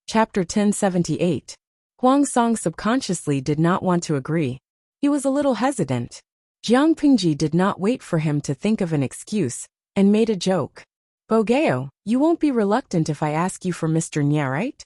Chapter 1078. Huang Song subconsciously did not want to agree. He was a little hesitant. Jiang Pingji did not wait for him to think of an excuse, and made a joke. Bogeo, you won't be reluctant if I ask you for Mr. Nya, right?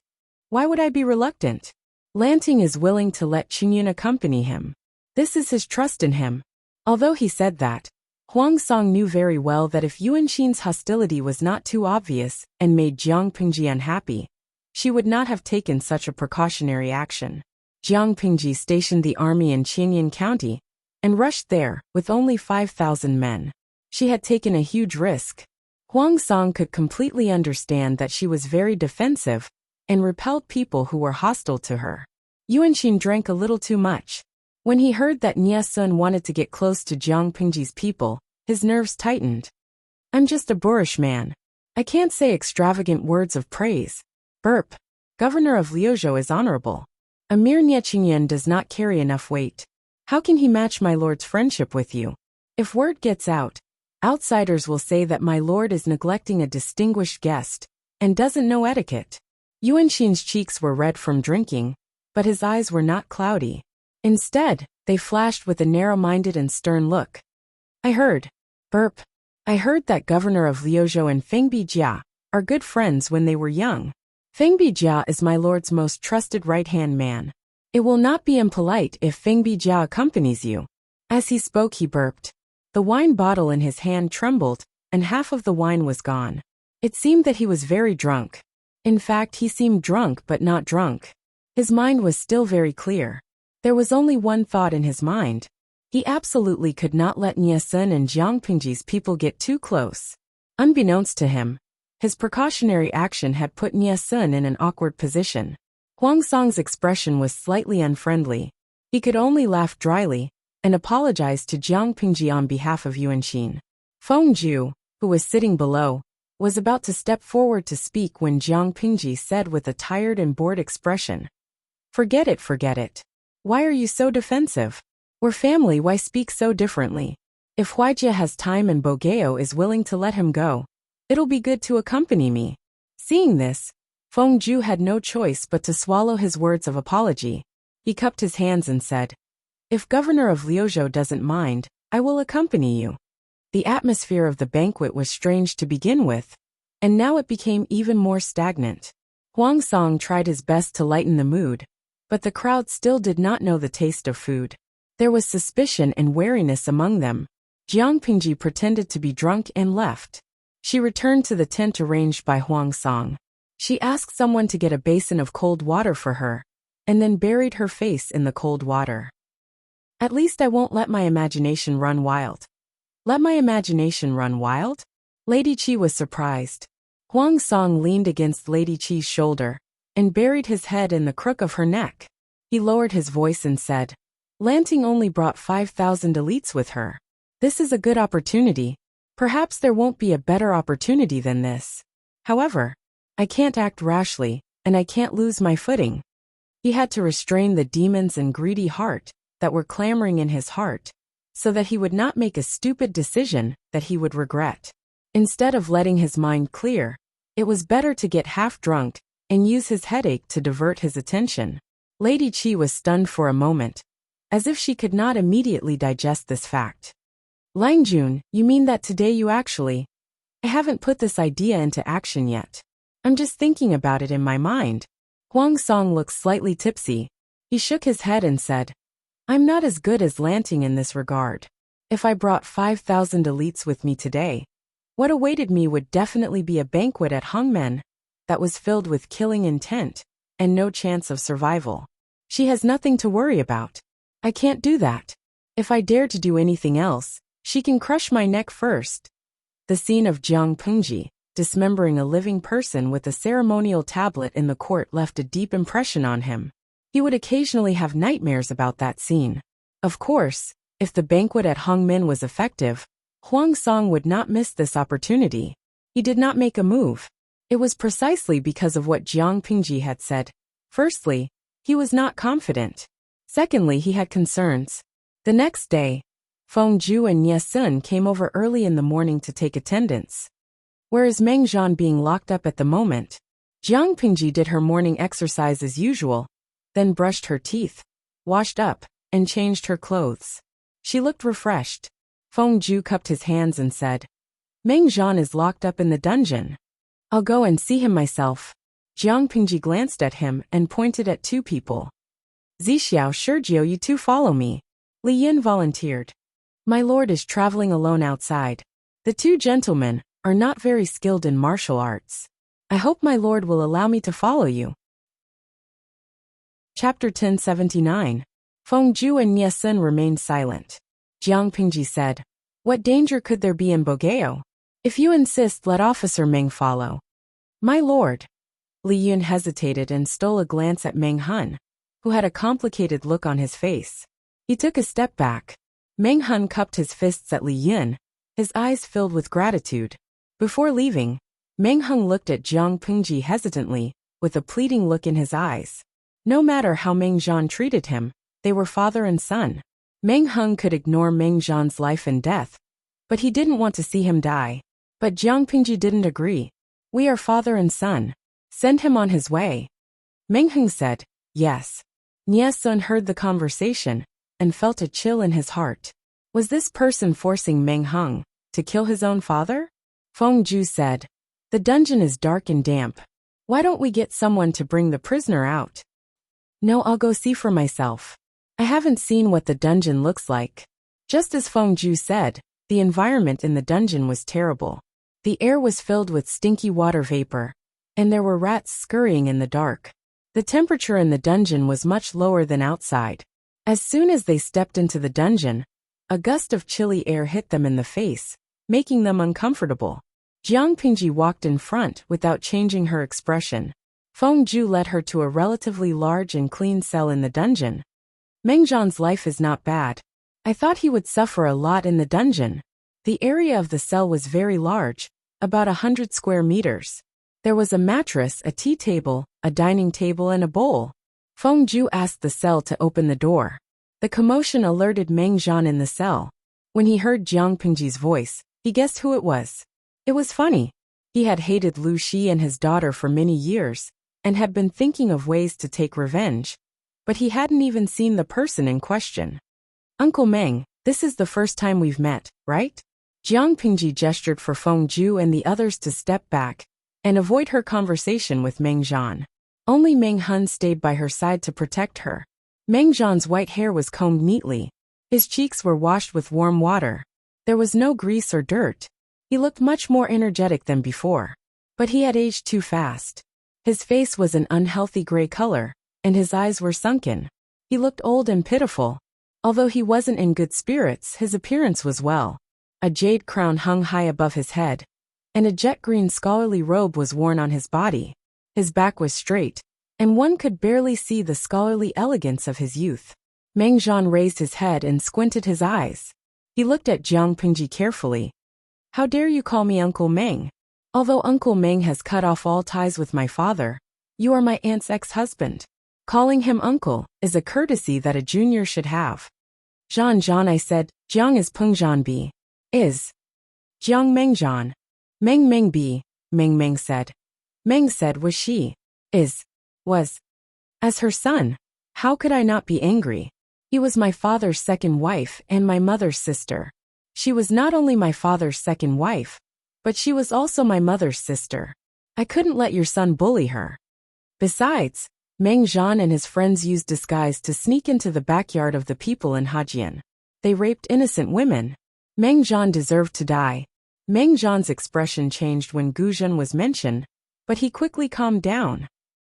Why would I be reluctant? Lanting is willing to let Qingyun accompany him. This is his trust in him. Although he said that, Huang Song knew very well that if Yuanxin's hostility was not too obvious and made Jiang Pingji unhappy, she would not have taken such a precautionary action. Jiang Pingji stationed the army in Qingyun County and rushed there with only 5,000 men. She had taken a huge risk. Huang Song could completely understand that she was very defensive and repelled people who were hostile to her. Yuanxin drank a little too much. When he heard that Nya Sun wanted to get close to Jiang Pingji's people, his nerves tightened. I'm just a boorish man. I can't say extravagant words of praise. Burp. Governor of Liuzhou is honorable. A mere Nya Qingyun does not carry enough weight. How can he match my lord's friendship with you? If word gets out, outsiders will say that my lord is neglecting a distinguished guest and doesn't know etiquette. Yuanxin's cheeks were red from drinking, but his eyes were not cloudy. Instead, they flashed with a narrow-minded and stern look. I heard that Governor of Liuzhou and Fengbi Jia are good friends when they were young. Fengbi Jia is my lord's most trusted right-hand man. It will not be impolite if Fengbi Jia accompanies you. As he spoke, he burped. The wine bottle in his hand trembled, and half of the wine was gone. It seemed that he was very drunk. In fact, he seemed drunk but not drunk. His mind was still very clear. There was only one thought in his mind. He absolutely could not let Nya Sun and Jiang Pingji's people get too close. Unbeknownst to him, his precautionary action had put Nya Sun in an awkward position. Huang Song's expression was slightly unfriendly. He could only laugh dryly and apologize to Jiang Pingji on behalf of Yuanxin. Feng Ju, who was sitting below, was about to step forward to speak when Jiang Pingji said with a tired and bored expression, forget it. Why are you so defensive? We're family, why speak so differently? If Huaijia has time and Bogeo is willing to let him go, it'll be good to accompany me. Seeing this, Feng Ju had no choice but to swallow his words of apology. He cupped his hands and said, if Governor of Liuzhou doesn't mind, I will accompany you. The atmosphere of the banquet was strange to begin with, and now it became even more stagnant. Huang Song tried his best to lighten the mood, but the crowd still did not know the taste of food. There was suspicion and wariness among them. Jiang Pingji pretended to be drunk and left. She returned to the tent arranged by Huang Song. She asked someone to get a basin of cold water for her, and then buried her face in the cold water. At least I won't let my imagination run wild. Let my imagination run wild? Lady Qi was surprised. Huang Song leaned against Lady Qi's shoulder and buried his head in the crook of her neck. He lowered his voice and said, Lanting only brought 5,000 elites with her. This is a good opportunity. Perhaps there won't be a better opportunity than this. However, I can't act rashly, and I can't lose my footing. He had to restrain the demons and greedy heart that were clamoring in his heart, so that he would not make a stupid decision that he would regret. Instead of letting his mind clear, it was better to get half drunk and use his headache to divert his attention. Lady Qi was stunned for a moment, as if she could not immediately digest this fact. Langjun, you mean that today you actually... I haven't put this idea into action yet. I'm just thinking about it in my mind. Huang Song looked slightly tipsy. He shook his head and said, I'm not as good as Lanting in this regard. If I brought 5,000 elites with me today, what awaited me would definitely be a banquet at Hongmen that was filled with killing intent and no chance of survival. She has nothing to worry about. I can't do that. If I dare to do anything else, she can crush my neck first. The scene of Jiang Pingji dismembering a living person with a ceremonial tablet in the court left a deep impression on him. He would occasionally have nightmares about that scene. Of course, if the banquet at Hongmen was effective, Huang Song would not miss this opportunity. He did not make a move. It was precisely because of what Jiang Pingji had said. Firstly, he was not confident. Secondly, he had concerns. The next day, Feng Ju and Nya Sun came over early in the morning to take attendance. Where is Meng Zhan being locked up at the moment? Jiang Pingji did her morning exercise as usual, then brushed her teeth, washed up, and changed her clothes. She looked refreshed. Feng Zhu cupped his hands and said, Meng Zhan is locked up in the dungeon. I'll go and see him myself. Jiang Pingji glanced at him and pointed at two people. Zixiao, Sergio, you two follow me. Li Yin volunteered. My lord is traveling alone outside. The two gentlemen are not very skilled in martial arts. I hope my lord will allow me to follow you. Chapter 1079. Feng Zhu and Nie Sun remained silent. Jiang Pingji said, What danger could there be in Bogeo? If you insist, let Officer Meng follow. My lord. Li Yun hesitated and stole a glance at Meng Hun, who had a complicated look on his face. He took a step back. Meng Hun cupped his fists at Li Yun, his eyes filled with gratitude. Before leaving, Meng Hun looked at Jiang Pingji hesitantly, with a pleading look in his eyes. No matter how Meng Zhan treated him, they were father and son. Meng Hun could ignore Meng Zhan's life and death, but he didn't want to see him die. But Jiang Pingji didn't agree. We are father and son. Send him on his way. Meng Hun said, Yes. Nie Sun heard the conversation and felt a chill in his heart. Was this person forcing Meng Hun to kill his own father? Feng Zhu said, The dungeon is dark and damp. Why don't we get someone to bring the prisoner out? No, I'll go see for myself. I haven't seen what the dungeon looks like. Just as Feng Zhu said, the environment in the dungeon was terrible. The air was filled with stinky water vapor, and there were rats scurrying in the dark. The temperature in the dungeon was much lower than outside. As soon as they stepped into the dungeon, a gust of chilly air hit them in the face, making them uncomfortable. Jiang Pingji walked in front without changing her expression. Feng Zhu led her to a relatively large and clean cell in the dungeon. Meng Zhan's life is not bad. I thought he would suffer a lot in the dungeon. The area of the cell was very large, about 100 square meters. There was a mattress, a tea table, a dining table, and a bowl. Feng Zhu asked the cell to open the door. The commotion alerted Meng Zhan in the cell. When he heard Jiang Pingji's voice, he guessed who it was. It was funny. He had hated Lu Shi and his daughter for many years, and had been thinking of ways to take revenge. But he hadn't even seen the person in question. Uncle Meng, this is the first time we've met, right? Jiang Pingji gestured for Feng Zhu and the others to step back and avoid her conversation with Meng Zhan. Only Meng Hun stayed by her side to protect her. Meng Zhan's white hair was combed neatly. His cheeks were washed with warm water. There was no grease or dirt. He looked much more energetic than before. But he had aged too fast. His face was an unhealthy gray color, and his eyes were sunken. He looked old and pitiful. Although he wasn't in good spirits, his appearance was well. A jade crown hung high above his head, and a jet-green scholarly robe was worn on his body. His back was straight, and one could barely see the scholarly elegance of his youth. Meng Zhan raised his head and squinted his eyes. He looked at Jiang Pingji carefully. How dare you call me Uncle Meng? Although Uncle Meng has cut off all ties with my father, you are my aunt's ex-husband. Calling him uncle is a courtesy that a junior should have. Zhan, I said. Jiang is Peng Zhan B. Is. Jiang Meng Zhan. Meng B. Meng said. Meng said was she. Is. Was. As her son, how could I not be angry? He was my father's second wife and my mother's sister. She was not only my father's second wife, but she was also my mother's sister. I couldn't let your son bully her. Besides, Meng Zhan and his friends used disguise to sneak into the backyard of the people in Hajian. They raped innocent women. Meng Zhan deserved to die. Meng Zhan's expression changed when Gu Zhen was mentioned, but he quickly calmed down.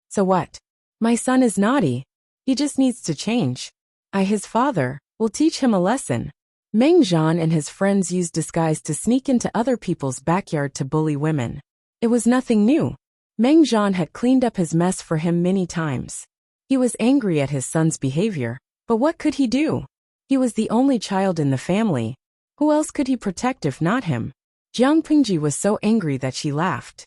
So what? My son is naughty. He just needs to change. I, his father, will teach him a lesson. Meng Zhan and his friends used disguise to sneak into other people's backyard to bully women. It was nothing new. Meng Zhan had cleaned up his mess for him many times. He was angry at his son's behavior, but what could he do? He was the only child in the family. Who else could he protect if not him? Jiang Pingji was so angry that she laughed.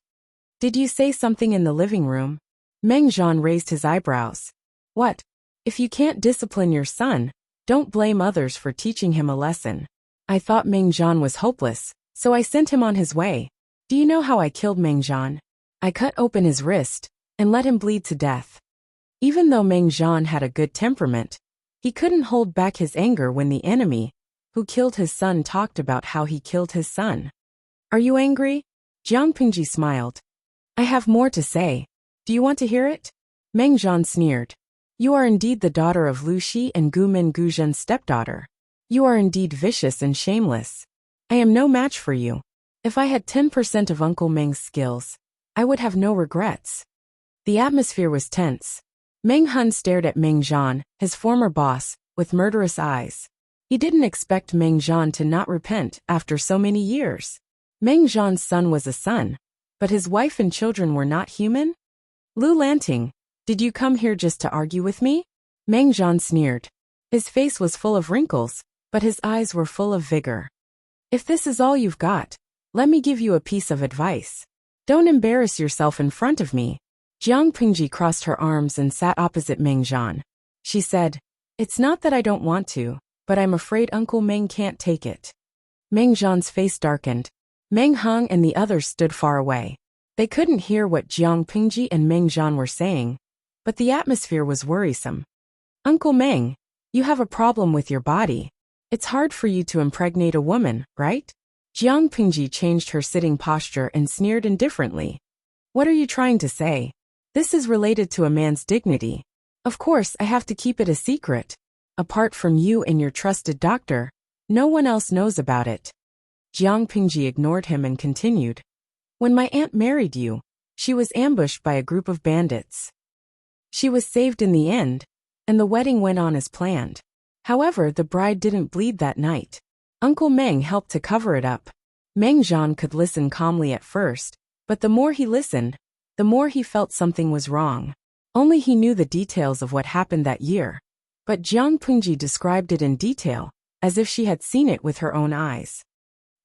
Did you say something in the living room? Meng Zhan raised his eyebrows. What? If you can't discipline your son, don't blame others for teaching him a lesson. I thought Meng Zhan was hopeless, so I sent him on his way. Do you know how I killed Meng Zhan? I cut open his wrist and let him bleed to death. Even though Meng Zhan had a good temperament, he couldn't hold back his anger when the enemy, who killed his son, talked about how he killed his son. Are you angry? Jiang Pingji smiled. I have more to say. Do you want to hear it? Meng Zhan sneered. You are indeed the daughter of Lu Shi and Gu Min Guzhen's stepdaughter. You are indeed vicious and shameless. I am no match for you. If I had 10% of Uncle Meng's skills, I would have no regrets. The atmosphere was tense. Meng Hun stared at Meng Zhan, his former boss, with murderous eyes. He didn't expect Meng Zhan to not repent after so many years. Meng Zhan's son was a son, but his wife and children were not human? Lu Lanting, did you come here just to argue with me? Meng Zhan sneered. His face was full of wrinkles, but his eyes were full of vigor. If this is all you've got, let me give you a piece of advice. Don't embarrass yourself in front of me. Jiang Pingji crossed her arms and sat opposite Meng Zhan. She said, It's not that I don't want to, but I'm afraid Uncle Meng can't take it. Meng Zhan's face darkened. Meng Heng and the others stood far away. They couldn't hear what Jiang Pingji and Meng Zhan were saying, but the atmosphere was worrisome. Uncle Meng, you have a problem with your body. It's hard for you to impregnate a woman, right? Jiang Pingji changed her sitting posture and sneered indifferently. What are you trying to say? This is related to a man's dignity. Of course, I have to keep it a secret. Apart from you and your trusted doctor, no one else knows about it. Jiang Pingji ignored him and continued. When my aunt married you, she was ambushed by a group of bandits. She was saved in the end, and the wedding went on as planned. However, the bride didn't bleed that night. Uncle Meng helped to cover it up. Meng Zhan could listen calmly at first, but the more he listened, the more he felt something was wrong. Only he knew the details of what happened that year. But Jiang Pingji described it in detail, as if she had seen it with her own eyes.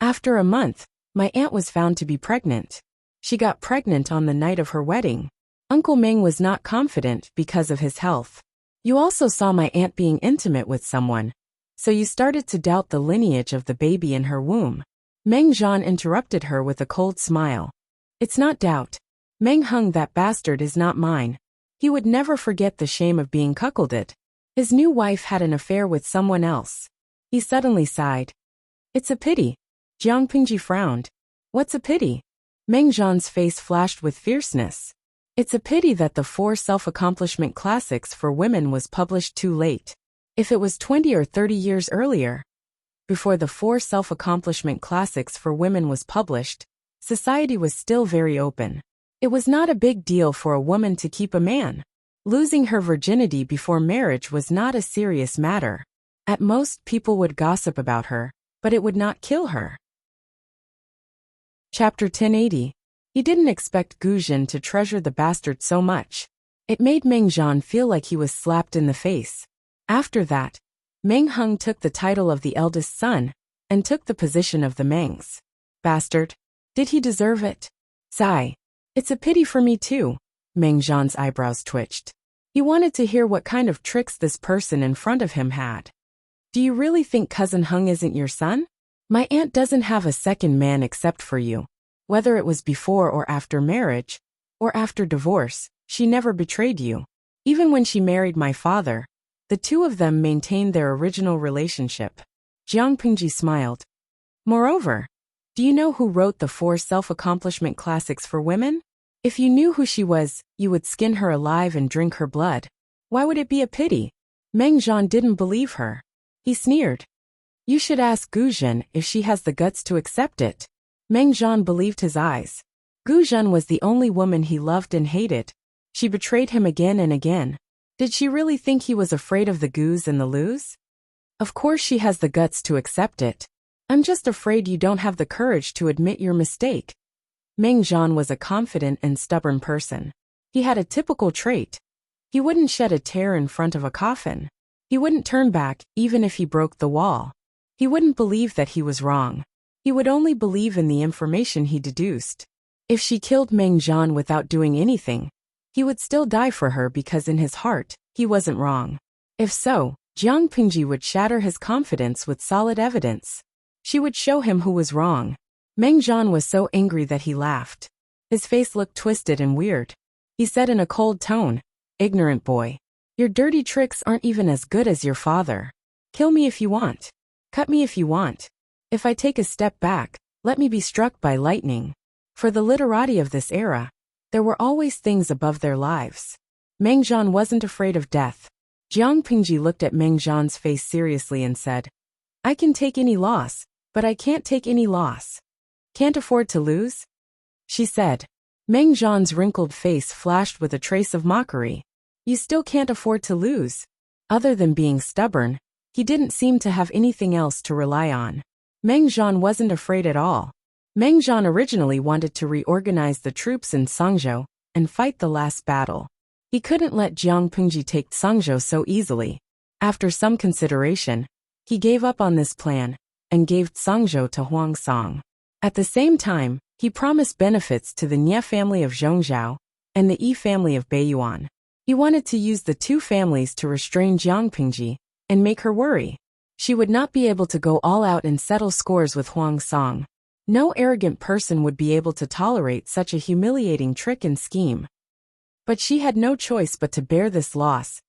After a month, my aunt was found to be pregnant. She got pregnant on the night of her wedding. Uncle Meng was not confident because of his health. You also saw my aunt being intimate with someone, so you started to doubt the lineage of the baby in her womb. Meng Zhan interrupted her with a cold smile. It's not doubt. Meng Heng, that bastard, is not mine. He would never forget the shame of being cuckolded. His new wife had an affair with someone else. He suddenly sighed. It's a pity. Jiang Pingji frowned. What's a pity? Meng Zhan's face flashed with fierceness. It's a pity that the 4 self-accomplishment classics for women was published too late. If it was 20 or 30 years earlier, before the 4 self-accomplishment classics for women was published, society was still very open. It was not a big deal for a woman to keep a man. Losing her virginity before marriage was not a serious matter. At most, people would gossip about her, but it would not kill her. Chapter 1080. He didn't expect Guzhen to treasure the bastard so much. It made Meng Zhan feel like he was slapped in the face. After that, Meng Heng took the title of the eldest son, and took the position of the Mengs. Bastard. Did he deserve it? Sigh. It's a pity for me too. Meng Zhan's eyebrows twitched. He wanted to hear what kind of tricks this person in front of him had. Do you really think Cousin Heng isn't your son? My aunt doesn't have a second man except for you. Whether it was before or after marriage, or after divorce, she never betrayed you. Even when she married my father, the two of them maintained their original relationship. Jiang Pingji smiled. Moreover, do you know who wrote the 4 self-accomplishment classics for women? If you knew who she was, you would skin her alive and drink her blood. Why would it be a pity? Meng Zhan didn't believe her. He sneered. You should ask Guzhen if she has the guts to accept it. Meng Zhan believed his eyes. Guzhen was the only woman he loved and hated. She betrayed him again and again. Did she really think he was afraid of the Guz and the Lus? Of course she has the guts to accept it. I'm just afraid you don't have the courage to admit your mistake. Meng Zhan was a confident and stubborn person. He had a typical trait. He wouldn't shed a tear in front of a coffin. He wouldn't turn back, even if he broke the wall. He wouldn't believe that he was wrong. He would only believe in the information he deduced. If she killed Meng Zhan without doing anything, he would still die for her because in his heart, he wasn't wrong. If so, Jiang Pingji would shatter his confidence with solid evidence. She would show him who was wrong. Meng Zhan was so angry that he laughed. His face looked twisted and weird. He said in a cold tone, "Ignorant boy. Your dirty tricks aren't even as good as your father. Kill me if you want. Cut me if you want. If I take a step back, let me be struck by lightning." For the literati of this era, there were always things above their lives. Meng Zhan wasn't afraid of death. Jiang Pingji looked at Meng Zhan's face seriously and said, "I can take any loss, but I can't take any loss. Can't afford to lose?" she said. Meng Zhan's wrinkled face flashed with a trace of mockery. You still can't afford to lose. Other than being stubborn, he didn't seem to have anything else to rely on. Meng Zhan wasn't afraid at all. Meng Zhan originally wanted to reorganize the troops in Sangzhou and fight the last battle. He couldn't let Jiang Pingji take Sangzhou so easily. After some consideration, he gave up on this plan and gave Sangzhou to Huang Song. At the same time, he promised benefits to the Nie family of Zhongzhou and the Yi family of Beiyuan. He wanted to use the two families to restrain Jiang Pingji and make her worry. She would not be able to go all out and settle scores with Huang Song. No arrogant person would be able to tolerate such a humiliating trick and scheme. But she had no choice but to bear this loss,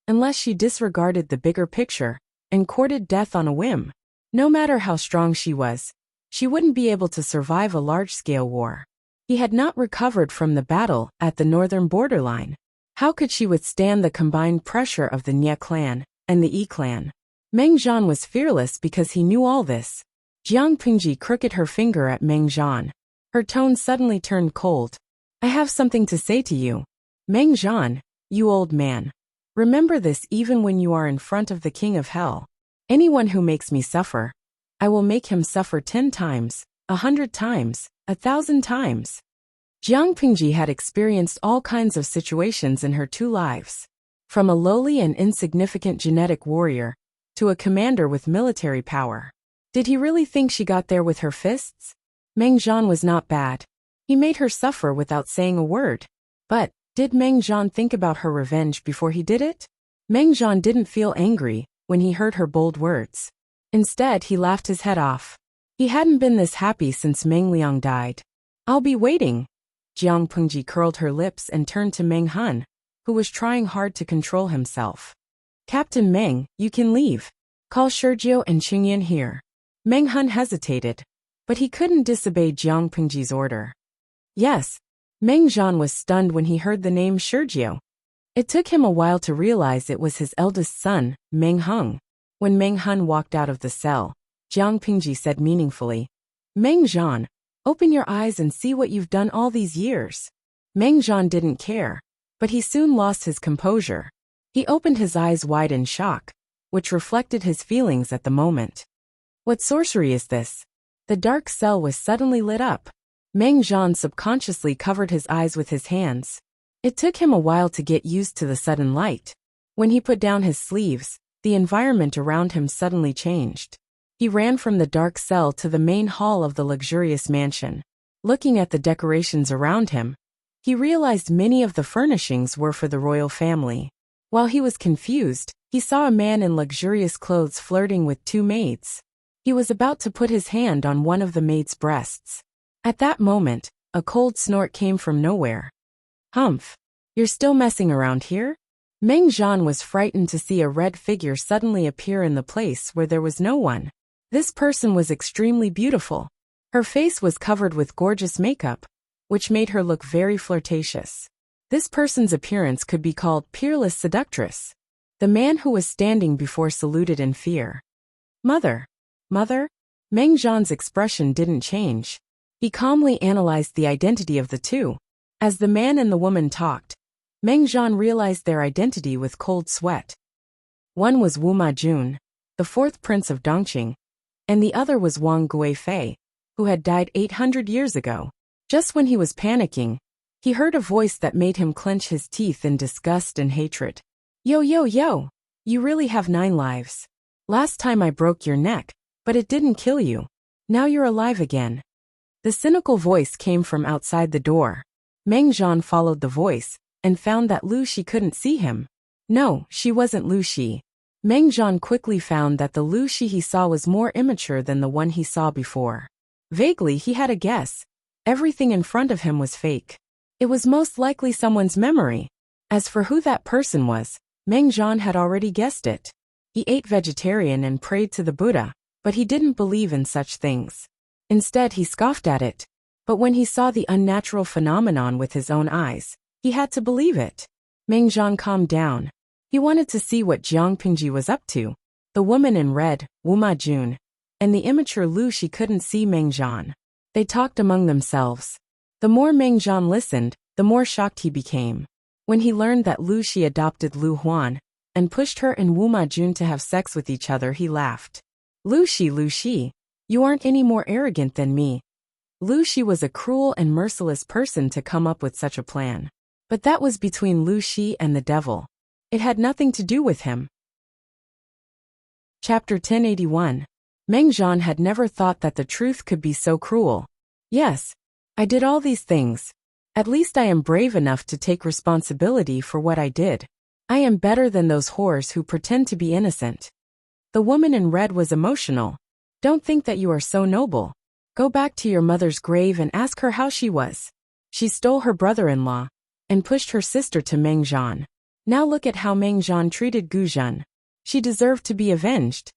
unless she disregarded the bigger picture and courted death on a whim. No matter how strong she was, she wouldn't be able to survive a large-scale war. He had not recovered from the battle at the northern borderline. How could she withstand the combined pressure of the Nie clan and the Yi clan? Meng Zhan was fearless because he knew all this. Jiang Pingji crooked her finger at Meng Zhan. Her tone suddenly turned cold. "I have something to say to you. Meng Zhan, you old man. Remember this even when you are in front of the king of hell. Anyone who makes me suffer, I will make him suffer 10 times, 100 times, 1,000 times." Jiang Pingji had experienced all kinds of situations in her 2 lives. From a lowly and insignificant genetic warrior to a commander with military power. Did he really think she got there with her fists? Meng Zhan was not bad. He made her suffer without saying a word. But, did Meng Zhan think about her revenge before he did it? Meng Zhan didn't feel angry when he heard her bold words. Instead, he laughed his head off. He hadn't been this happy since Meng Liang died. "I'll be waiting." Jiang Pingji curled her lips and turned to Meng Hun, who was trying hard to control himself. "Captain Meng, you can leave. Call Sergio and Qingyan here." Meng Hun hesitated, but he couldn't disobey Jiang Pingji's order. "Yes." Meng Zhan was stunned when he heard the name Sergio. It took him a while to realize it was his eldest son, Meng Hung. When Meng Hun walked out of the cell, Jiang Pingji said meaningfully, "Meng Zhan, open your eyes and see what you've done all these years." Meng Zhan didn't care, but he soon lost his composure. He opened his eyes wide in shock, which reflected his feelings at the moment. "What sorcery is this?" The dark cell was suddenly lit up. Meng Zhan subconsciously covered his eyes with his hands. It took him a while to get used to the sudden light. When he put down his sleeves, the environment around him suddenly changed. He ran from the dark cell to the main hall of the luxurious mansion. Looking at the decorations around him, he realized many of the furnishings were for the royal family. While he was confused, he saw a man in luxurious clothes flirting with 2 maids. He was about to put his hand on one of the maids' breasts. At that moment, a cold snort came from nowhere. "Humph! You're still messing around here?" Meng Zhan was frightened to see a red figure suddenly appear in the place where there was no one. This person was extremely beautiful. Her face was covered with gorgeous makeup, which made her look very flirtatious. This person's appearance could be called peerless seductress. The man who was standing before saluted in fear. "Mother! Mother?" Meng Zhan's expression didn't change. He calmly analyzed the identity of the two. As the man and the woman talked, Meng Zhan realized their identity with cold sweat. One was Wu Majun, the 4th prince of Dongqing, and the other was Wang Guifei, who had died 800 years ago. Just when he was panicking, he heard a voice that made him clench his teeth in disgust and hatred. "Yo, yo, yo! You really have 9 lives. Last time I broke your neck, but it didn't kill you. Now you're alive again." The cynical voice came from outside the door. Meng Zhan followed the voice and found that Lu Shi couldn't see him. No, she wasn't Lu Shi. Meng Zhan quickly found that the Lu Shi he saw was more immature than the one he saw before. Vaguely, he had a guess. Everything in front of him was fake. It was most likely someone's memory. As for who that person was, Meng Zhan had already guessed it. He ate vegetarian and prayed to the Buddha, but he didn't believe in such things. Instead, he scoffed at it. But when he saw the unnatural phenomenon with his own eyes, he had to believe it. Meng Zhan calmed down. He wanted to see what Jiang Pingji was up to. The woman in red, Wu Ma Jun, and the immature Lu Shi couldn't see Meng Zhan. They talked among themselves. The more Meng Zhan listened, the more shocked he became. When he learned that Lu Shi adopted Lu Huan and pushed her and Wu Ma Jun to have sex with each other, he laughed. Lu Shi, you aren't any more arrogant than me. Lu Shi was a cruel and merciless person to come up with such a plan. But that was between Lu Shi and the devil. It had nothing to do with him. Chapter 1081. Meng Zhan had never thought that the truth could be so cruel. Yes, I did all these things. At least I am brave enough to take responsibility for what I did. I am better than those whores who pretend to be innocent. The woman in red was emotional. Don't think that you are so noble. Go back to your mother's grave and ask her how she was. She stole her brother-in-law and pushed her sister to Meng Zhan. Now look at how Meng Zhan treated Gu Zhen. She deserved to be avenged.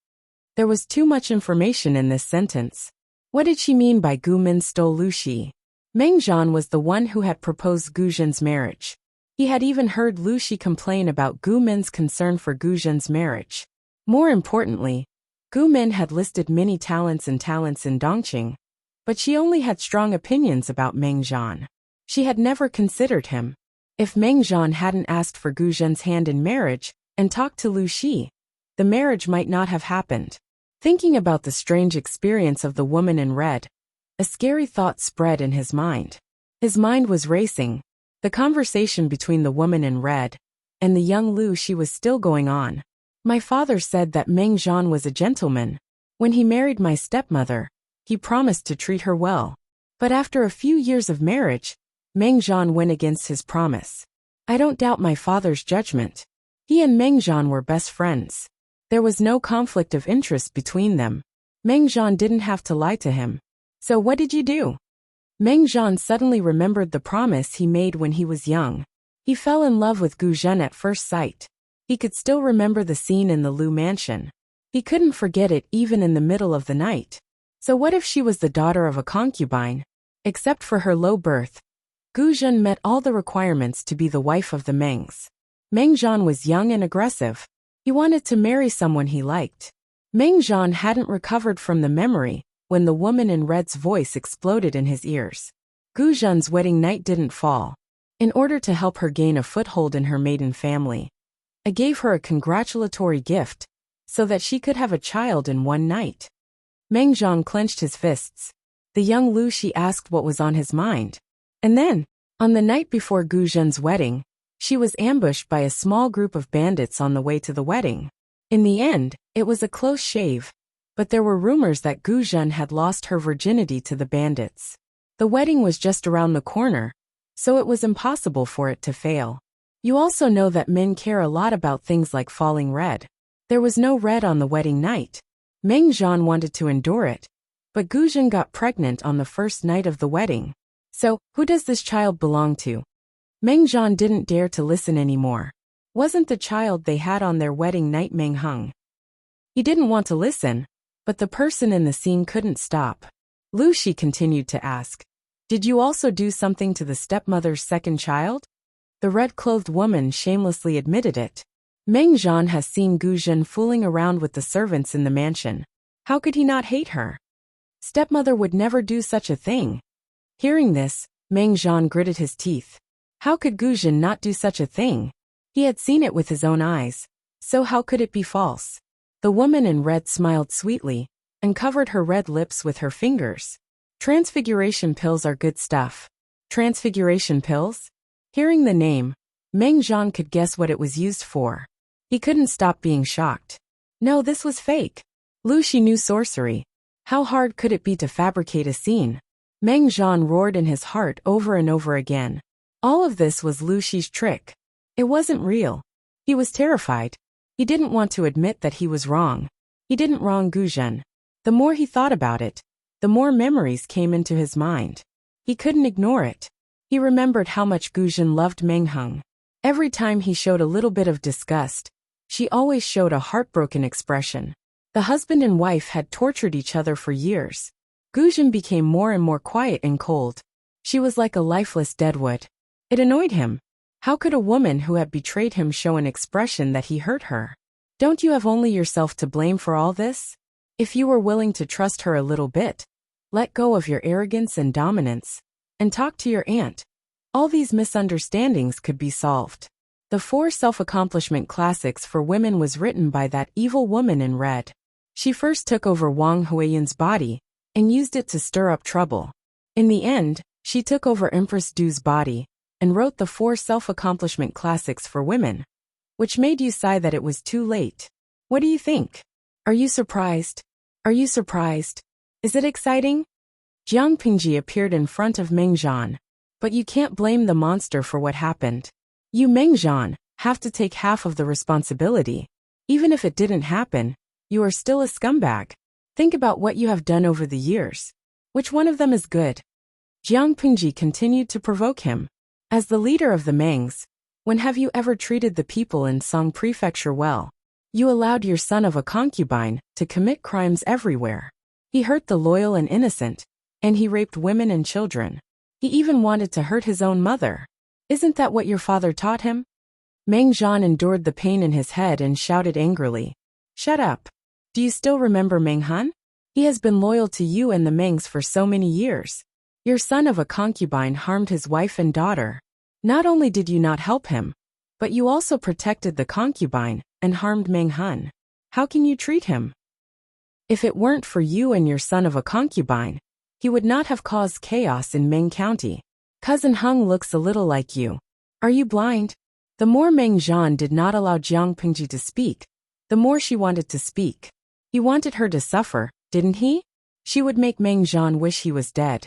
There was too much information in this sentence. What did she mean by Gu Min stole Lu Shi? Meng Zhan was the one who had proposed Gu Zhen's marriage. He had even heard Lu Shi complain about Gu Min's concern for Gu Zhen's marriage. More importantly, Gu Min had listed many talents in Dongqing, but she only had strong opinions about Meng Zhan. She had never considered him. If Meng Zhan hadn't asked for Gu Zhen's hand in marriage and talked to Lu Shi, the marriage might not have happened. Thinking about the strange experience of the woman in red, a scary thought spread in his mind. His mind was racing. The conversation between the woman in red and the young Lu Shi was still going on. My father said that Meng Zhan was a gentleman. When he married my stepmother, he promised to treat her well. But after a few years of marriage, Meng Zhan went against his promise. I don't doubt my father's judgment. He and Meng Zhan were best friends. There was no conflict of interest between them. Meng Zhan didn't have to lie to him. So what did you do? Meng Zhan suddenly remembered the promise he made when he was young. He fell in love with Gu Zhen at first sight. He could still remember the scene in the Lu mansion. He couldn't forget it even in the middle of the night. So what if she was the daughter of a concubine? Except for her low birth, Gu Zhen met all the requirements to be the wife of the Mengs. Meng Zhan was young and aggressive. He wanted to marry someone he liked. Meng Zhan hadn't recovered from the memory when the woman in red's voice exploded in his ears. Gu Zhen's wedding night didn't fall. In order to help her gain a foothold in her maiden family, I gave her a congratulatory gift so that she could have a child in one night. Meng Zhan clenched his fists. The young Lu Shi asked what was on his mind. And then, on the night before Gu Zhen's wedding, she was ambushed by a small group of bandits on the way to the wedding. In the end, it was a close shave, but there were rumors that Gu Zhen had lost her virginity to the bandits. The wedding was just around the corner, so it was impossible for it to fail. You also know that men care a lot about things like falling red. There was no red on the wedding night. Meng Zhan wanted to endure it, but Gu Zhen got pregnant on the first night of the wedding. So, who does this child belong to? Meng Zhan didn't dare to listen anymore. Wasn't the child they had on their wedding night Meng Heng? He didn't want to listen, but the person in the scene couldn't stop. Lu Shi continued to ask, did you also do something to the stepmother's second child? The red-clothed woman shamelessly admitted it. Meng Zhan has seen Gu Zhen fooling around with the servants in the mansion. How could he not hate her? Stepmother would never do such a thing. Hearing this, Meng Zhan gritted his teeth. How could Gu Zhen not do such a thing? He had seen it with his own eyes, so how could it be false? The woman in red smiled sweetly and covered her red lips with her fingers. Transfiguration pills are good stuff. Transfiguration pills? Hearing the name, Meng Zhan could guess what it was used for. He couldn't stop being shocked. No, this was fake. Lu Shi knew sorcery. How hard could it be to fabricate a scene? Meng Zhan roared in his heart over and over again. All of this was Lu Shi's trick. It wasn't real. He was terrified. He didn't want to admit that he was wrong. He didn't wrong Gu Zhen. The more he thought about it, the more memories came into his mind. He couldn't ignore it. He remembered how much Guzhen loved Meng Hung. Every time he showed a little bit of disgust, she always showed a heartbroken expression. The husband and wife had tortured each other for years. Guzhen became more and more quiet and cold. She was like a lifeless deadwood. It annoyed him. How could a woman who had betrayed him show an expression that he hurt her? Don't you have only yourself to blame for all this? If you were willing to trust her a little bit, let go of your arrogance and dominance, and talk to your aunt, all these misunderstandings could be solved. The 4 Self-Accomplishment Classics for Women was written by that evil woman in red. She first took over Wang Huiyan's body and used it to stir up trouble. In the end, she took over Empress Du's body and wrote the 4 Self-Accomplishment Classics for Women, which made you sigh that it was too late. What do you think? Are you surprised? Are you surprised? Is it exciting? Jiang Pingji appeared in front of Meng Zhan. But you can't blame the monster for what happened. You, Meng Zhan, have to take half of the responsibility. Even if it didn't happen, you are still a scumbag. Think about what you have done over the years. Which one of them is good? Jiang Pingji continued to provoke him. As the leader of the Mengs, when have you ever treated the people in Song Prefecture well? You allowed your son of a concubine to commit crimes everywhere. He hurt the loyal and innocent, and he raped women and children. He even wanted to hurt his own mother. Isn't that what your father taught him? Meng Zhan endured the pain in his head and shouted angrily. Shut up. Do you still remember Meng Han? He has been loyal to you and the Mengs for so many years. Your son of a concubine harmed his wife and daughter. Not only did you not help him, but you also protected the concubine and harmed Meng Han. How can you treat him? If it weren't for you and your son of a concubine, he would not have caused chaos in Meng County. Cousin Hung looks a little like you. Are you blind? The more Meng Zhan did not allow Jiang Pingji to speak, the more she wanted to speak. He wanted her to suffer, didn't he? She would make Meng Zhan wish he was dead.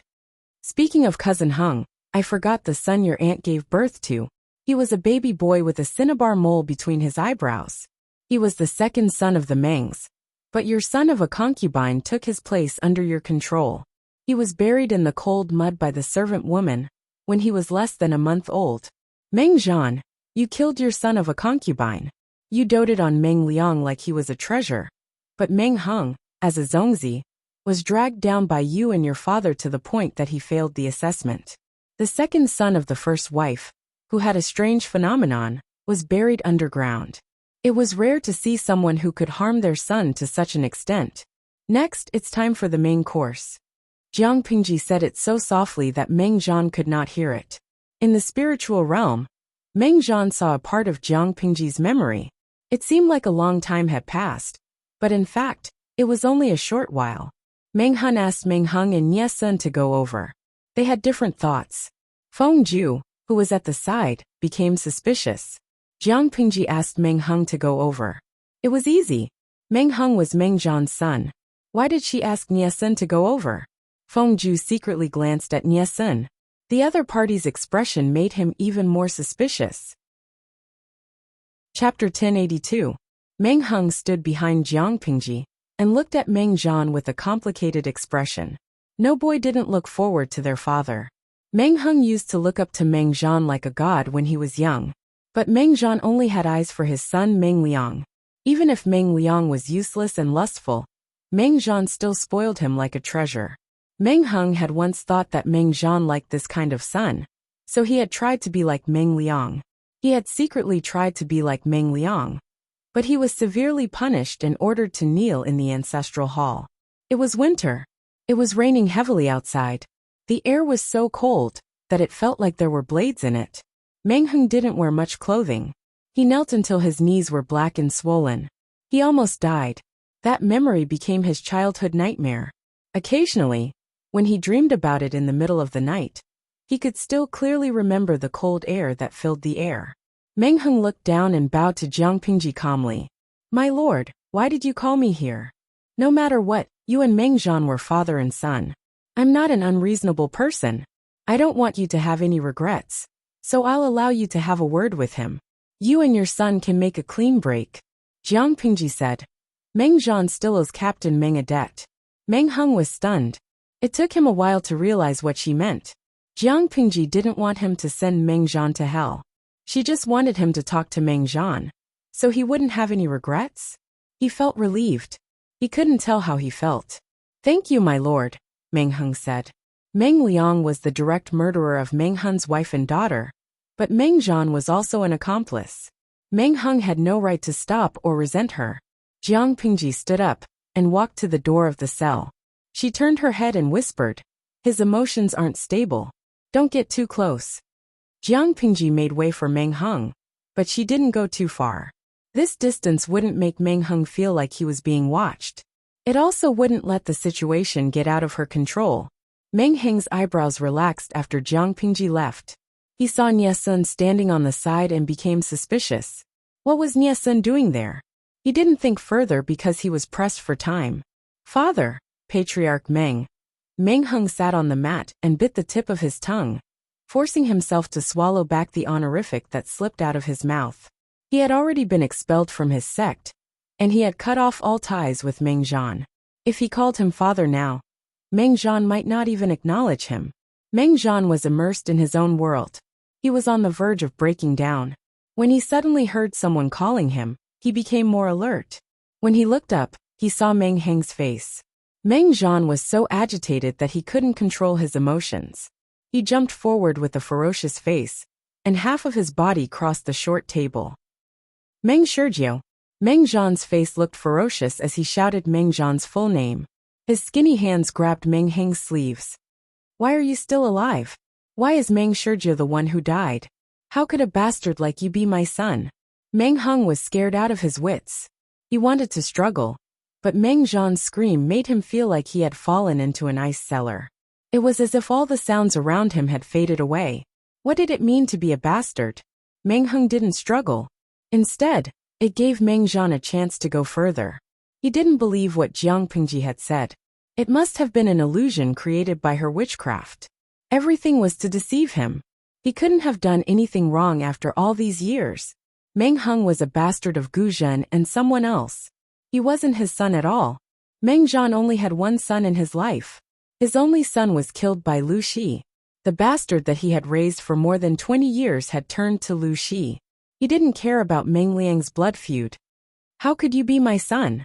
Speaking of Cousin Hung, I forgot the son your aunt gave birth to. He was a baby boy with a cinnabar mole between his eyebrows. He was the second son of the Mengs. But your son of a concubine took his place under your control. He was buried in the cold mud by the servant woman when he was less than a month old. Meng Zhan, you killed your son of a concubine. You doted on Meng Liang like he was a treasure. But Meng Hung, as a Zongzi, was dragged down by you and your father to the point that he failed the assessment. The second son of the first wife, who had a strange phenomenon, was buried underground. It was rare to see someone who could harm their son to such an extent. Next, it's time for the main course. Jiang Pingji said it so softly that Meng Zhan could not hear it. In the spiritual realm, Meng Zhan saw a part of Jiang Pingji's memory. It seemed like a long time had passed, but in fact, it was only a short while. Meng Han asked Meng Hung and Nie Sun to go over. They had different thoughts. Feng Ju, who was at the side, became suspicious. Jiang Pingji asked Meng Hung to go over. It was easy. Meng Hung was Meng Zhan's son. Why did she ask Nie Sun to go over? Feng Ju secretly glanced at Nie Sun. The other party's expression made him even more suspicious. Chapter 1082. Meng Hung stood behind Jiang Pingji and looked at Meng Zhan with a complicated expression. No boy didn't look forward to their father. Meng Hung used to look up to Meng Zhan like a god when he was young. But Meng Zhan only had eyes for his son Meng Liang. Even if Meng Liang was useless and lustful, Meng Zhan still spoiled him like a treasure. Meng Hung had once thought that Meng Zhan liked this kind of son, so he had tried to be like Meng Liang. He had secretly tried to be like Meng Liang, but he was severely punished and ordered to kneel in the ancestral hall. It was winter. It was raining heavily outside. The air was so cold that it felt like there were blades in it. Meng Hung didn't wear much clothing. He knelt until his knees were black and swollen. He almost died. That memory became his childhood nightmare. Occasionally, when he dreamed about it in the middle of the night, he could still clearly remember the cold air that filled the air. Meng Hung looked down and bowed to Jiang Pingji calmly. My lord, why did you call me here? No matter what, you and Meng Zhan were father and son. I'm not an unreasonable person. I don't want you to have any regrets, so I'll allow you to have a word with him. You and your son can make a clean break. Jiang Pingji said. Meng Zhan still owes Captain Meng a debt. Meng Hung was stunned. It took him a while to realize what she meant. Jiang Pingji didn't want him to send Meng Zhan to hell. She just wanted him to talk to Meng Zhan, so he wouldn't have any regrets. He felt relieved. He couldn't tell how he felt. "Thank you, my lord," Meng Heng said. Meng Liang was the direct murderer of Meng Hen's wife and daughter, but Meng Zhan was also an accomplice. Meng Heng had no right to stop or resent her. Jiang Pingji stood up and walked to the door of the cell. She turned her head and whispered, "His emotions aren't stable. Don't get too close." Jiang Pingji made way for Meng Heng, but she didn't go too far. This distance wouldn't make Meng Heng feel like he was being watched. It also wouldn't let the situation get out of her control. Meng Heng's eyebrows relaxed after Jiang Pingji left. He saw Nie Sun standing on the side and became suspicious. What was Nie Sun doing there? He didn't think further because he was pressed for time. "Father, Patriarch Meng." Meng Heng sat on the mat and bit the tip of his tongue, forcing himself to swallow back the honorific that slipped out of his mouth. He had already been expelled from his sect, and he had cut off all ties with Meng Zhan. If he called him father now, Meng Zhan might not even acknowledge him. Meng Zhan was immersed in his own world. He was on the verge of breaking down. When he suddenly heard someone calling him, he became more alert. When he looked up, he saw Meng Heng's face. Meng Zhan was so agitated that he couldn't control his emotions. He jumped forward with a ferocious face, and half of his body crossed the short table. "Meng Shurjiu." Meng Zhan's face looked ferocious as he shouted Meng Zhan's full name. His skinny hands grabbed Meng Heng's sleeves. "Why are you still alive? Why is Meng Shurjiu the one who died? How could a bastard like you be my son?" Meng Heng was scared out of his wits. He wanted to struggle, but Meng Zhan's scream made him feel like he had fallen into an ice cellar. It was as if all the sounds around him had faded away. What did it mean to be a bastard? Meng Heng didn't struggle. Instead, it gave Meng Zhan a chance to go further. He didn't believe what Jiang Pingji had said. It must have been an illusion created by her witchcraft. Everything was to deceive him. He couldn't have done anything wrong after all these years. Meng Heng was a bastard of Gu Zhen and someone else. He wasn't his son at all. Meng Zhan only had one son in his life. His only son was killed by Lu Shi. The bastard that he had raised for more than 20 years had turned to Lu Shi. He didn't care about Meng Liang's blood feud. "How could you be my son?"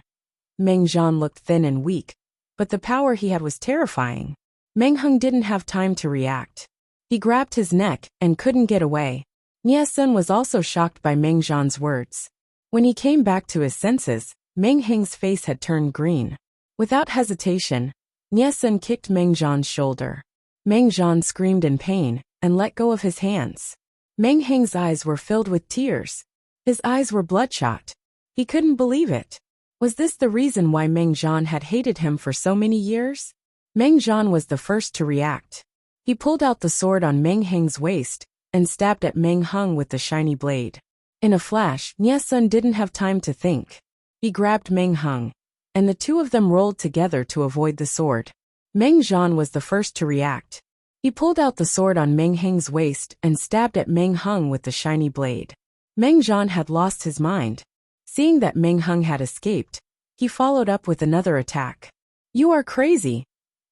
Meng Zhan looked thin and weak, but the power he had was terrifying. Meng Heng didn't have time to react. He grabbed his neck and couldn't get away. Nie Sun was also shocked by Meng Zhan's words. When he came back to his senses, Meng Heng's face had turned green. Without hesitation, Nie Sun kicked Meng Zhan's shoulder. Meng Zhan screamed in pain and let go of his hands. Meng Heng's eyes were filled with tears. His eyes were bloodshot. He couldn't believe it. Was this the reason why Meng Zhan had hated him for so many years? Meng Zhan was the first to react. He pulled out the sword on Meng Heng's waist and stabbed at Meng Heng with the shiny blade. In a flash, Nie Sun didn't have time to think. He grabbed Meng Heng, and the two of them rolled together to avoid the sword. Meng Zhan was the first to react. He pulled out the sword on Meng Heng's waist and stabbed at Meng Heng with the shiny blade. Meng Zhan had lost his mind. Seeing that Meng Heng had escaped, he followed up with another attack. "You are crazy!"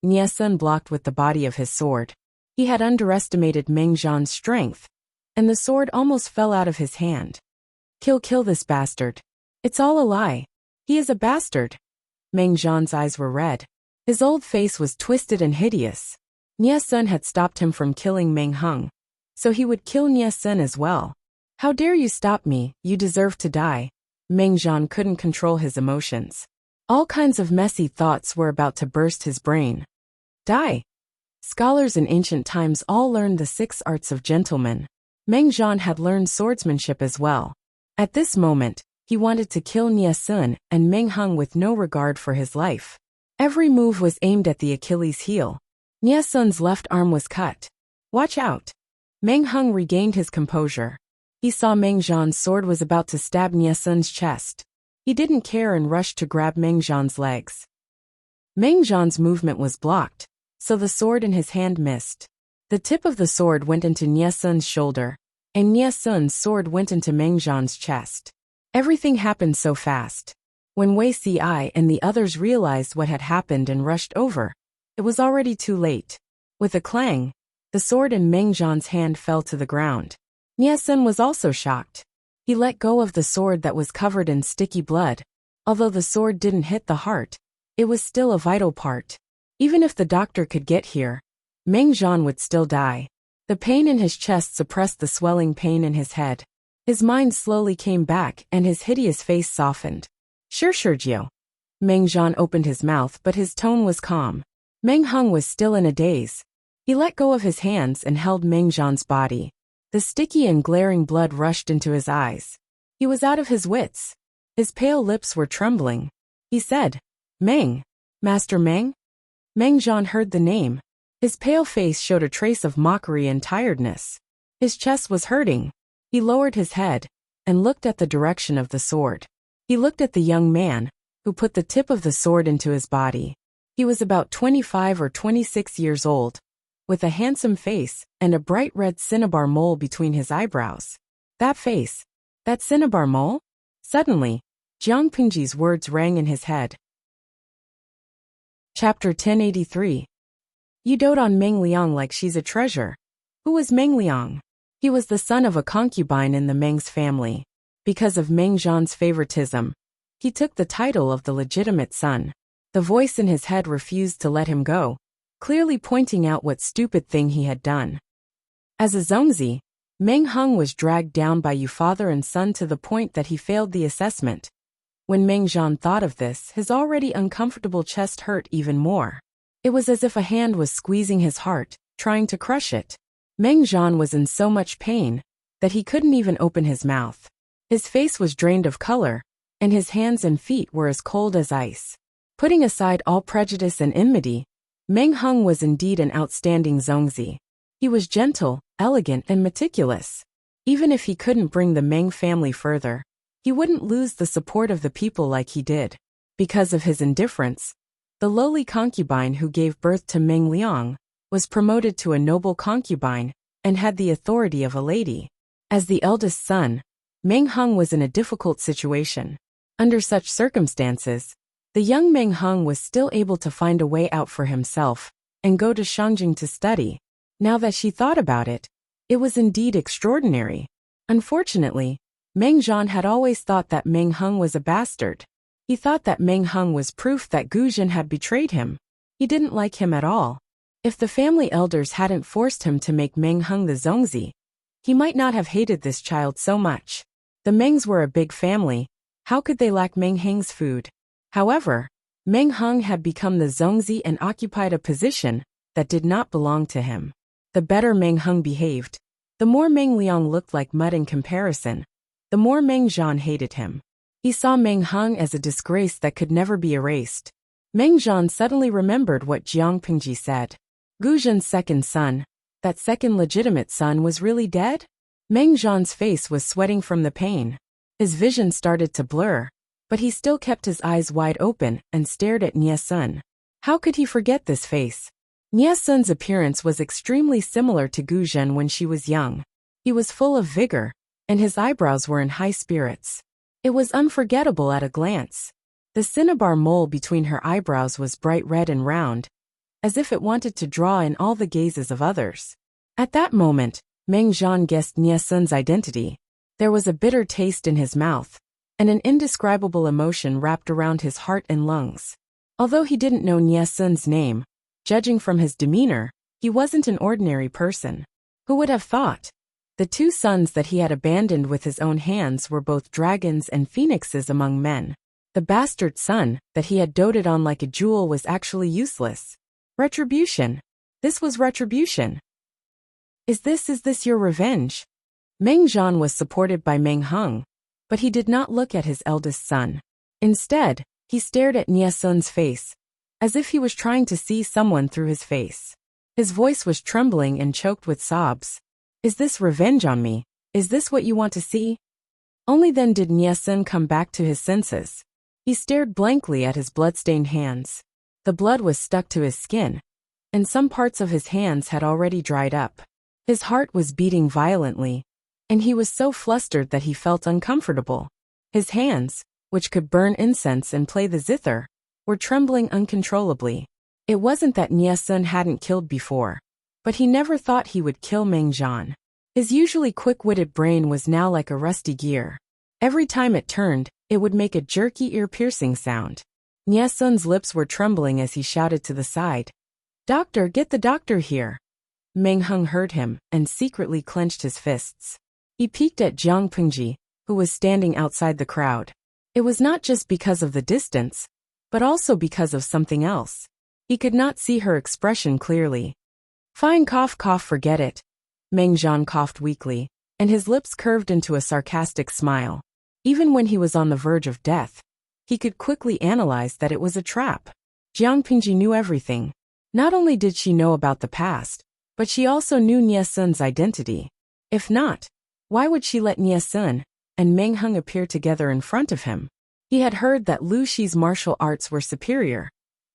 Nie Sun blocked with the body of his sword. He had underestimated Meng Zhan's strength, and the sword almost fell out of his hand. Kill this bastard. It's all a lie. He is a bastard." Meng Zhan's eyes were red. His old face was twisted and hideous. Nie Sun had stopped him from killing Meng Heng, so he would kill Nie Sun as well. "How dare you stop me, you deserve to die." Meng Zhan couldn't control his emotions. All kinds of messy thoughts were about to burst his brain. Die. Scholars in ancient times all learned the 6 arts of gentlemen. Meng Zhan had learned swordsmanship as well. At this moment, he wanted to kill Nie Sun and Meng Heng with no regard for his life. Every move was aimed at the Achilles heel. Nie Sun's left arm was cut. "Watch out." Meng Heng regained his composure. He saw Meng Zhan's sword was about to stab Nie Sun's chest. He didn't care and rushed to grab Meng Zhan's legs. Meng Zhan's movement was blocked, so the sword in his hand missed. The tip of the sword went into Nie Sun's shoulder, and Nie Sun's sword went into Meng Zhan's chest. Everything happened so fast. When Wei Ci and the others realized what had happened and rushed over, it was already too late. With a clang, The sword in Meng Zhan's hand fell to the ground. Nie Sun was also shocked. He let go of the sword that was covered in sticky blood. Although the sword didn't hit the heart, it was still a vital part. Even if the doctor could get here, Meng Zhan would still die. The pain in his chest suppressed the swelling pain in his head. His mind slowly came back and his hideous face softened. Sure, Sergio. Meng Zhan opened his mouth, but his tone was calm. Meng Hung was still in a daze. He let go of his hands and held Meng Zhan's body. The sticky and glaring blood rushed into his eyes. He was out of his wits. His pale lips were trembling. He said, Meng. Master Meng? Meng Zhan heard the name. His pale face showed a trace of mockery and tiredness. His chest was hurting. He lowered his head and looked at the direction of the sword. He looked at the young man, who put the tip of the sword into his body. He was about 25 or 26 years old, with a handsome face and a bright red cinnabar mole between his eyebrows. That face, that cinnabar mole? Suddenly, Jiang Pingji's words rang in his head. Chapter 1083. You dote on Meng Liang like she's a treasure. Who was Meng Liang? He was the son of a concubine in the Meng's family. Because of Meng Zhan's favoritism, he took the title of the legitimate son. The voice in his head refused to let him go, clearly pointing out what stupid thing he had done. As a Zongzi, Meng Hung was dragged down by you father and son to the point that he failed the assessment. When Meng Zhan thought of this, his already uncomfortable chest hurt even more. It was as if a hand was squeezing his heart, trying to crush it. Meng Zhan was in so much pain that he couldn't even open his mouth. His face was drained of color, and his hands and feet were as cold as ice. Putting aside all prejudice and enmity, Meng Hung was indeed an outstanding Zongzi. He was gentle, elegant, and meticulous. Even if he couldn't bring the Meng family further, he wouldn't lose the support of the people like he did. Because of his indifference, the lowly concubine who gave birth to Meng Liang was promoted to a noble concubine and had the authority of a lady. As the eldest son, Meng Hung was in a difficult situation. Under such circumstances, the young Meng Hung was still able to find a way out for himself and go to Shangjing to study. Now that she thought about it, it was indeed extraordinary. Unfortunately, Meng Zhan had always thought that Meng Hung was a bastard. He thought that Meng Hung was proof that Gu Zhen had betrayed him. He didn't like him at all. If the family elders hadn't forced him to make Meng Hung the Zongzi, he might not have hated this child so much. The Mengs were a big family. How could they lack Meng Heng's food? However, Meng Hung had become the Zongzi and occupied a position that did not belong to him. The better Meng Hung behaved, the more Meng Liang looked like mud in comparison, the more Meng Zhan hated him. He saw Meng Hung as a disgrace that could never be erased. Meng Zhan suddenly remembered what Jiang Pingji said. Gu Zhen's second son, that second legitimate son, was really dead? Meng Zhan's face was sweating from the pain. His vision started to blur, but he still kept his eyes wide open and stared at Nie Sun. How could he forget this face? Nie Sun's appearance was extremely similar to Gu Zhen when she was young. He was full of vigor, and his eyebrows were in high spirits. It was unforgettable at a glance. The cinnabar mole between her eyebrows was bright red and round, as if it wanted to draw in all the gazes of others. At that moment, Meng Zhan guessed Nie Sun's identity. There was a bitter taste in his mouth, and an indescribable emotion wrapped around his heart and lungs. Although he didn't know Nie Sun's name, judging from his demeanor, he wasn't an ordinary person. Who would have thought? The two sons that he had abandoned with his own hands were both dragons and phoenixes among men. The bastard son that he had doted on like a jewel was actually useless. Retribution. This was retribution. Is this your revenge? Meng Zhan was supported by Meng Hung, but he did not look at his eldest son. Instead, he stared at Nie Sun's face, as if he was trying to see someone through his face. His voice was trembling and choked with sobs. Is this revenge on me? Is this what you want to see? Only then did Nie Sun come back to his senses. He stared blankly at his blood-stained hands. The blood was stuck to his skin, and some parts of his hands had already dried up. His heart was beating violently, and he was so flustered that he felt uncomfortable. His hands, which could burn incense and play the zither, were trembling uncontrollably. It wasn't that Nie Sun hadn't killed before, but he never thought he would kill Meng Zhan. His usually quick-witted brain was now like a rusty gear. Every time it turned, it would make a jerky, ear-piercing sound. Nie Sun's lips were trembling as he shouted to the side, "Doctor, get the doctor here!" Meng Hung heard him and secretly clenched his fists. He peeked at Jiang Pingji, who was standing outside the crowd. It was not just because of the distance, but also because of something else. He could not see her expression clearly. "Fine, cough, cough, forget it." Meng Zhan coughed weakly, and his lips curved into a sarcastic smile. Even when he was on the verge of death, he could quickly analyze that it was a trap. Jiang Pingji knew everything. Not only did she know about the past, but she also knew Nie Sun's identity. If not, why would she let Nie Sun and Meng Hung appear together in front of him? He had heard that Lu Shi's martial arts were superior,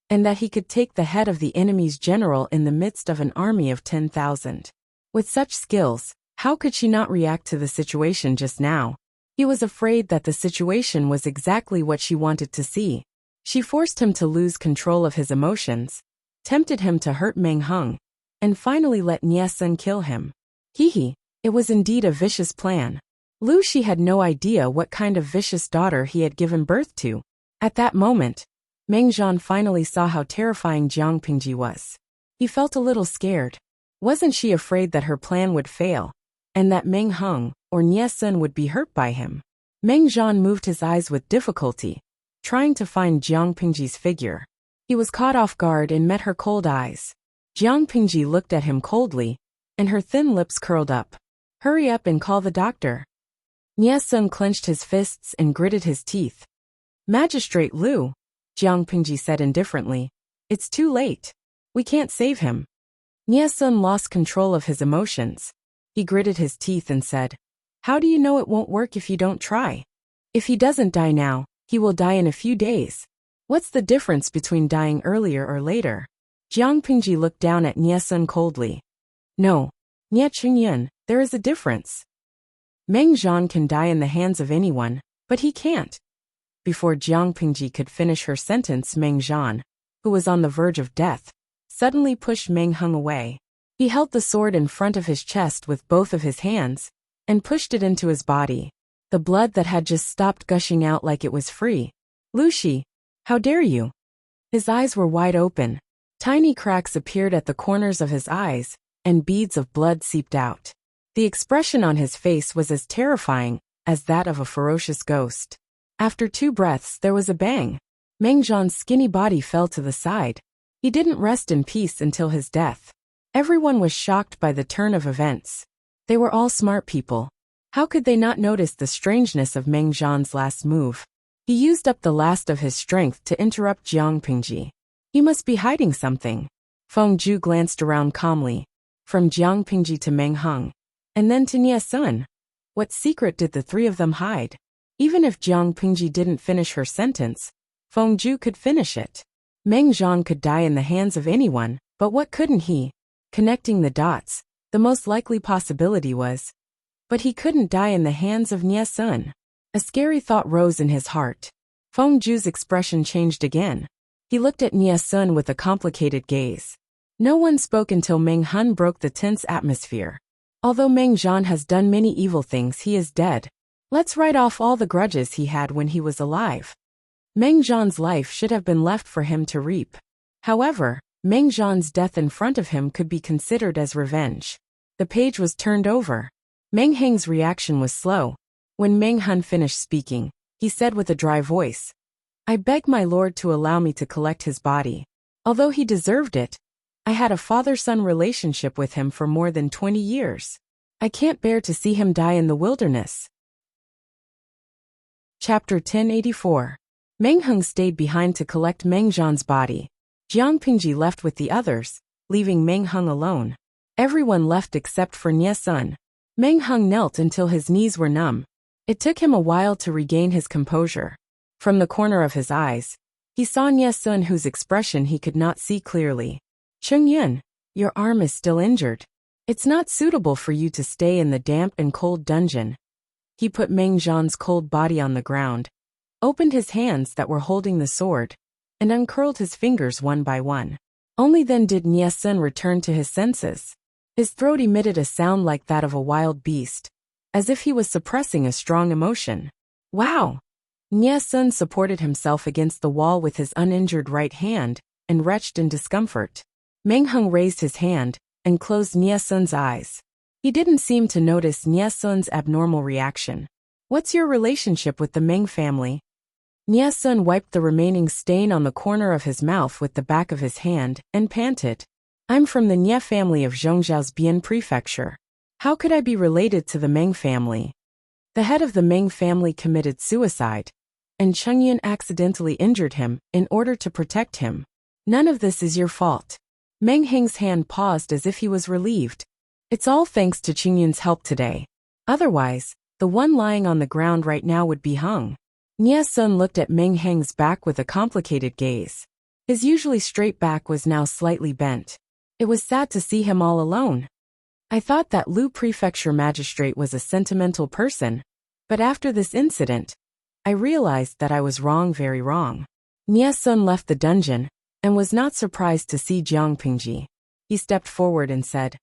and that he could take the head of the enemy's general in the midst of an army of 10,000. With such skills, how could she not react to the situation just now? He was afraid that the situation was exactly what she wanted to see. She forced him to lose control of his emotions, tempted him to hurt Meng Hung, and finally let Nie Sun kill him. It was indeed a vicious plan. Lu Shi had no idea what kind of vicious daughter he had given birth to. At that moment, Meng Zhan finally saw how terrifying Jiang Pingji was. He felt a little scared. Wasn't she afraid that her plan would fail, and that Meng Hung or Nie Sun would be hurt by him? Meng Zhan moved his eyes with difficulty, trying to find Jiang Pingji's figure. He was caught off guard and met her cold eyes. Jiang Pingji looked at him coldly, and her thin lips curled up. "Hurry up and call the doctor." Nie Sun clenched his fists and gritted his teeth. "Magistrate Lu," Jiang Pingji said indifferently, "it's too late. We can't save him." Nie Sun lost control of his emotions. He gritted his teeth and said, "How do you know it won't work if you don't try? If he doesn't die now, he will die in a few days. What's the difference between dying earlier or later?" Jiang Pingji looked down at Nie Sun coldly. "No, Nie Chengyun, there is a difference. Meng Zhan can die in the hands of anyone, but he can't." Before Jiang Pingji could finish her sentence, Meng Zhan, who was on the verge of death, suddenly pushed Meng Hung away. He held the sword in front of his chest with both of his hands, and pushed it into his body. The blood that had just stopped gushing out like it was free. "Lu Shi, how dare you?" His eyes were wide open. Tiny cracks appeared at the corners of his eyes, and beads of blood seeped out. The expression on his face was as terrifying as that of a ferocious ghost. After 2 breaths, there was a bang. Meng Zhan's skinny body fell to the side. He didn't rest in peace until his death. Everyone was shocked by the turn of events. They were all smart people. How could they not notice the strangeness of Meng Zhan's last move? He used up the last of his strength to interrupt Jiang Pingji. He must be hiding something. Feng Ju glanced around calmly, from Jiang Pingji to Meng Hung, and then to Nie Sun. What secret did the 3 of them hide? Even if Jiang Pingji didn't finish her sentence, Feng Ju could finish it. Meng Zhan could die in the hands of anyone, but what couldn't he? Connecting the dots, the most likely possibility was, but he couldn't die in the hands of Nie Sun. A scary thought rose in his heart. Feng Ju's expression changed again. He looked at Nie Sun with a complicated gaze. No one spoke until Meng Hun broke the tense atmosphere. Although Meng Zhan has done many evil things, he is dead. Let's write off all the grudges he had when he was alive. Meng Zhan's life should have been left for him to reap. However, Meng Zhan's death in front of him could be considered as revenge. The page was turned over. Meng Heng's reaction was slow. When Meng Hun finished speaking, he said with a dry voice, "I beg my lord to allow me to collect his body. Although he deserved it, I had a father-son relationship with him for more than 20 years. I can't bear to see him die in the wilderness." Chapter 1084. Meng Hung stayed behind to collect Meng Zhan's body. Jiang Pingji left with the others, leaving Meng Hung alone. Everyone left except for Nie Sun. Meng Hung knelt until his knees were numb. It took him a while to regain his composure. From the corner of his eyes, he saw Nie Sun, whose expression he could not see clearly. "Cheng Yun, your arm is still injured. It's not suitable for you to stay in the damp and cold dungeon." He put Meng Zhan's cold body on the ground, opened his hands that were holding the sword, and uncurled his fingers one by one. Only then did Nie Sun return to his senses. His throat emitted a sound like that of a wild beast, as if he was suppressing a strong emotion. Wow! Nie Sun supported himself against the wall with his uninjured right hand and retched in discomfort. Meng Hung raised his hand and closed Nie Sun's eyes. He didn't seem to notice Nie Sun's abnormal reaction. What's your relationship with the Meng family? Nie Sun wiped the remaining stain on the corner of his mouth with the back of his hand and panted. I'm from the Nie family of Zhongzhao's Bian prefecture. How could I be related to the Meng family? The head of the Meng family committed suicide, and Chengyan accidentally injured him in order to protect him. None of this is your fault. Meng Heng's hand paused as if he was relieved. It's all thanks to Chengyan's help today. Otherwise, the one lying on the ground right now would be hung. Nie Sun looked at Meng Heng's back with a complicated gaze. His usually straight back was now slightly bent. It was sad to see him all alone. I thought that Lu Prefecture Magistrate was a sentimental person, but after this incident, I realized that I was wrong, very wrong. Nie Sun left the dungeon and was not surprised to see Jiang Pingji. He stepped forward and said,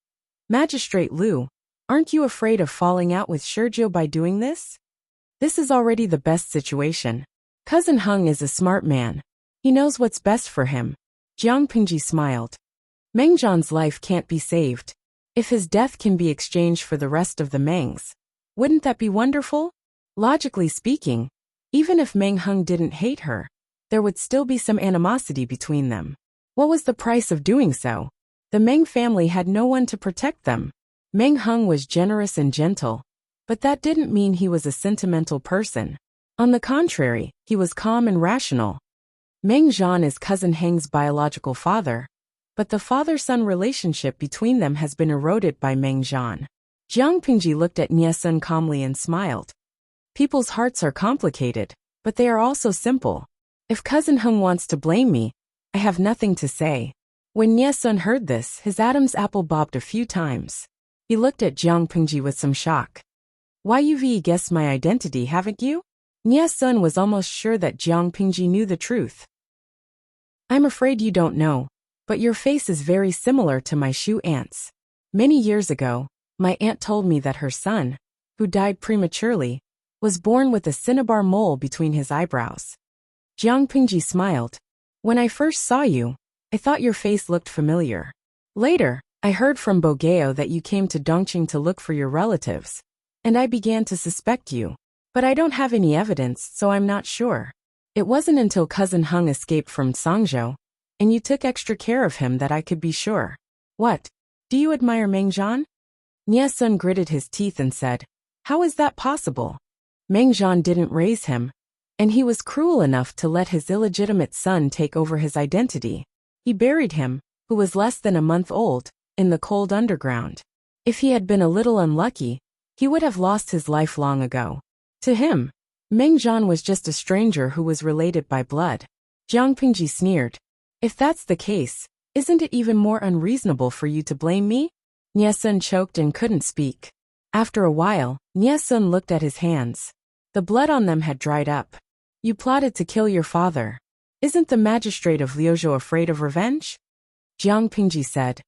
Magistrate Lu, aren't you afraid of falling out with Sergio by doing this? This is already the best situation. Cousin Hung is a smart man. He knows what's best for him. Jiang Pingji smiled. Meng Zhan's life can't be saved. If his death can be exchanged for the rest of the Mengs, wouldn't that be wonderful? Logically speaking, even if Meng Hung didn't hate her, there would still be some animosity between them. What was the price of doing so? The Meng family had no one to protect them. Meng Hung was generous and gentle, but that didn't mean he was a sentimental person. On the contrary, he was calm and rational. Meng Zhan is cousin Heng's biological father, but the father-son relationship between them has been eroded by Meng Zhan. Jiang Pingji looked at Nie Sun calmly and smiled. People's hearts are complicated, but they are also simple. If cousin Hung wants to blame me, I have nothing to say. When Nie Sun heard this, his Adam's apple bobbed a few times. He looked at Jiang Pingji with some shock. Why you've guessed my identity, haven't you? Nie Sun was almost sure that Jiang Pingji knew the truth. I'm afraid you don't know, but your face is very similar to my Shu aunt's. Many years ago, my aunt told me that her son, who died prematurely, was born with a cinnabar mole between his eyebrows. Jiang Pingji smiled. When I first saw you, I thought your face looked familiar. Later, I heard from Bogeo that you came to Dongqing to look for your relatives, and I began to suspect you. But I don't have any evidence, so I'm not sure. It wasn't until cousin Hung escaped from Sangzhou, and you took extra care of him that I could be sure. What? Do you admire Meng Zhan? Nie Sun gritted his teeth and said, How is that possible? Meng Zhan didn't raise him, and he was cruel enough to let his illegitimate son take over his identity. He buried him, who was less than a month old, in the cold underground. If he had been a little unlucky, he would have lost his life long ago. To him, Meng Zhan was just a stranger who was related by blood. Jiang Pingji sneered. If that's the case, isn't it even more unreasonable for you to blame me? Nie Sun choked and couldn't speak. After a while, Nie Sun looked at his hands. The blood on them had dried up. You plotted to kill your father. Isn't the magistrate of Liuzhou afraid of revenge? Jiang Pingji said.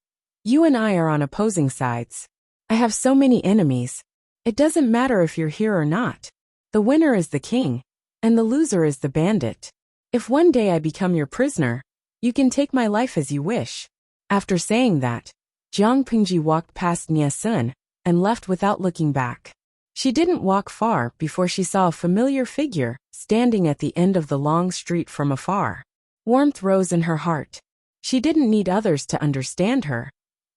You and I are on opposing sides. I have so many enemies. It doesn't matter if you're here or not. The winner is the king, and the loser is the bandit. If one day I become your prisoner, you can take my life as you wish. After saying that, Jiang Pingji walked past Nie Sun and left without looking back. She didn't walk far before she saw a familiar figure standing at the end of the long street from afar. Warmth rose in her heart. She didn't need others to understand her,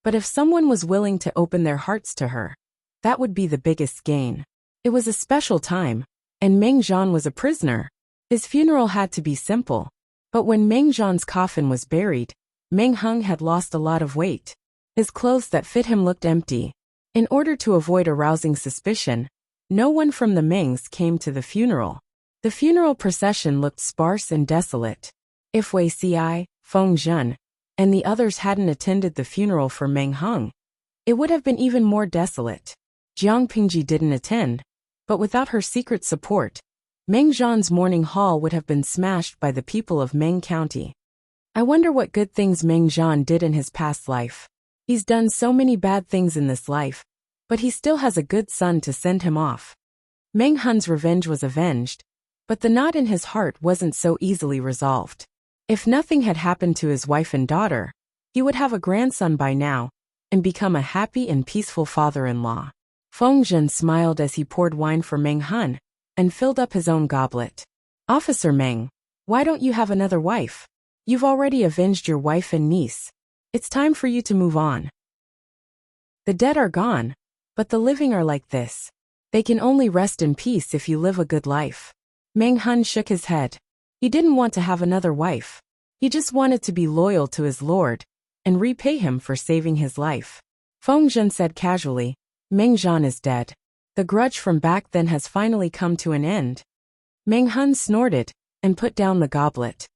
but if someone was willing to open their hearts to her, that would be the biggest gain. It was a special time, and Meng Zhan was a prisoner. His funeral had to be simple, but when Meng Zhan's coffin was buried, Meng Hung had lost a lot of weight. His clothes that fit him looked empty. In order to avoid arousing suspicion, no one from the Mengs came to the funeral. The funeral procession looked sparse and desolate. If Wei Ci, Feng Zhen, and the others hadn't attended the funeral for Meng Hung, it would have been even more desolate. Jiang Pingji didn't attend, but without her secret support, Meng Zhan's mourning hall would have been smashed by the people of Meng County. I wonder what good things Meng Zhan did in his past life. He's done so many bad things in this life, but he still has a good son to send him off. Meng Hun's revenge was avenged, but the knot in his heart wasn't so easily resolved. If nothing had happened to his wife and daughter, he would have a grandson by now and become a happy and peaceful father-in-law. Feng Zhen smiled as he poured wine for Meng Hun and filled up his own goblet. Officer Meng, why don't you have another wife? You've already avenged your wife and niece. It's time for you to move on. The dead are gone, but the living are like this. They can only rest in peace if you live a good life. Meng Hun shook his head. He didn't want to have another wife. He just wanted to be loyal to his lord and repay him for saving his life. Feng Zhen said casually, Meng Zhan is dead. The grudge from back then has finally come to an end. Meng Hun snorted and put down the goblet.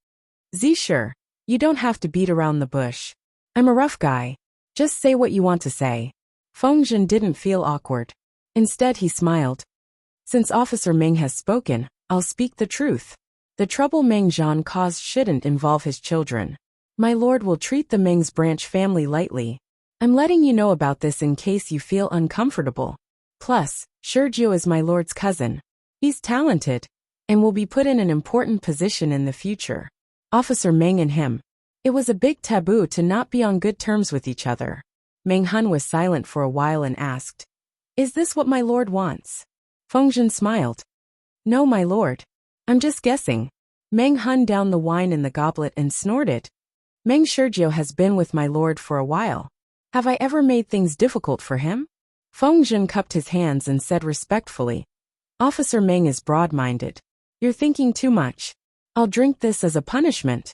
Sure, you don't have to beat around the bush. I'm a rough guy. Just say what you want to say. Feng Zhen didn't feel awkward. Instead he smiled. Since Officer Meng has spoken, I'll speak the truth. The trouble Meng Zhan caused shouldn't involve his children. My lord will treat the Meng's branch family lightly. I'm letting you know about this in case you feel uncomfortable. Plus, Sergio is my lord's cousin. He's talented and will be put in an important position in the future. Officer Meng and him. It was a big taboo to not be on good terms with each other. Meng Hun was silent for a while and asked, Is this what my lord wants? Feng Zhen smiled. No, my lord. I'm just guessing. Meng Hun downed the wine in the goblet and snorted. Meng Sergio has been with my lord for a while. Have I ever made things difficult for him? Feng Zhen cupped his hands and said respectfully, Officer Meng is broad-minded. You're thinking too much. I'll drink this as a punishment.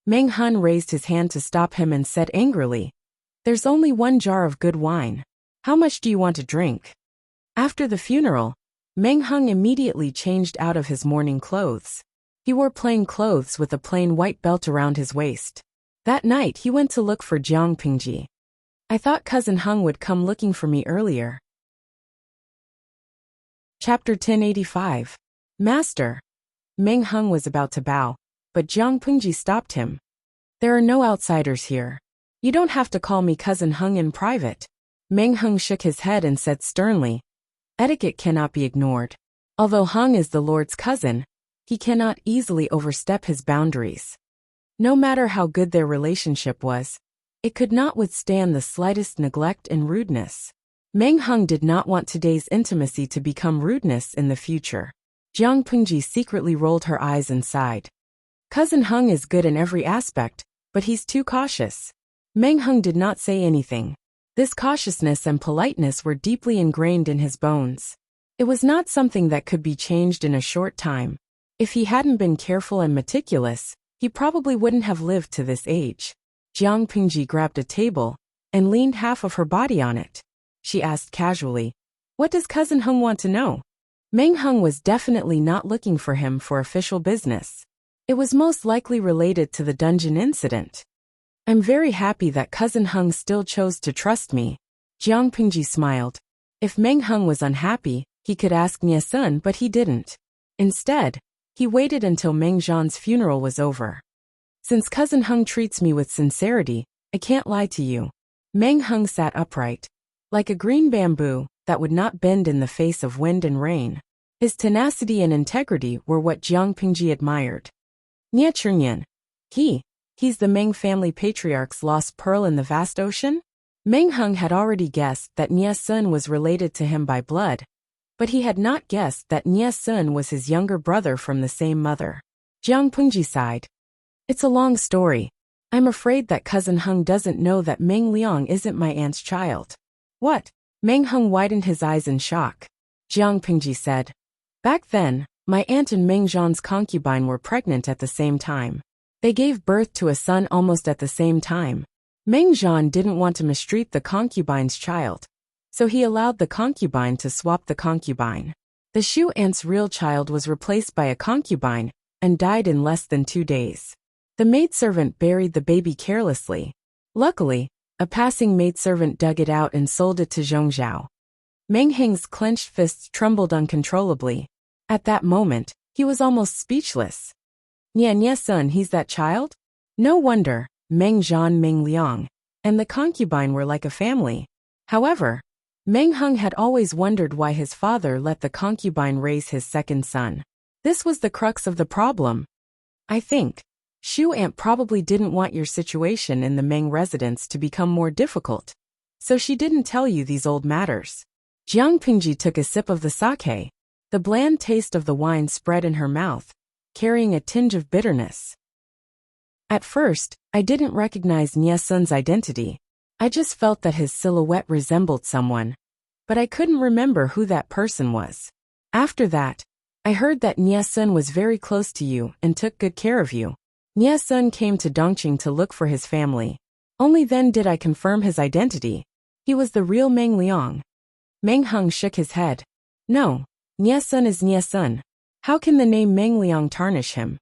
Meng Hun raised his hand to stop him and said angrily, There's only one jar of good wine. How much do you want to drink? After the funeral, Meng Hun immediately changed out of his mourning clothes. He wore plain clothes with a plain white belt around his waist. That night he went to look for Jiang Pingji. I thought Cousin Hung would come looking for me earlier. Chapter 1085. Master. Meng Hung was about to bow, but Jiang Pingji stopped him. There are no outsiders here. You don't have to call me Cousin Hung in private. Meng Hung shook his head and said sternly, Etiquette cannot be ignored. Although Hung is the Lord's cousin, he cannot easily overstep his boundaries. No matter how good their relationship was, it could not withstand the slightest neglect and rudeness. Meng Hung did not want today's intimacy to become rudeness in the future. Jiang Pingji secretly rolled her eyes and sighed. Cousin Hung is good in every aspect, but he's too cautious. Meng Hung did not say anything. This cautiousness and politeness were deeply ingrained in his bones. It was not something that could be changed in a short time. If he hadn't been careful and meticulous, he probably wouldn't have lived to this age. Jiang Pingji grabbed a table and leaned half of her body on it. She asked casually, What does Cousin Hung want to know? Meng Hung was definitely not looking for him for official business. It was most likely related to the dungeon incident. I'm very happy that Cousin Hung still chose to trust me. Jiang Pingji smiled. If Meng Hung was unhappy, he could ask Nia Sun, but he didn't. Instead, he waited until Meng Zhan's funeral was over. Since Cousin Hung treats me with sincerity, I can't lie to you. Meng Hung sat upright, like a green bamboo that would not bend in the face of wind and rain. His tenacity and integrity were what Jiang Pingji admired. Nia Chernyan. He's the Meng family patriarch's lost pearl in the vast ocean? Meng Hung had already guessed that Nia Sun was related to him by blood, but he had not guessed that Nia Sun was his younger brother from the same mother. Jiang Pingji sighed. It's a long story. I'm afraid that Cousin Hung doesn't know that Meng Liang isn't my aunt's child. What? Meng Hung widened his eyes in shock. Jiang Pingji said, Back then, my aunt and Meng Zhan's concubine were pregnant at the same time. They gave birth to a son almost at the same time. Meng Zhan didn't want to mistreat the concubine's child, so he allowed the concubine to swap the concubine. The Shu aunt's real child was replaced by a concubine and died in less than 2 days. The maidservant buried the baby carelessly. Luckily, a passing maidservant dug it out and sold it to Zhongzhao. Meng Hing's clenched fists trembled uncontrollably. At that moment, he was almost speechless. Nia Sun, he's that child? No wonder, Meng Zhan Meng Liang. and the concubine were like a family. However, Meng Hung had always wondered why his father let the concubine raise his second son. This was the crux of the problem. I think Shu Aunt probably didn't want your situation in the Meng residence to become more difficult, so she didn't tell you these old matters. Jiang Pingji took a sip of the sake. The bland taste of the wine spread in her mouth, carrying a tinge of bitterness. At first, I didn't recognize Nie Sun's identity. I just felt that his silhouette resembled someone, but I couldn't remember who that person was. After that, I heard that Nie Sun was very close to you and took good care of you. Nie Sun came to Dongqing to look for his family. Only then did I confirm his identity. He was the real Meng Liang. Meng Hung shook his head. No, Nie Sun is Nie Sun. How can the name Meng Liang tarnish him?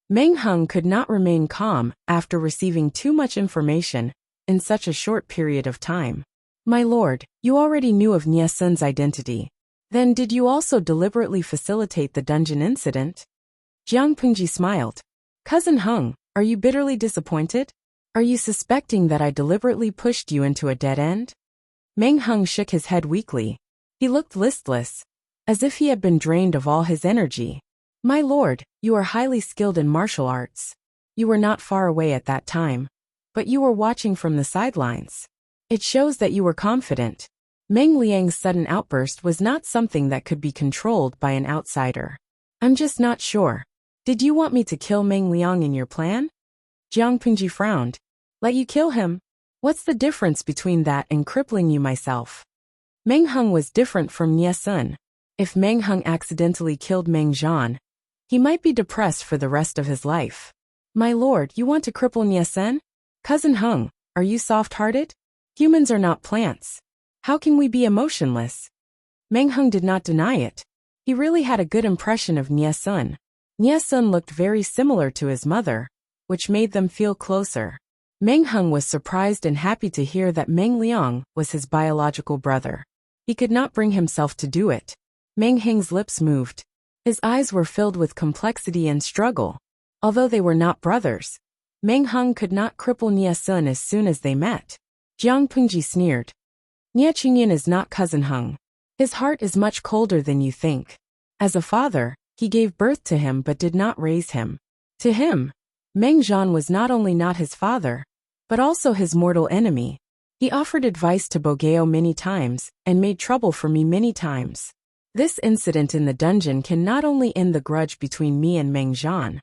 Meng Hung could not remain calm after receiving too much information in such a short period of time. My lord, you already knew of Nie Sun's identity. Then did you also deliberately facilitate the dungeon incident? Jiang Pingji smiled. Cousin Hung, are you bitterly disappointed? Are you suspecting that I deliberately pushed you into a dead end? Meng Hung shook his head weakly. He looked listless, as if he had been drained of all his energy. My lord, you are highly skilled in martial arts. You were not far away at that time, but you were watching from the sidelines. It shows that you were confident. Meng Liang's sudden outburst was not something that could be controlled by an outsider. I'm just not sure. Did you want me to kill Meng Liang in your plan? Jiang Pingji frowned. Let you kill him? What's the difference between that and crippling you myself? Meng Hung was different from Nie Sun. If Meng Hung accidentally killed Meng Zhan, he might be depressed for the rest of his life. My lord, you want to cripple Nie Sun? Cousin Hung, are you soft-hearted? Humans are not plants. How can we be emotionless? Meng Hung did not deny it. He really had a good impression of Nie Sun. Nie Sun looked very similar to his mother, which made them feel closer. Meng Hung was surprised and happy to hear that Meng Liang was his biological brother. He could not bring himself to do it. Meng Heng's lips moved. His eyes were filled with complexity and struggle. Although they were not brothers, Meng Hung could not cripple Nie Sun as soon as they met. Jiang Pingji sneered. Nie Qingyan is not cousin Hung. His heart is much colder than you think. As a father, he gave birth to him but did not raise him. To him, Meng Zhan was not only not his father, but also his mortal enemy. He offered advice to Bogeo many times and made trouble for me many times. This incident in the dungeon can not only end the grudge between me and Meng Zhan,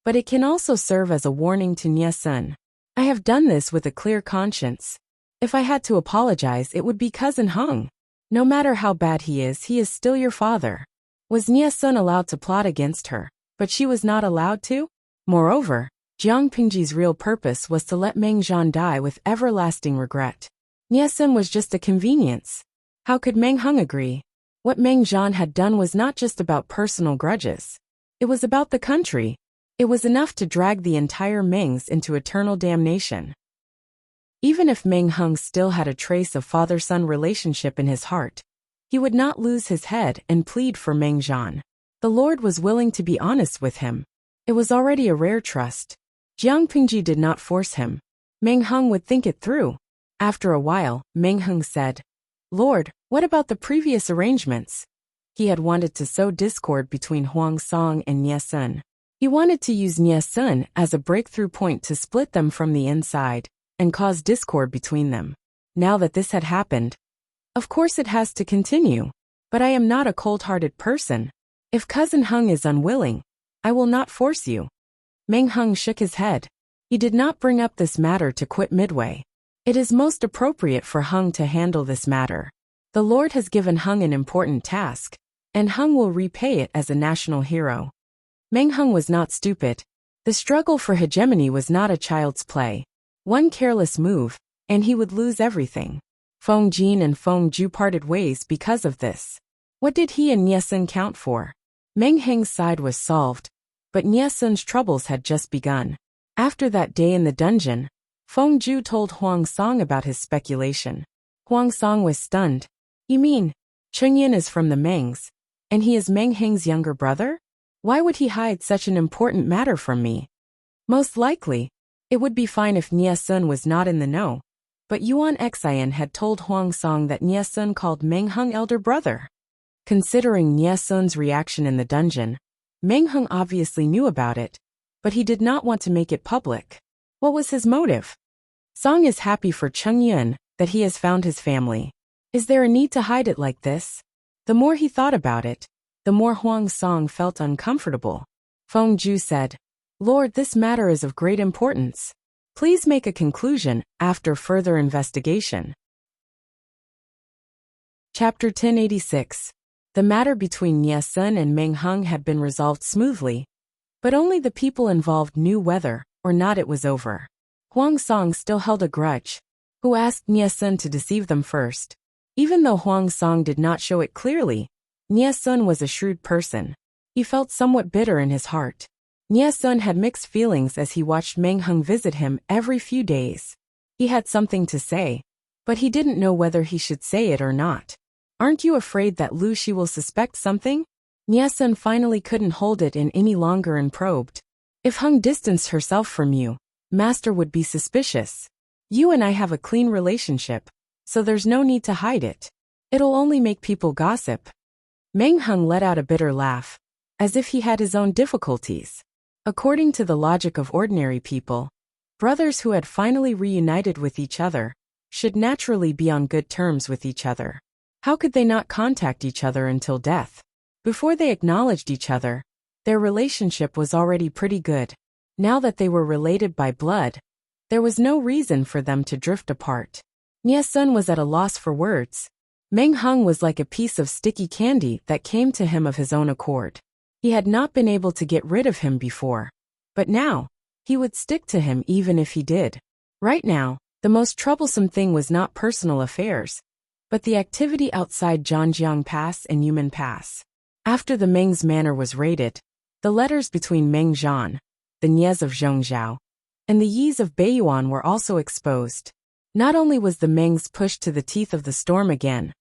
but it can also serve as a warning to Nie Sun. I have done this with a clear conscience. If I had to apologize, it would be cousin Hung. No matter how bad he is still your father. Was Nie Sun allowed to plot against her, but she was not allowed to? Moreover, Jiang Pingji's real purpose was to let Meng Zhan die with everlasting regret. Nie Sun was just a convenience. How could Meng Hung agree? What Meng Zhan had done was not just about personal grudges. It was about the country. It was enough to drag the entire Mengs into eternal damnation. Even if Meng Hung still had a trace of father-son relationship in his heart, he would not lose his head and plead for Meng Zhan. The Lord was willing to be honest with him. It was already a rare trust. Jiang Pingji did not force him. Meng Hung would think it through. After a while, Meng Hung said, Lord, what about the previous arrangements? He had wanted to sow discord between Huang Song and Nie Sun. He wanted to use Nie Sun as a breakthrough point to split them from the inside and cause discord between them. Now that this had happened, of course it has to continue. But I am not a cold-hearted person. If cousin Hung is unwilling, I will not force you. Meng Hung shook his head. He did not bring up this matter to quit midway. It is most appropriate for Hung to handle this matter. The Lord has given Hung an important task, and Hung will repay it as a national hero. Meng Hung was not stupid. The struggle for hegemony was not a child's play. One careless move, and he would lose everything. Feng Jin and Feng Ju parted ways because of this. What did he and Nie Sun count for? Meng Heng's side was solved, but Nie Sun's troubles had just begun. After that day in the dungeon, Feng Ju told Huang Song about his speculation. Huang Song was stunned. You mean, Chengyan is from the Mengs, and he is Meng Heng's younger brother? Why would he hide such an important matter from me? Most likely, it would be fine if Nie Sun was not in the know. But Yuan Xian had told Huang Song that Nie Sun called Meng Hung elder brother. Considering Nie Sun's reaction in the dungeon, Meng Hung obviously knew about it, but he did not want to make it public. What was his motive? Song is happy for Cheng Yun that he has found his family. Is there a need to hide it like this? The more he thought about it, the more Huang Song felt uncomfortable. Feng Ju said, Lord, this matter is of great importance. Please make a conclusion after further investigation. Chapter 1086. The matter between Nie Sun and Meng Hung had been resolved smoothly, but only the people involved knew whether or not it was over. Huang Song still held a grudge. Who asked Nie Sun to deceive them first? Even though Huang Song did not show it clearly, Nie Sun was a shrewd person. He felt somewhat bitter in his heart. Nie Sun had mixed feelings as he watched Meng Hung visit him every few days. He had something to say, but he didn't know whether he should say it or not. Aren't you afraid that Lu Shi will suspect something? Nie Sun finally couldn't hold it in any longer and probed. If Hung distanced herself from you, Master would be suspicious. You and I have a clean relationship, so there's no need to hide it. It'll only make people gossip. Meng Hung let out a bitter laugh, as if he had his own difficulties. According to the logic of ordinary people, brothers who had finally reunited with each other should naturally be on good terms with each other. How could they not contact each other until death? Before they acknowledged each other, their relationship was already pretty good. Now that they were related by blood, there was no reason for them to drift apart. Nie Sun was at a loss for words. Meng Hung was like a piece of sticky candy that came to him of his own accord. He had not been able to get rid of him before, but now, he would stick to him even if he did. Right now, the most troublesome thing was not personal affairs, but the activity outside Zhangjiang Pass and Yumen Pass. After the Meng's manor was raided, the letters between Meng Zhan, the Nies of Zhongzhou, and the Yis of Beiyuan were also exposed. Not only was the Mengs pushed to the teeth of the storm again,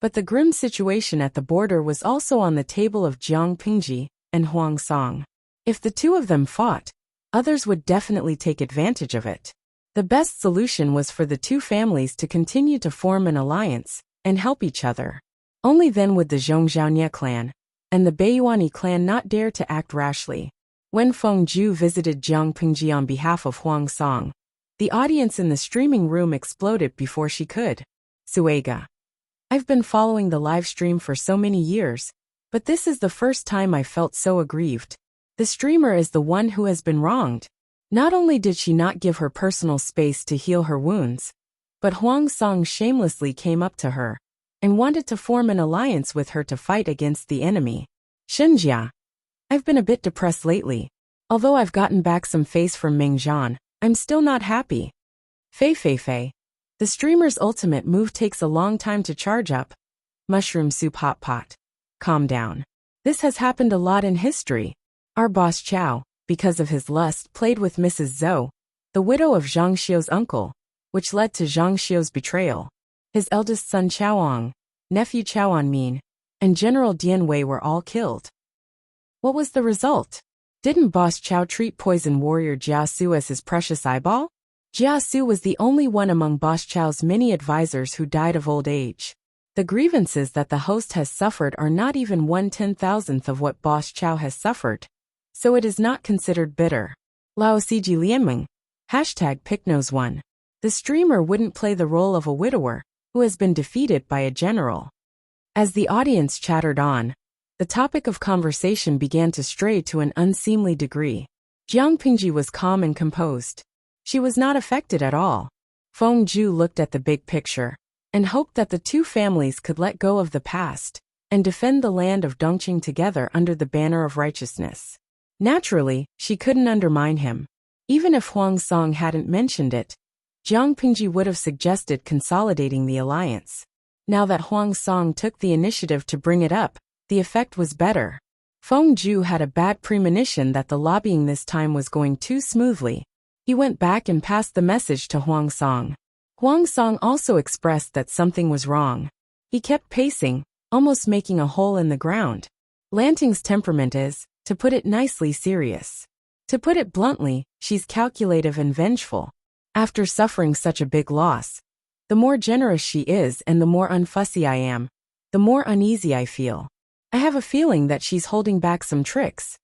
but the grim situation at the border was also on the table of Jiang Pingji and Huang Song. If the two of them fought, others would definitely take advantage of it. The best solution was for the two families to continue to form an alliance and help each other. Only then would the Zhongzhou clan and the Beiyuani clan not dare to act rashly. When Feng Ju visited Jiang Pingji on behalf of Huang Song, the audience in the streaming room exploded before she could. Suega. I've been following the live stream for so many years, but this is the first time I felt so aggrieved. The streamer is the one who has been wronged. Not only did she not give her personal space to heal her wounds, but Huang Song shamelessly came up to her and wanted to form an alliance with her to fight against the enemy. Shenjia. I've been a bit depressed lately. Although I've gotten back some face from Meng Zhan, I'm still not happy. Fei Fei Fei. The streamer's ultimate move takes a long time to charge up. Mushroom soup hot pot. Calm down. This has happened a lot in history. Our boss Chao, because of his lust, played with Mrs. Zhou, the widow of Zhang Xiu's uncle, which led to Zhang Xiu's betrayal. His eldest son Chaoang, nephew Chao Anmin, and General Dian Wei were all killed. What was the result? Didn't boss Chao treat poison warrior Jia Su as his precious eyeball? Jia Su was the only one among boss Chao's many advisors who died of old age. The grievances that the host has suffered are not even 1/10,000th of what boss Chao has suffered, so it is not considered bitter. Lao Siji Lianmeng. #PickNose1. The streamer wouldn't play the role of a widower who has been defeated by a general. As the audience chattered on, the topic of conversation began to stray to an unseemly degree. Jiang Pingji was calm and composed. She was not affected at all. Feng Ju looked at the big picture and hoped that the two families could let go of the past and defend the land of Dongqing together under the banner of righteousness. Naturally, she couldn't undermine him. Even if Huang Song hadn't mentioned it, Jiang Pingji would have suggested consolidating the alliance. Now that Huang Song took the initiative to bring it up, the effect was better. Feng Ju had a bad premonition that the lobbying this time was going too smoothly. He went back and passed the message to Huang Song. Huang Song also expressed that something was wrong. He kept pacing, almost making a hole in the ground. Lanting's temperament is, to put it nicely, serious. To put it bluntly, she's calculative and vengeful. After suffering such a big loss, The more generous she is and the more unfussy I am, the more uneasy I feel. I have a feeling that she's holding back some tricks.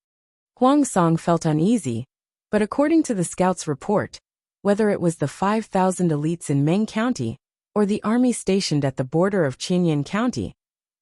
Huang Song felt uneasy, but according to the scouts' report, whether it was the 5,000 elites in Meng County or the army stationed at the border of Qinyan County,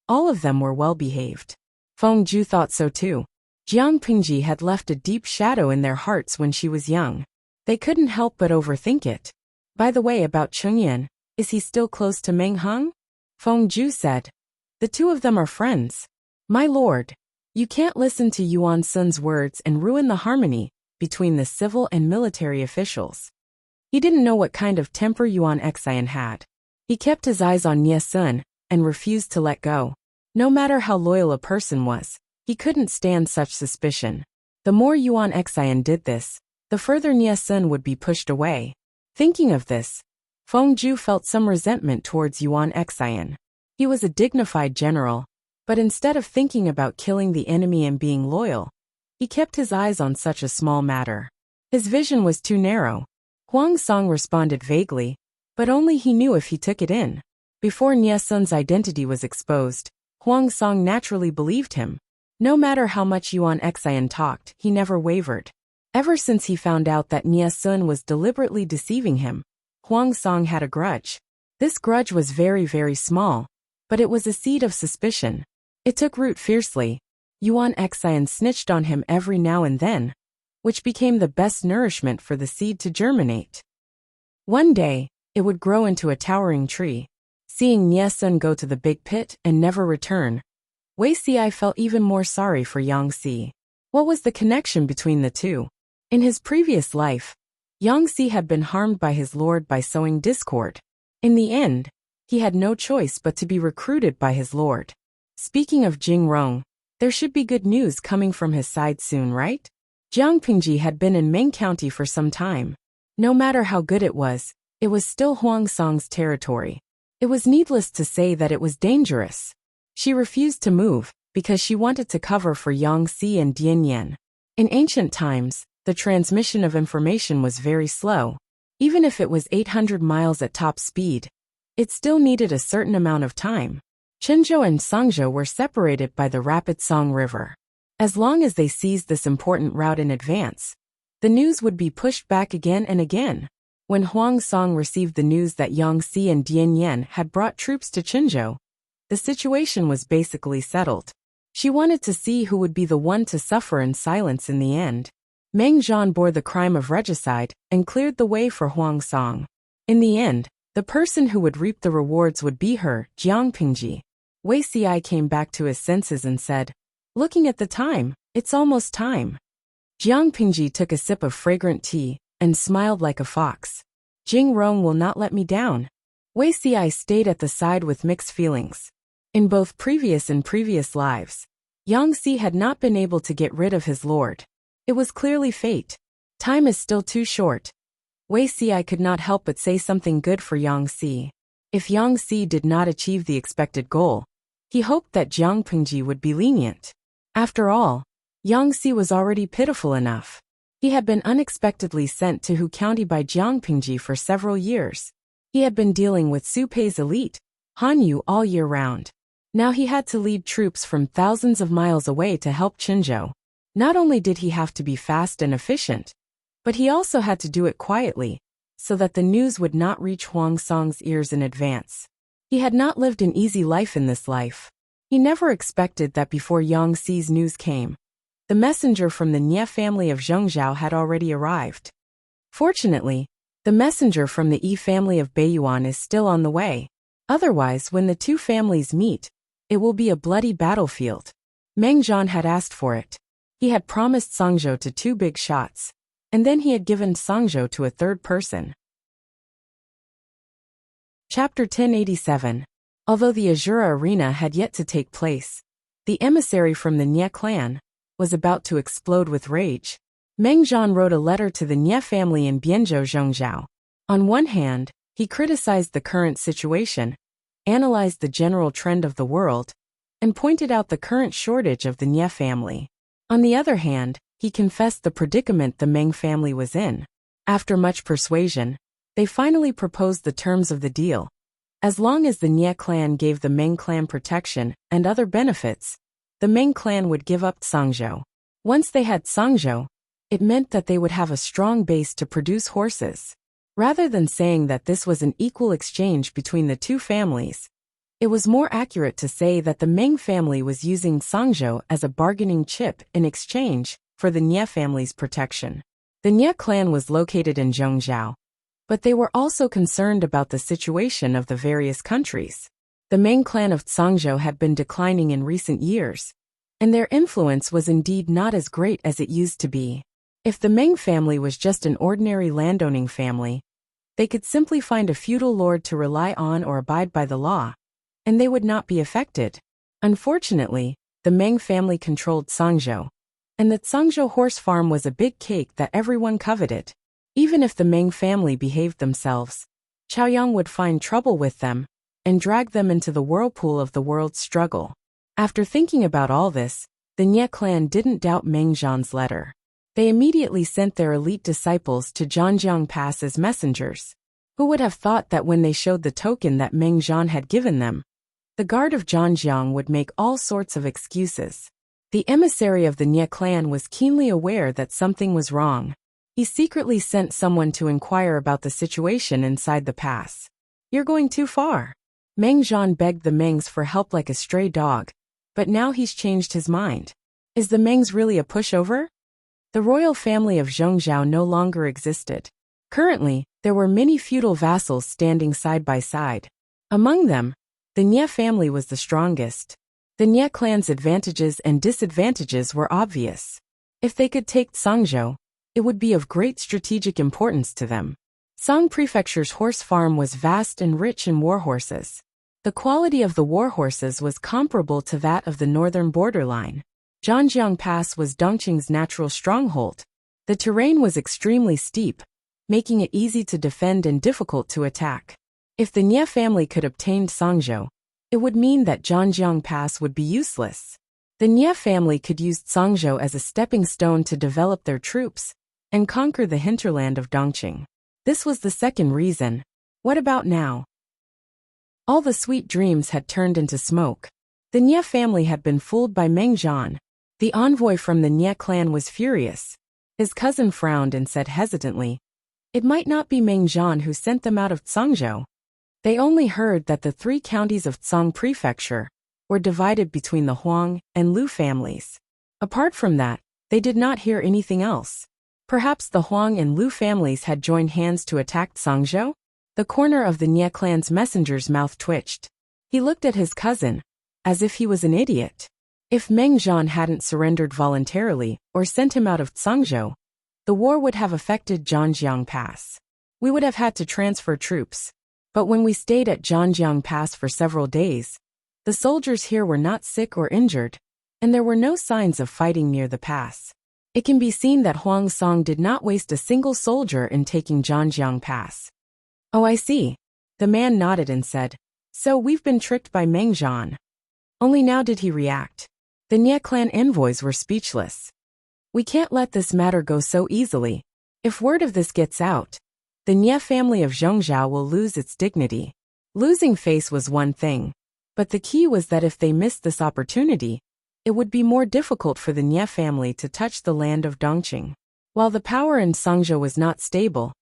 all of them were well behaved. Feng Ju thought so too. Jiang Pingji had left a deep shadow in their hearts when she was young. They couldn't help but overthink it. By the way, about Chengyan, is he still close to Meng Heng? Feng Ju said. The two of them are friends. My lord, you can't listen to Yuan Sun's words and ruin the harmony between the civil and military officials. He didn't know what kind of temper Yuan Xian had. He kept his eyes on Nie Sun and refused to let go. No matter how loyal a person was, he couldn't stand such suspicion. The more Yuan Xian did this, the further Nie Sun would be pushed away. Thinking of this, Feng Ju felt some resentment towards Yuan Xian. He was a dignified general, but instead of thinking about killing the enemy and being loyal, he kept his eyes on such a small matter. His vision was too narrow. Huang Song responded vaguely, but only he knew if he took it in. Before Nie Sun's identity was exposed, Huang Song naturally believed him. No matter how much Yuan Xian talked, he never wavered. Ever since he found out that Nie Sun was deliberately deceiving him, Huang Song had a grudge. This grudge was very, very small, but it was a seed of suspicion. It took root fiercely. Yuan Xian snitched on him every now and then, which became the best nourishment for the seed to germinate. One day, it would grow into a towering tree. Seeing Nie Sun go to the big pit and never return, Wei Xi felt even more sorry for Yang Xi. What was the connection between the two? In his previous life, Yang Xi had been harmed by his lord by sowing discord. In the end, he had no choice but to be recruited by his lord. Speaking of Jing Rong, there should be good news coming from his side soon, right? Jiang Pingji had been in Meng County for some time. No matter how good it was still Huang Song's territory. It was needless to say that it was dangerous. She refused to move because she wanted to cover for Yang Xi and Dian Yan. In ancient times, the transmission of information was very slow. Even if it was 800 miles at top speed, it still needed a certain amount of time. Qinzhou and Sangzhou were separated by the rapid Song River. As long as they seized this important route in advance, the news would be pushed back again and again. When Huang Song received the news that Yang Xi and Dian Yan had brought troops to Qinzhou, the situation was basically settled. She wanted to see who would be the one to suffer in silence in the end. Meng Zhan bore the crime of regicide and cleared the way for Huang Song. In the end, the person who would reap the rewards would be her, Jiang Pingji. Wei Xi came back to his senses and said, "Looking at the time, it's almost time." Jiang Pingji took a sip of fragrant tea and smiled like a fox. Jing Rong will not let me down. Wei Xi stayed at the side with mixed feelings. In both previous lives, Yang Xi had not been able to get rid of his lord. It was clearly fate. Time is still too short. Wei Xi could not help but say something good for Yang Xi. If Yang Xi did not achieve the expected goal, he hoped that Jiang Pingji would be lenient. After all, Yang Xi was already pitiful enough. He had been unexpectedly sent to Hu County by Jiang Pingji for several years. He had been dealing with Su Pei's elite, Han Yu, all year round. Now he had to lead troops from thousands of miles away to help Qinzhou. Not only did he have to be fast and efficient, but he also had to do it quietly, so that the news would not reach Huang Song's ears in advance. He had not lived an easy life in this life. He never expected that before Yang Xi's news came, the messenger from the Nie family of Zhengzhou had already arrived. Fortunately, the messenger from the Yi family of Beiyuan is still on the way. Otherwise, when the two families meet, it will be a bloody battlefield. Meng Zhan had asked for it. He had promised Sangzhou to 2 big shots, and then he had given Sangzhou to a third person. Chapter 1087. Although the Azura arena had yet to take place, the emissary from the Nie clan was about to explode with rage. Meng Zhan wrote a letter to the Nie family in Bianzhou, Zhengzhou. On one hand, he criticized the current situation, analyzed the general trend of the world, and pointed out the current shortage of the Nie family. On the other hand, he confessed the predicament the Meng family was in. After much persuasion, they finally proposed the terms of the deal. As long as the Nye clan gave the Meng clan protection and other benefits, the Meng clan would give up Sangzhou. Once they had Sangzhou, it meant that they would have a strong base to produce horses. Rather than saying that this was an equal exchange between the two families, it was more accurate to say that the Meng family was using Sangzhou as a bargaining chip in exchange for the Nye family's protection. The Nye clan was located in Zhongzhou, but they were also concerned about the situation of the various countries. The Meng clan of Sangzhou had been declining in recent years, and their influence was indeed not as great as it used to be. If the Meng family was just an ordinary landowning family, they could simply find a feudal lord to rely on or abide by the law, and they would not be affected. Unfortunately, the Meng family controlled Sangzhou, and the Sangzhou horse farm was a big cake that everyone coveted. Even if the Meng family behaved themselves, Chaoyang would find trouble with them and drag them into the whirlpool of the world's struggle. After thinking about all this, the Nye clan didn't doubt Meng Zhan's letter. They immediately sent their elite disciples to Zhanjiang Pass as messengers. Who would have thought that when they showed the token that Meng Zhan had given them, the guard of Zhanjiang would make all sorts of excuses? The emissary of the Nye clan was keenly aware that something was wrong. He secretly sent someone to inquire about the situation inside the pass. "You're going too far." Meng Zhan begged the Mengs for help like a stray dog, but now he's changed his mind. Is the Mengs really a pushover? The royal family of Zhongzhou no longer existed. Currently, there were many feudal vassals standing side by side. Among them, the Nye family was the strongest. The Nye clan's advantages and disadvantages were obvious. If they could take Sangzhou, it would be of great strategic importance to them. Song Prefecture's horse farm was vast and rich in warhorses. The quality of the warhorses was comparable to that of the northern borderline. Zhanjiang Pass was Dongqing's natural stronghold. The terrain was extremely steep, making it easy to defend and difficult to attack. If the Nye family could obtain Sangzhou, it would mean that Zhanjiang Pass would be useless. The Nye family could use Sangzhou as a stepping stone to develop their troops and conquer the hinterland of Dongqing. This was the second reason. What about now? All the sweet dreams had turned into smoke. The Nye family had been fooled by Meng Zhan. The envoy from the Nye clan was furious. His cousin frowned and said hesitantly, "It might not be Meng Zhan who sent them out of Sangzhou." They only heard that the 3 counties of Song Prefecture were divided between the Huang and Lu families. Apart from that, they did not hear anything else. Perhaps the Huang and Lu families had joined hands to attack Sangzhou? The corner of the Nye clan's messenger's mouth twitched. He looked at his cousin, as if he was an idiot. If Meng Zhan hadn't surrendered voluntarily or sent him out of Sangzhou, the war would have affected Zhanjiang Pass. We would have had to transfer troops. But when we stayed at Zhanjiang Pass for several days, the soldiers here were not sick or injured, and there were no signs of fighting near the pass. It can be seen that Huang Song did not waste a single soldier in taking Zhanjiang Pass. "Oh, I see." The man nodded and said, "So we've been tricked by Meng Zhan." Only now did he react. The Nye clan envoys were speechless. "We can't let this matter go so easily. If word of this gets out, the Nye family of Zhongzhou will lose its dignity." Losing face was one thing, but the key was that if they missed this opportunity, it would be more difficult for the Nye family to touch the land of Dongqing. While the power in Sangzhou was not stable,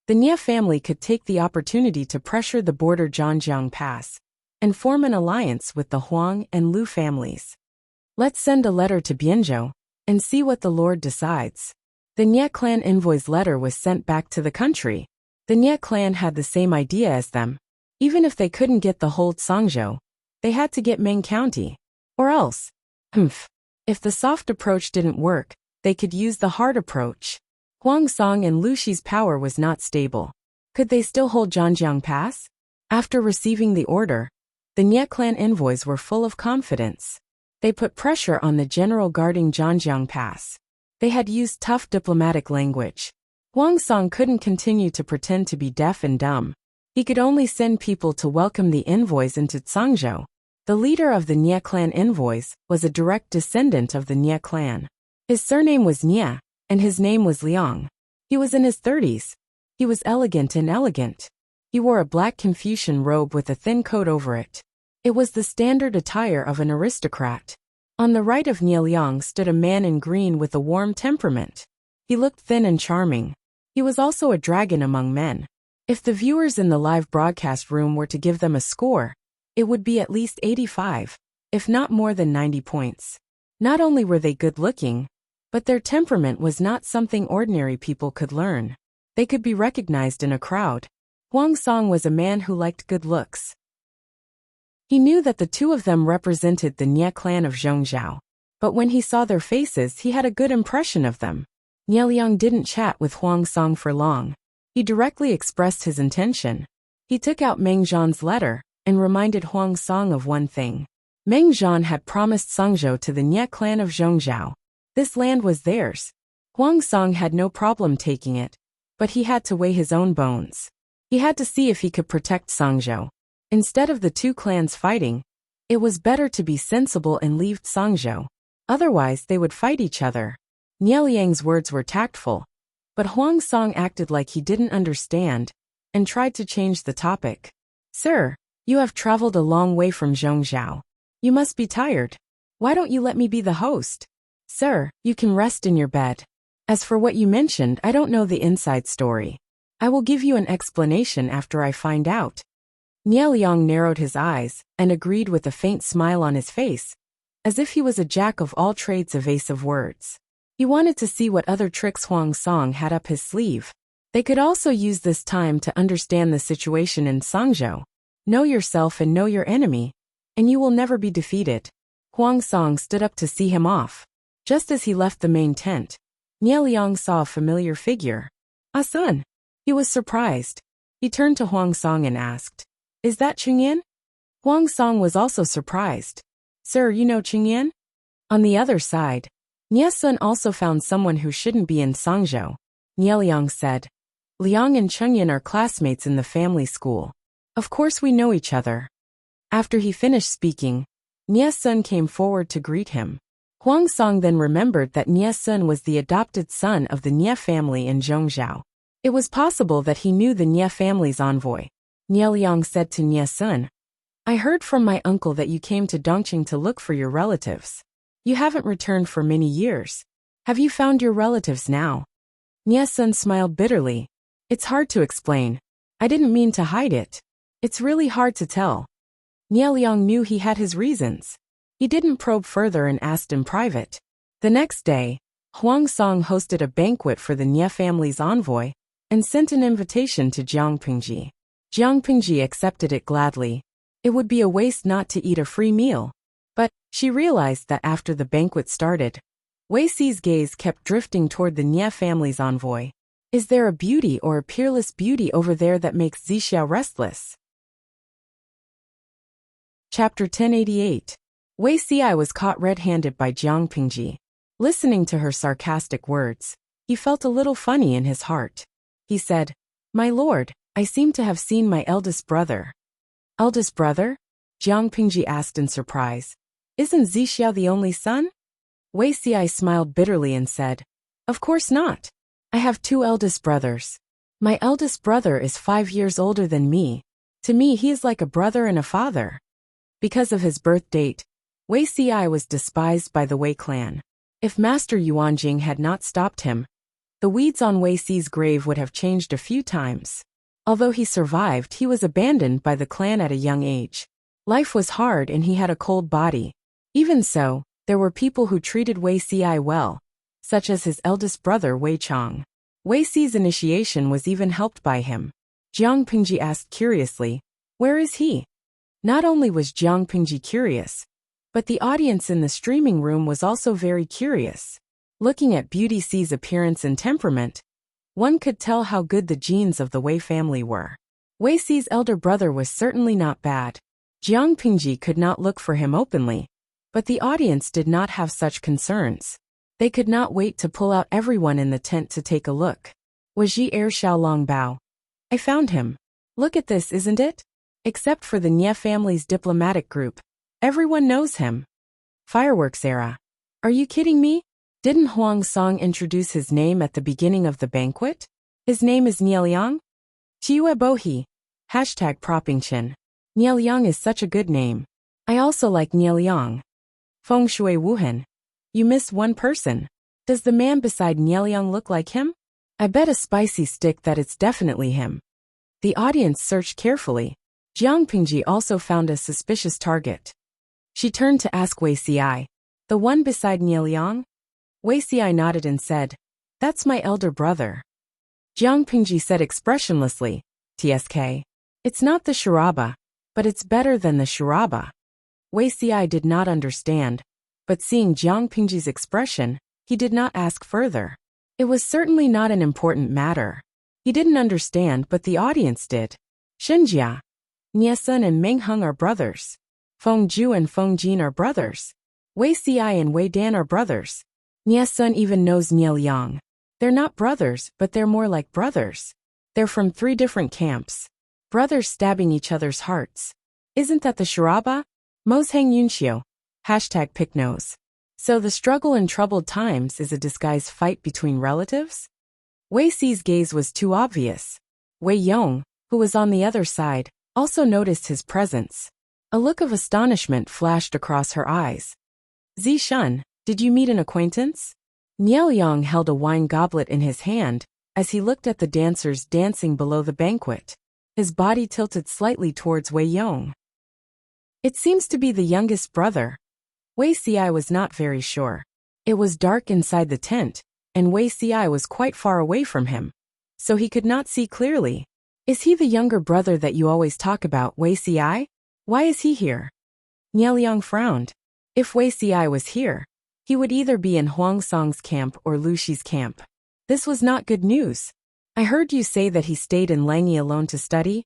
the Nye family could take the opportunity to pressure the border Zhanjiang Pass and form an alliance with the Huang and Lu families. "Let's send a letter to Bianzhou and see what the Lord decides." The Nye clan envoy's letter was sent back to the country. The Nye clan had the same idea as them. Even if they couldn't get the whole Sangzhou, they had to get Meng County. Or else, if the soft approach didn't work, they could use the hard approach. Huang Song and Lu Shi's power was not stable. Could they still hold Zhanjiang Pass? After receiving the order, the Nye clan envoys were full of confidence. They put pressure on the general guarding Zhanjiang Pass. They had used tough diplomatic language. Huang Song couldn't continue to pretend to be deaf and dumb. He could only send people to welcome the envoys into Sangzhou. The leader of the Nye clan envoys was a direct descendant of the Nye clan. His surname was Nye, and his name was Liang. He was in his 30s. He was elegant and elegant. He wore a black Confucian robe with a thin coat over it. It was the standard attire of an aristocrat. On the right of Nieliang stood a man in green with a warm temperament. He looked thin and charming. He was also a dragon among men. If the viewers in the live broadcast room were to give them a score, it would be at least 85, if not more than 90 points. Not only were they good-looking, but their temperament was not something ordinary people could learn. They could be recognized in a crowd. Huang Song was a man who liked good looks. He knew that the two of them represented the Nie clan of Zhongzhou, but when he saw their faces he had a good impression of them. Nieliang didn't chat with Huang Song for long. He directly expressed his intention. He took out Meng Zhan's letter and reminded Huang Song of one thing. Meng Zhan had promised Songzhou to the Nie clan of Zhongzhou. This land was theirs. Huang Song had no problem taking it, but he had to weigh his own bones. He had to see if he could protect Songzhou. Instead of the two clans fighting, it was better to be sensible and leave Songzhou. Otherwise they would fight each other. Nieliang's words were tactful, but Huang Song acted like he didn't understand and tried to change the topic. Sir, you have traveled a long way from Zhongzhou. You must be tired. Why don't you let me be the host? Sir, you can rest in your bed. As for what you mentioned, I don't know the inside story. I will give you an explanation after I find out. Nieliang narrowed his eyes and agreed with a faint smile on his face, as if he was a jack of all trades, evasive words. He wanted to see what other tricks Huang Song had up his sleeve. They could also use this time to understand the situation in Songzhou. Know yourself and know your enemy, and you will never be defeated. Huang Song stood up to see him off. Just as he left the main tent, Nieliang saw a familiar figure. Ah Sun. He was surprised. He turned to Huang Song and asked, "Is that Chingyan?" Huang Song was also surprised. "Sir, you know Chingyan?" On the other side, Nie Sun also found someone who shouldn't be in Songzhou. Nieliang said, "Liang and Chengyan are classmates in the family school. Of course we know each other." After he finished speaking, Nie Sun came forward to greet him. Huang Song then remembered that Nie Sun was the adopted son of the Nie family in Zhongzhou. It was possible that he knew the Nie family's envoy. Nieliang said to Nie Sun, "I heard from my uncle that you came to Dongqing to look for your relatives. You haven't returned for many years. Have you found your relatives now?" Nie Sun smiled bitterly. "It's hard to explain. I didn't mean to hide it. It's really hard to tell." Nieliang knew he had his reasons. He didn't probe further and asked in private. The next day, Huang Song hosted a banquet for the Nie family's envoy and sent an invitation to Jiang Pingji. Jiang Pingji accepted it gladly. It would be a waste not to eat a free meal. But she realized that after the banquet started, Wei Xi's gaze kept drifting toward the Nie family's envoy. Is there a beauty or a peerless beauty over there that makes Zixiao restless? Chapter 1088. Wei Xi was caught red-handed by Jiang Pingji. Listening to her sarcastic words, he felt a little funny in his heart. He said, "My lord, I seem to have seen my eldest brother." "Eldest brother?" Jiang Pingji asked in surprise. "Isn't Zixiao the only son?" Wei Xi smiled bitterly and said, "Of course not. I have two eldest brothers. My eldest brother is 5 years older than me. To me he is like a brother and a father." Because of his birth date, Wei Xi was despised by the Wei clan. If Master Yuanjing had not stopped him, the weeds on Wei Xi's grave would have changed a few times. Although he survived, he was abandoned by the clan at a young age. Life was hard and he had a cold body. Even so, there were people who treated Wei Xi well, such as his eldest brother Wei Chong. Wei Xi's initiation was even helped by him. Jiang Pingji asked curiously, "Where is he?" Not only was Jiang Pingji curious, but the audience in the streaming room was also very curious. Looking at Beauty C's appearance and temperament, one could tell how good the genes of the Wei family were. Wei Xi's elder brother was certainly not bad. Jiang Pingji could not look for him openly, but the audience did not have such concerns. They could not wait to pull out everyone in the tent to take a look. Was Ji Xiao Long Bao? I found him. Look at this, isn't it? Except for the Nie family's diplomatic group, everyone knows him. Fireworks era. Are you kidding me? Didn't Huang Song introduce his name at the beginning of the banquet? His name is Nieliang? Chiue Bohi. Hashtag Propingchen. Nieliang is such a good name. I also like Nieliang. Feng Shui Wuhan. You miss one person. Does the man beside Nieliang look like him? I bet a spicy stick that it's definitely him. The audience searched carefully. Jiang Pingji also found a suspicious target. She turned to ask Wei Xi, the one beside Nieliang? Wei Xi nodded and said, "That's my elder brother." Jiang Pingji said expressionlessly, "TSK. It's not the charaba, but it's better than the charaba." Wei Xi did not understand, but seeing Jiang Pingji's expression, he did not ask further. It was certainly not an important matter. He didn't understand, but the audience did. Shenjia. Niesun and Meng Heng are brothers. Feng Ju and Feng Jin are brothers. Wei Xi and Wei Dan are brothers. Niesun even knows Nieliang. They're not brothers, but they're more like brothers. They're from 3 different camps. Brothers stabbing each other's hearts. Isn't that the charaba? Mos Heng Yunxiu. Hashtag picknose. So the struggle in troubled times is a disguised fight between relatives? Wei Xi's gaze was too obvious. Wei Yong, who was on the other side, also noticed his presence. A look of astonishment flashed across her eyes. "Zishun, did you meet an acquaintance?" Nieliang held a wine goblet in his hand as he looked at the dancers dancing below the banquet. His body tilted slightly towards Wei Yong. "It seems to be the youngest brother." Wei Xi was not very sure. It was dark inside the tent, and Wei Xi was quite far away from him, so he could not see clearly. "Is he the younger brother that you always talk about, Wei Xi? Why is he here?" Nieliang frowned. If Wei Xi was here, he would either be in Huang Song's camp or Lu Shi's camp. This was not good news. "I heard you say that he stayed in Langyi alone to study?"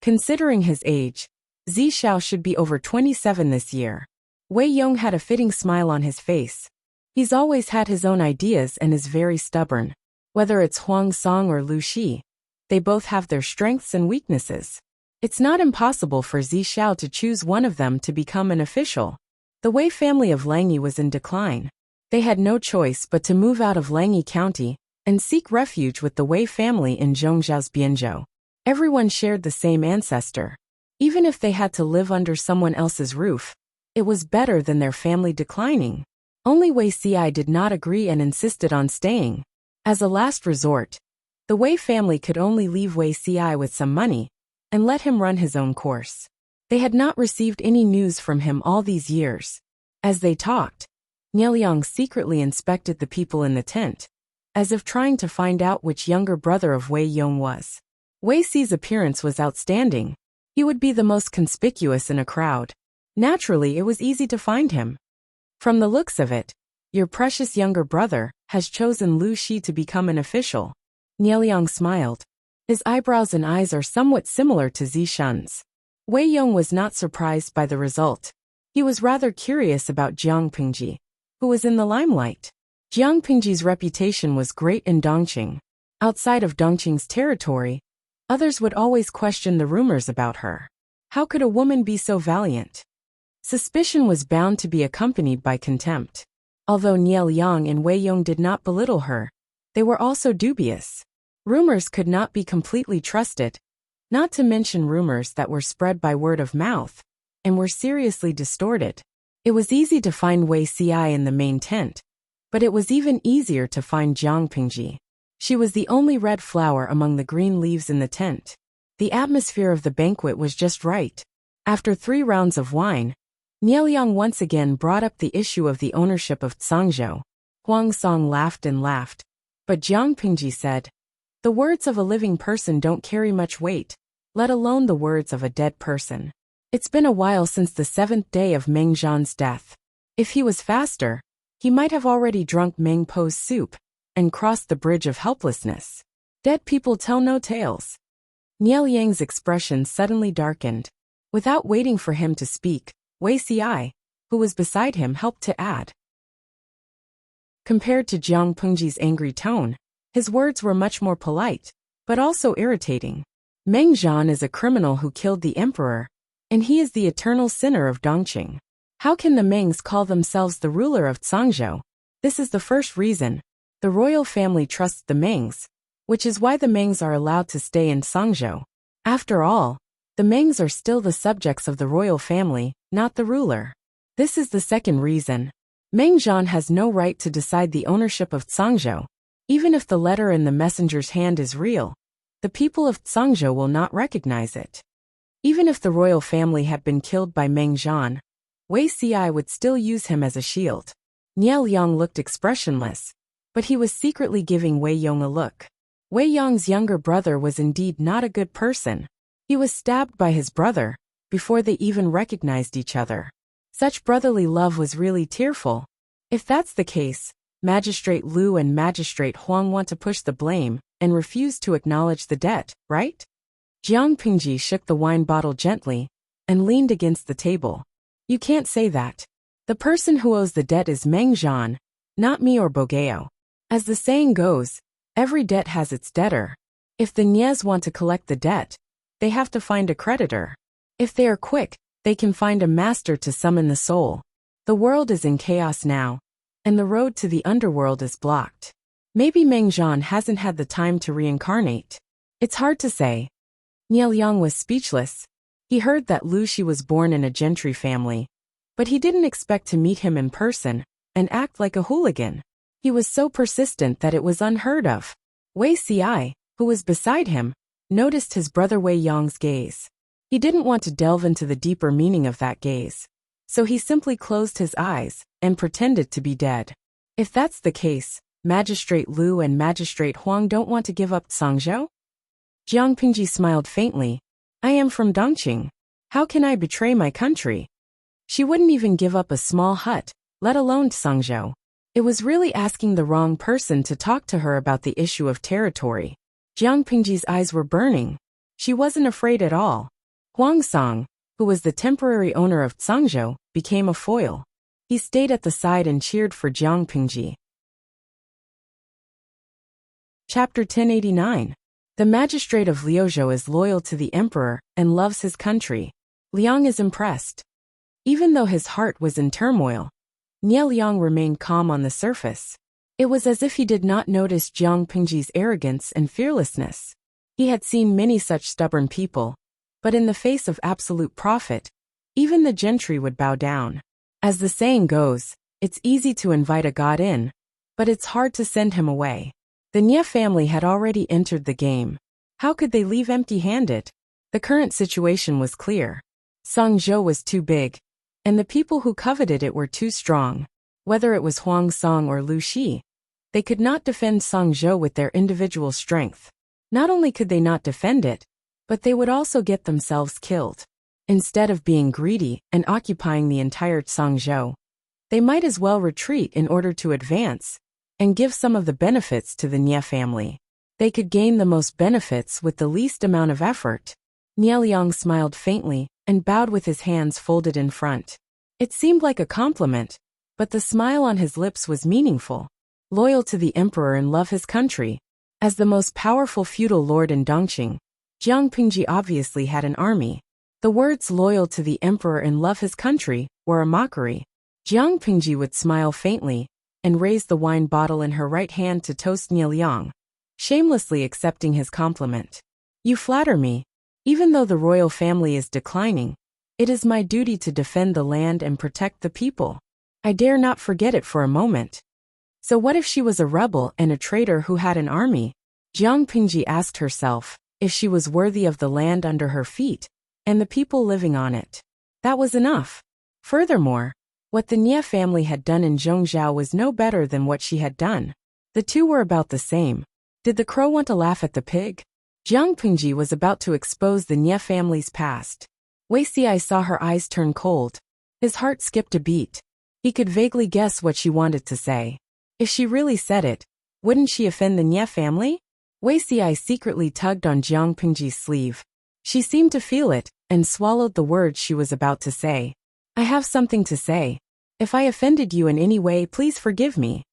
Considering his age, Zi Xiao should be over 27 this year. Wei Yong had a fitting smile on his face. He's always had his own ideas and is very stubborn. Whether it's Huang Song or Lu Shi, they both have their strengths and weaknesses. It's not impossible for Zi Xiao to choose one of them to become an official. The Wei family of Langyi was in decline. They had no choice but to move out of Langyi County and seek refuge with the Wei family in Zhongzhao's Bianzhou. Everyone shared the same ancestor. Even if they had to live under someone else's roof, it was better than their family declining. Only Wei Xi did not agree and insisted on staying. As a last resort, the Wei family could only leave Wei Xi with some money and let him run his own course. They had not received any news from him all these years. As they talked, Nieliang secretly inspected the people in the tent, as if trying to find out which younger brother of Wei Yong was. Wei Xi's appearance was outstanding. He would be the most conspicuous in a crowd. Naturally, it was easy to find him. "From the looks of it, your precious younger brother has chosen Lu Shi to become an official." Nieliang smiled. His eyebrows and eyes are somewhat similar to Zishun's. Wei Yong was not surprised by the result. He was rather curious about Jiang Pingji, who was in the limelight. Jiang Pingji's reputation was great in Dongqing. Outside of Dongqing's territory, others would always question the rumors about her. How could a woman be so valiant? Suspicion was bound to be accompanied by contempt. Although Nieliang and Wei Yong did not belittle her, they were also dubious. Rumors could not be completely trusted, not to mention rumors that were spread by word of mouth and were seriously distorted. It was easy to find Wei Xi in the main tent, but it was even easier to find Jiang Pingji. She was the only red flower among the green leaves in the tent. The atmosphere of the banquet was just right. After 3 rounds of wine, Nieliang once again brought up the issue of the ownership of Zhangzhou. Huang Song laughed and laughed, but Jiang Pingji said, "The words of a living person don't carry much weight, let alone the words of a dead person. It's been a while since the 7th day of Meng Zhan's death. If he was faster, he might have already drunk Meng Po's soup and crossed the bridge of helplessness. Dead people tell no tales." Nieliang's expression suddenly darkened. Without waiting for him to speak, Wei Xi, who was beside him, helped to add. Compared to Jiang Pingji's angry tone, his words were much more polite, but also irritating. Meng Zhan is a criminal who killed the emperor, and he is the eternal sinner of Dongqing. How can the Mengs call themselves the ruler of Zhangzhou? This is the first reason. The royal family trusts the Mengs, which is why the Mengs are allowed to stay in Zhangzhou. After all, The Mengs are still the subjects of the royal family, not the ruler. This is the second reason. Meng Zhan has no right to decide the ownership of Cangzhou. Even if the letter in the messenger's hand is real, the people of Cangzhou will not recognize it. Even if the royal family had been killed by Meng Zhan, Wei Ci would still use him as a shield. Nie Liang looked expressionless, but he was secretly giving Wei Yong a look. Wei Yong's younger brother was indeed not a good person. He was stabbed by his brother, before they even recognized each other. Such brotherly love was really tearful. If that's the case, Magistrate Liu and Magistrate Huang want to push the blame and refuse to acknowledge the debt, right? Jiang Pingji shook the wine bottle gently and leaned against the table. You can't say that. The person who owes the debt is Meng Zhan, not me or Bogeo. As the saying goes, every debt has its debtor. If the Nies want to collect the debt, they have to find a creditor. If they are quick, they can find a master to summon the soul. The world is in chaos now, and the road to the underworld is blocked. Maybe Meng Zhan hasn't had the time to reincarnate. It's hard to say. Nie Liang was speechless. He heard that Lu Shi was born in a gentry family, but he didn't expect to meet him in person and act like a hooligan. He was so persistent that it was unheard of. Wei Ci, who was beside him, noticed his brother Wei Yong's gaze. He didn't want to delve into the deeper meaning of that gaze, so he simply closed his eyes and pretended to be dead. If that's the case, Magistrate Liu and Magistrate Huang don't want to give up Cangzhou? Jiang Pingji smiled faintly. I am from Dongqing. How can I betray my country? She wouldn't even give up a small hut, let alone Cangzhou. It was really asking the wrong person to talk to her about the issue of territory. Jiang Pingji's eyes were burning. She wasn't afraid at all. Huang Song, who was the temporary owner of Cangzhou, became a foil. He stayed at the side and cheered for Jiang Pingji. Chapter 1089. The magistrate of Liuzhou is loyal to the emperor and loves his country. Liang is impressed. Even though his heart was in turmoil, Nie Liang remained calm on the surface. It was as if he did not notice Jiang Pingji's arrogance and fearlessness. He had seen many such stubborn people, but in the face of absolute profit, even the gentry would bow down. As the saying goes, it's easy to invite a god in, but it's hard to send him away. The Nie family had already entered the game. How could they leave empty-handed? The current situation was clear. Cangzhou was too big, and the people who coveted it were too strong. Whether it was Huang Song or Lu Shi, they could not defend Cangzhou with their individual strength. Not only could they not defend it, but they would also get themselves killed. Instead of being greedy and occupying the entire Cangzhou, they might as well retreat in order to advance and give some of the benefits to the Nie family. They could gain the most benefits with the least amount of effort. Nie Liang smiled faintly and bowed with his hands folded in front. It seemed like a compliment, but the smile on his lips was meaningful. Loyal to the emperor and love his country. As the most powerful feudal lord in Dongqing, Jiang Pingji obviously had an army. The words loyal to the emperor and love his country were a mockery. Jiang Pingji would smile faintly and raise the wine bottle in her right hand to toast Nie Liang, shamelessly accepting his compliment. You flatter me. Even though the royal family is declining, it is my duty to defend the land and protect the people. I dare not forget it for a moment. So what if she was a rebel and a traitor who had an army? Jiang Pingji asked herself if she was worthy of the land under her feet and the people living on it. That was enough. Furthermore, what the Nie family had done in Zhongzhou was no better than what she had done. The two were about the same. Did the crow want to laugh at the pig? Jiang Pingji was about to expose the Nie family's past. Wei Ci saw her eyes turn cold. His heart skipped a beat. He could vaguely guess what she wanted to say. If she really said it, wouldn't she offend the Nie family? Wei Ci secretly tugged on Jiang Pingji's sleeve. She seemed to feel it and swallowed the words she was about to say. I have something to say. If I offended you in any way, please forgive me.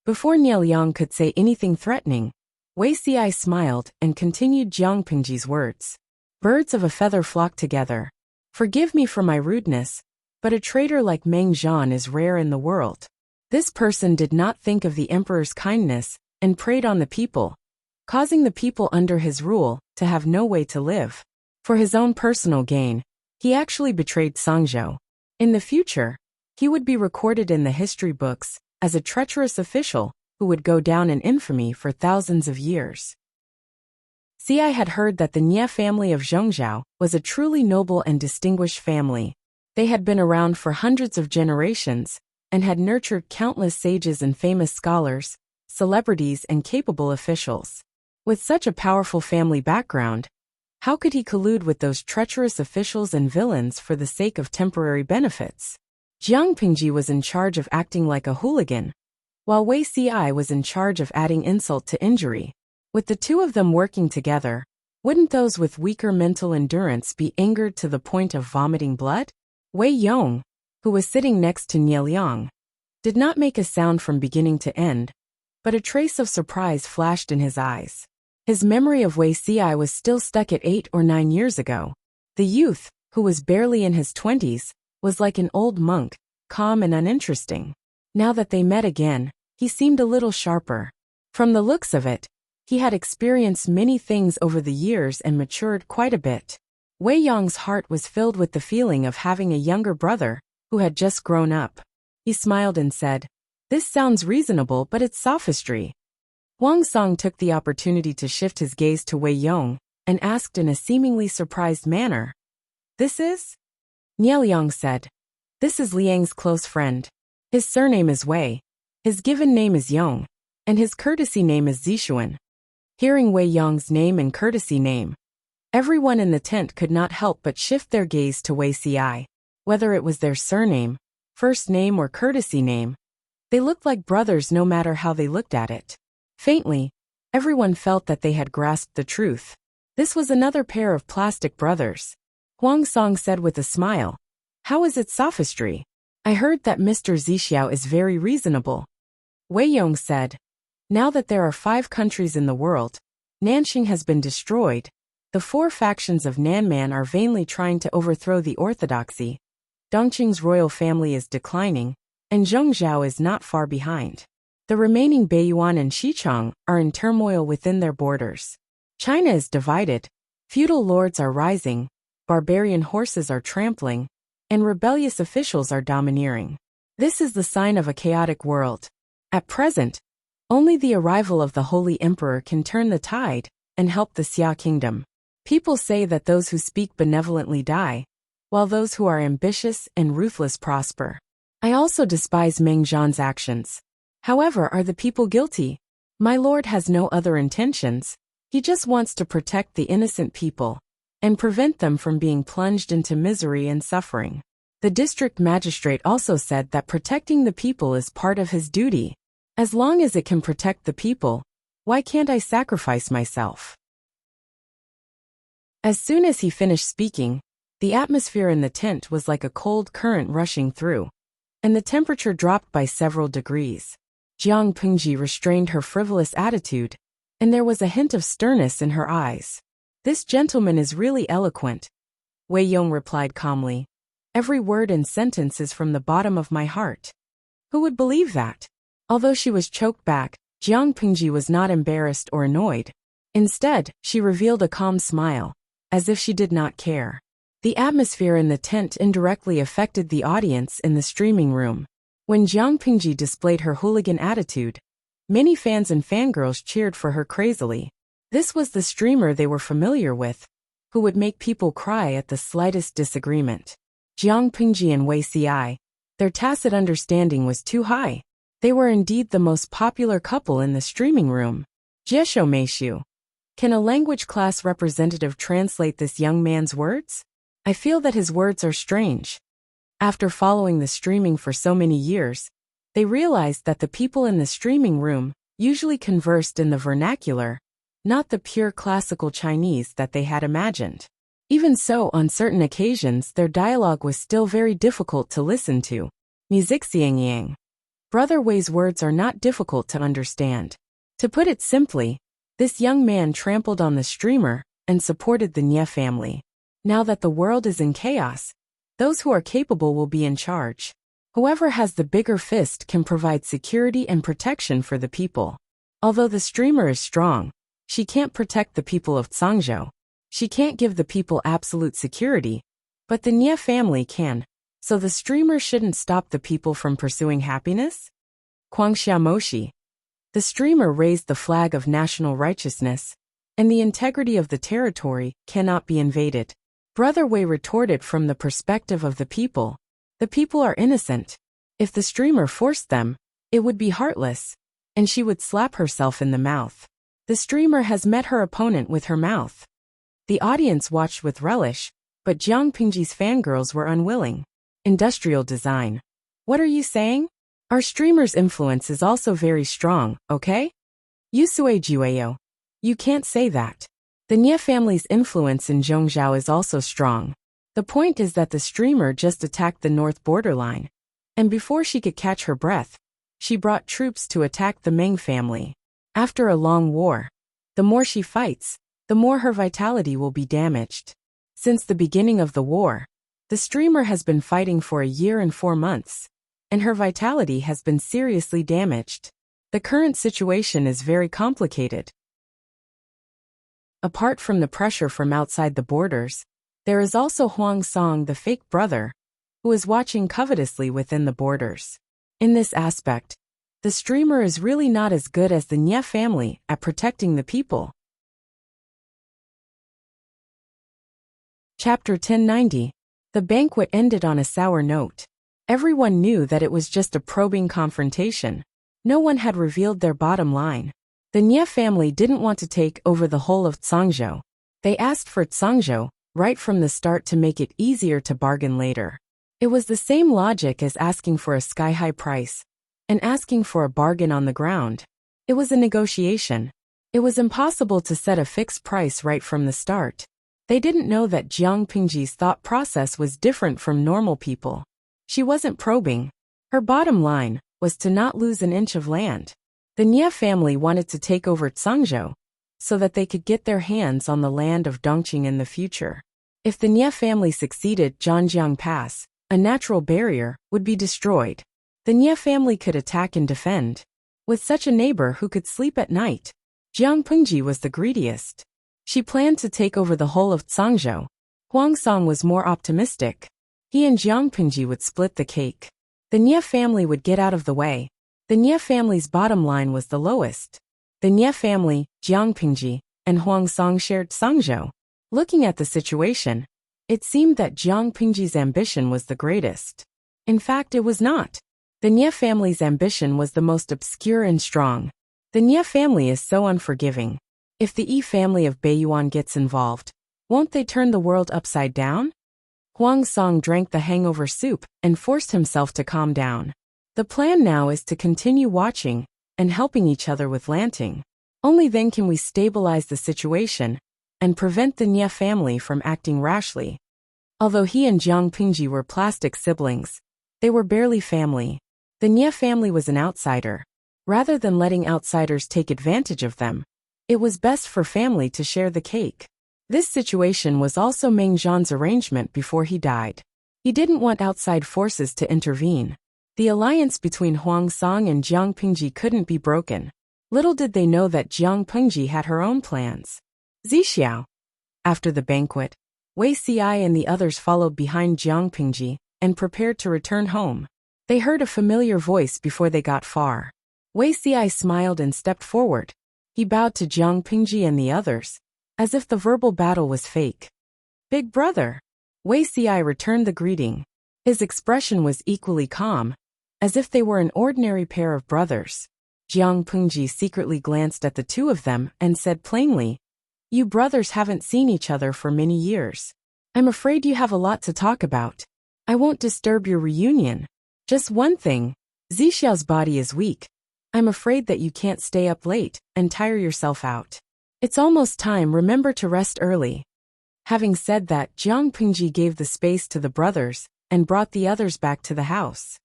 Before Nie Liang could say anything threatening, Wei Ci smiled and continued Jiang Pingji's words. Birds of a feather flock together. Forgive me for my rudeness, but a traitor like Meng Zhan is rare in the world. This person did not think of the emperor's kindness and preyed on the people, causing the people under his rule to have no way to live. For his own personal gain, he actually betrayed Sangzhou. In the future, he would be recorded in the history books as a treacherous official who would go down in infamy for thousands of years. Xi had heard that the Nie family of Zhongzhou was a truly noble and distinguished family. They had been around for hundreds of generations and had nurtured countless sages and famous scholars, celebrities and capable officials. With such a powerful family background, how could he collude with those treacherous officials and villains for the sake of temporary benefits? Jiang Pingji was in charge of acting like a hooligan, while Wei Ci was in charge of adding insult to injury. With the two of them working together, wouldn't those with weaker mental endurance be angered to the point of vomiting blood? Wei Yong, who was sitting next to Nie Liang, did not make a sound from beginning to end, but a trace of surprise flashed in his eyes. His memory of Wei Ci was still stuck at 8 or 9 years ago. The youth, who was barely in his 20s, was like an old monk, calm and uninteresting. Now that they met again, he seemed a little sharper. From the looks of it, he had experienced many things over the years and matured quite a bit. Wei Yong's heart was filled with the feeling of having a younger brother who had just grown up. He smiled and said, "This sounds reasonable, but it's sophistry." Huang Song took the opportunity to shift his gaze to Wei Yong and asked in a seemingly surprised manner, "This is?" Nie Liang said, "This is Liang's close friend. His surname is Wei, his given name is Yong, and his courtesy name is Zixuan." Hearing Wei Yong's name and courtesy name, everyone in the tent could not help but shift their gaze to Wei Ci. Whether it was their surname, first name or courtesy name, they looked like brothers no matter how they looked at it. Faintly, everyone felt that they had grasped the truth. This was another pair of plastic brothers. Huang Song said with a smile, "How is it sophistry? I heard that Mr. Zixiao is very reasonable." Wei Yong said, "Now that there are 5 countries in the world, Nanxing has been destroyed. The 4 factions of Nanman are vainly trying to overthrow the orthodoxy. Dongqing's royal family is declining, and Zhongzhou is not far behind. The remaining Beiyuan and Xichang are in turmoil within their borders. China is divided, feudal lords are rising, barbarian horses are trampling, and rebellious officials are domineering. This is the sign of a chaotic world. At present, only the arrival of the Holy Emperor can turn the tide and help the Xia kingdom. People say that those who speak benevolently die, while those who are ambitious and ruthless prosper. I also despise Meng Zhan's actions. However, are the people guilty? My lord has no other intentions. He just wants to protect the innocent people and prevent them from being plunged into misery and suffering." The district magistrate also said that protecting the people is part of his duty. As long as it can protect the people, why can't I sacrifice myself? As soon as he finished speaking, the atmosphere in the tent was like a cold current rushing through, and the temperature dropped by several degrees. Jiang Pingji restrained her frivolous attitude, and there was a hint of sternness in her eyes. "This gentleman is really eloquent," Wei Yong replied calmly. "Every word and sentence is from the bottom of my heart." Who would believe that? Although she was choked back, Jiang Pingji was not embarrassed or annoyed. Instead, she revealed a calm smile, as if she did not care. The atmosphere in the tent indirectly affected the audience in the streaming room. When Jiang Pingji displayed her hooligan attitude, many fans and fangirls cheered for her crazily. This was the streamer they were familiar with, who would make people cry at the slightest disagreement. Jiang Pingji and Wei Ci, their tacit understanding was too high. They were indeed the most popular couple in the streaming room. Jieshou Meishu. Can a language class representative translate this young man's words? I feel that his words are strange. After following the streaming for so many years, they realized that the people in the streaming room usually conversed in the vernacular, not the pure classical Chinese that they had imagined. Even so, on certain occasions their dialogue was still very difficult to listen to. Muzixiangyang. Brother Wei's words are not difficult to understand. To put it simply, this young man trampled on the streamer and supported the Nie family. Now that the world is in chaos, those who are capable will be in charge. Whoever has the bigger fist can provide security and protection for the people. Although the streamer is strong, she can't protect the people of Zhangzhou. She can't give the people absolute security, but the Nye family can. So the streamer shouldn't stop the people from pursuing happiness? Moshi. The streamer raised the flag of national righteousness, and the integrity of the territory cannot be invaded. Brother Wei retorted from the perspective of the people. The people are innocent. If the streamer forced them, it would be heartless, and she would slap herself in the mouth. The streamer has met her opponent with her mouth. The audience watched with relish, but Jiang Pingji's fangirls were unwilling. Industrial design. What are you saying? Our streamer's influence is also very strong, okay? Yusue Jueo. You can't say that. The Nye family's influence in Zhongzhou is also strong. The point is that the streamer just attacked the north borderline, and before she could catch her breath, she brought troops to attack the Meng family. After a long war, the more she fights, the more her vitality will be damaged. Since the beginning of the war, the streamer has been fighting for a year and 4 months, and her vitality has been seriously damaged. The current situation is very complicated. Apart from the pressure from outside the borders, there is also Huang Song, the fake brother, who is watching covetously within the borders. In this aspect, the streamer is really not as good as the Nye family at protecting the people. Chapter 1090. The banquet ended on a sour note. Everyone knew that it was just a probing confrontation. No one had revealed their bottom line. The Nye family didn't want to take over the whole of Zhangzhou. They asked for Zhangzhou right from the start to make it easier to bargain later. It was the same logic as asking for a sky-high price and asking for a bargain on the ground. It was a negotiation. It was impossible to set a fixed price right from the start. They didn't know that Jiang Pingji's thought process was different from normal people. She wasn't probing. Her bottom line was to not lose an inch of land. The Nye family wanted to take over Zhangzhou so that they could get their hands on the land of Dongqing in the future. If the Nye family succeeded, Zhanjiang Pass, a natural barrier, would be destroyed. The Nye family could attack and defend. With such a neighbor who could sleep at night, Jiang Pingji was the greediest. She planned to take over the whole of Zhangzhou. Huang Song was more optimistic. He and Jiang Pingji would split the cake. The Nye family would get out of the way. The Nye family's bottom line was the lowest. The Nye family, Jiang Pingji, and Huang Song shared Zhangzhou. Looking at the situation, it seemed that Jiang Pingji's ambition was the greatest. In fact, it was not. The Nye family's ambition was the most obscure and strong. The Nye family is so unforgiving. If the Yi family of Beiyuan gets involved, won't they turn the world upside down? Huang Song drank the hangover soup and forced himself to calm down. The plan now is to continue watching and helping each other with Lanting. Only then can we stabilize the situation and prevent the Nye family from acting rashly. Although he and Jiang Pingji were plastic siblings, they were barely family. The Nye family was an outsider. Rather than letting outsiders take advantage of them, it was best for family to share the cake. This situation was also Meng Zhan's arrangement before he died. He didn't want outside forces to intervene. The alliance between Huang Song and Jiang Pingji couldn't be broken. Little did they know that Jiang Pingji had her own plans. Zixiao. After the banquet, Wei Ci and the others followed behind Jiang Pingji and prepared to return home. They heard a familiar voice before they got far. Wei Ci smiled and stepped forward. He bowed to Jiang Pingji and the others, as if the verbal battle was fake. Big brother. Wei Ci returned the greeting. His expression was equally calm, as if they were an ordinary pair of brothers. Jiang Pingji secretly glanced at the two of them and said plainly, "You brothers haven't seen each other for many years. I'm afraid you have a lot to talk about. I won't disturb your reunion. Just one thing, Zixiao's body is weak. I'm afraid that you can't stay up late and tire yourself out. It's almost time, remember to rest early." Having said that, Jiang Pingji gave the space to the brothers and brought the others back to the house.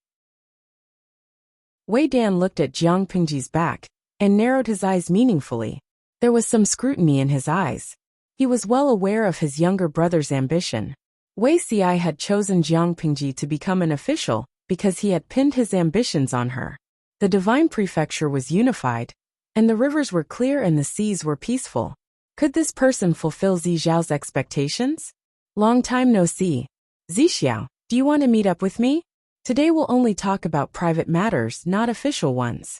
Wei Dan looked at Jiang Pingji's back and narrowed his eyes meaningfully. There was some scrutiny in his eyes. He was well aware of his younger brother's ambition. Wei Ci had chosen Jiang Pingji to become an official because he had pinned his ambitions on her. The divine prefecture was unified, and the rivers were clear and the seas were peaceful. Could this person fulfill Zixiao's expectations? Long time no see. Zixiao, do you want to meet up with me? Today we'll only talk about private matters, not official ones.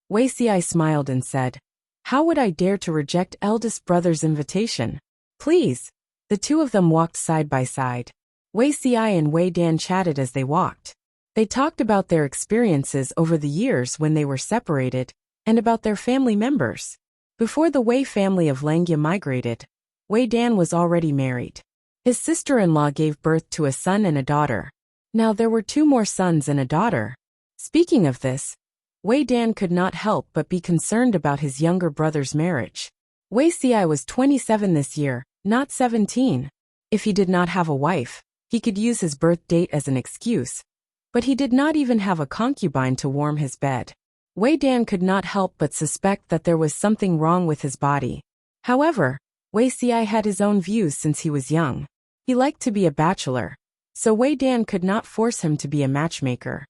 Wei Xi smiled and said, how would I dare to reject eldest brother's invitation? Please. The two of them walked side by side. Wei Xi and Wei Dan chatted as they walked. They talked about their experiences over the years when they were separated, and about their family members. Before the Wei family of Langya migrated, Wei Dan was already married. His sister-in-law gave birth to a son and a daughter. Now there were 2 more sons and a daughter. Speaking of this, Wei Dan could not help but be concerned about his younger brother's marriage. Wei Xi was 27 this year, not 17. If he did not have a wife, he could use his birth date as an excuse. But he did not even have a concubine to warm his bed. Wei Dan could not help but suspect that there was something wrong with his body. However, Wei Xi had his own views since he was young. He liked to be a bachelor, so Wei Dan could not force him to be a matchmaker.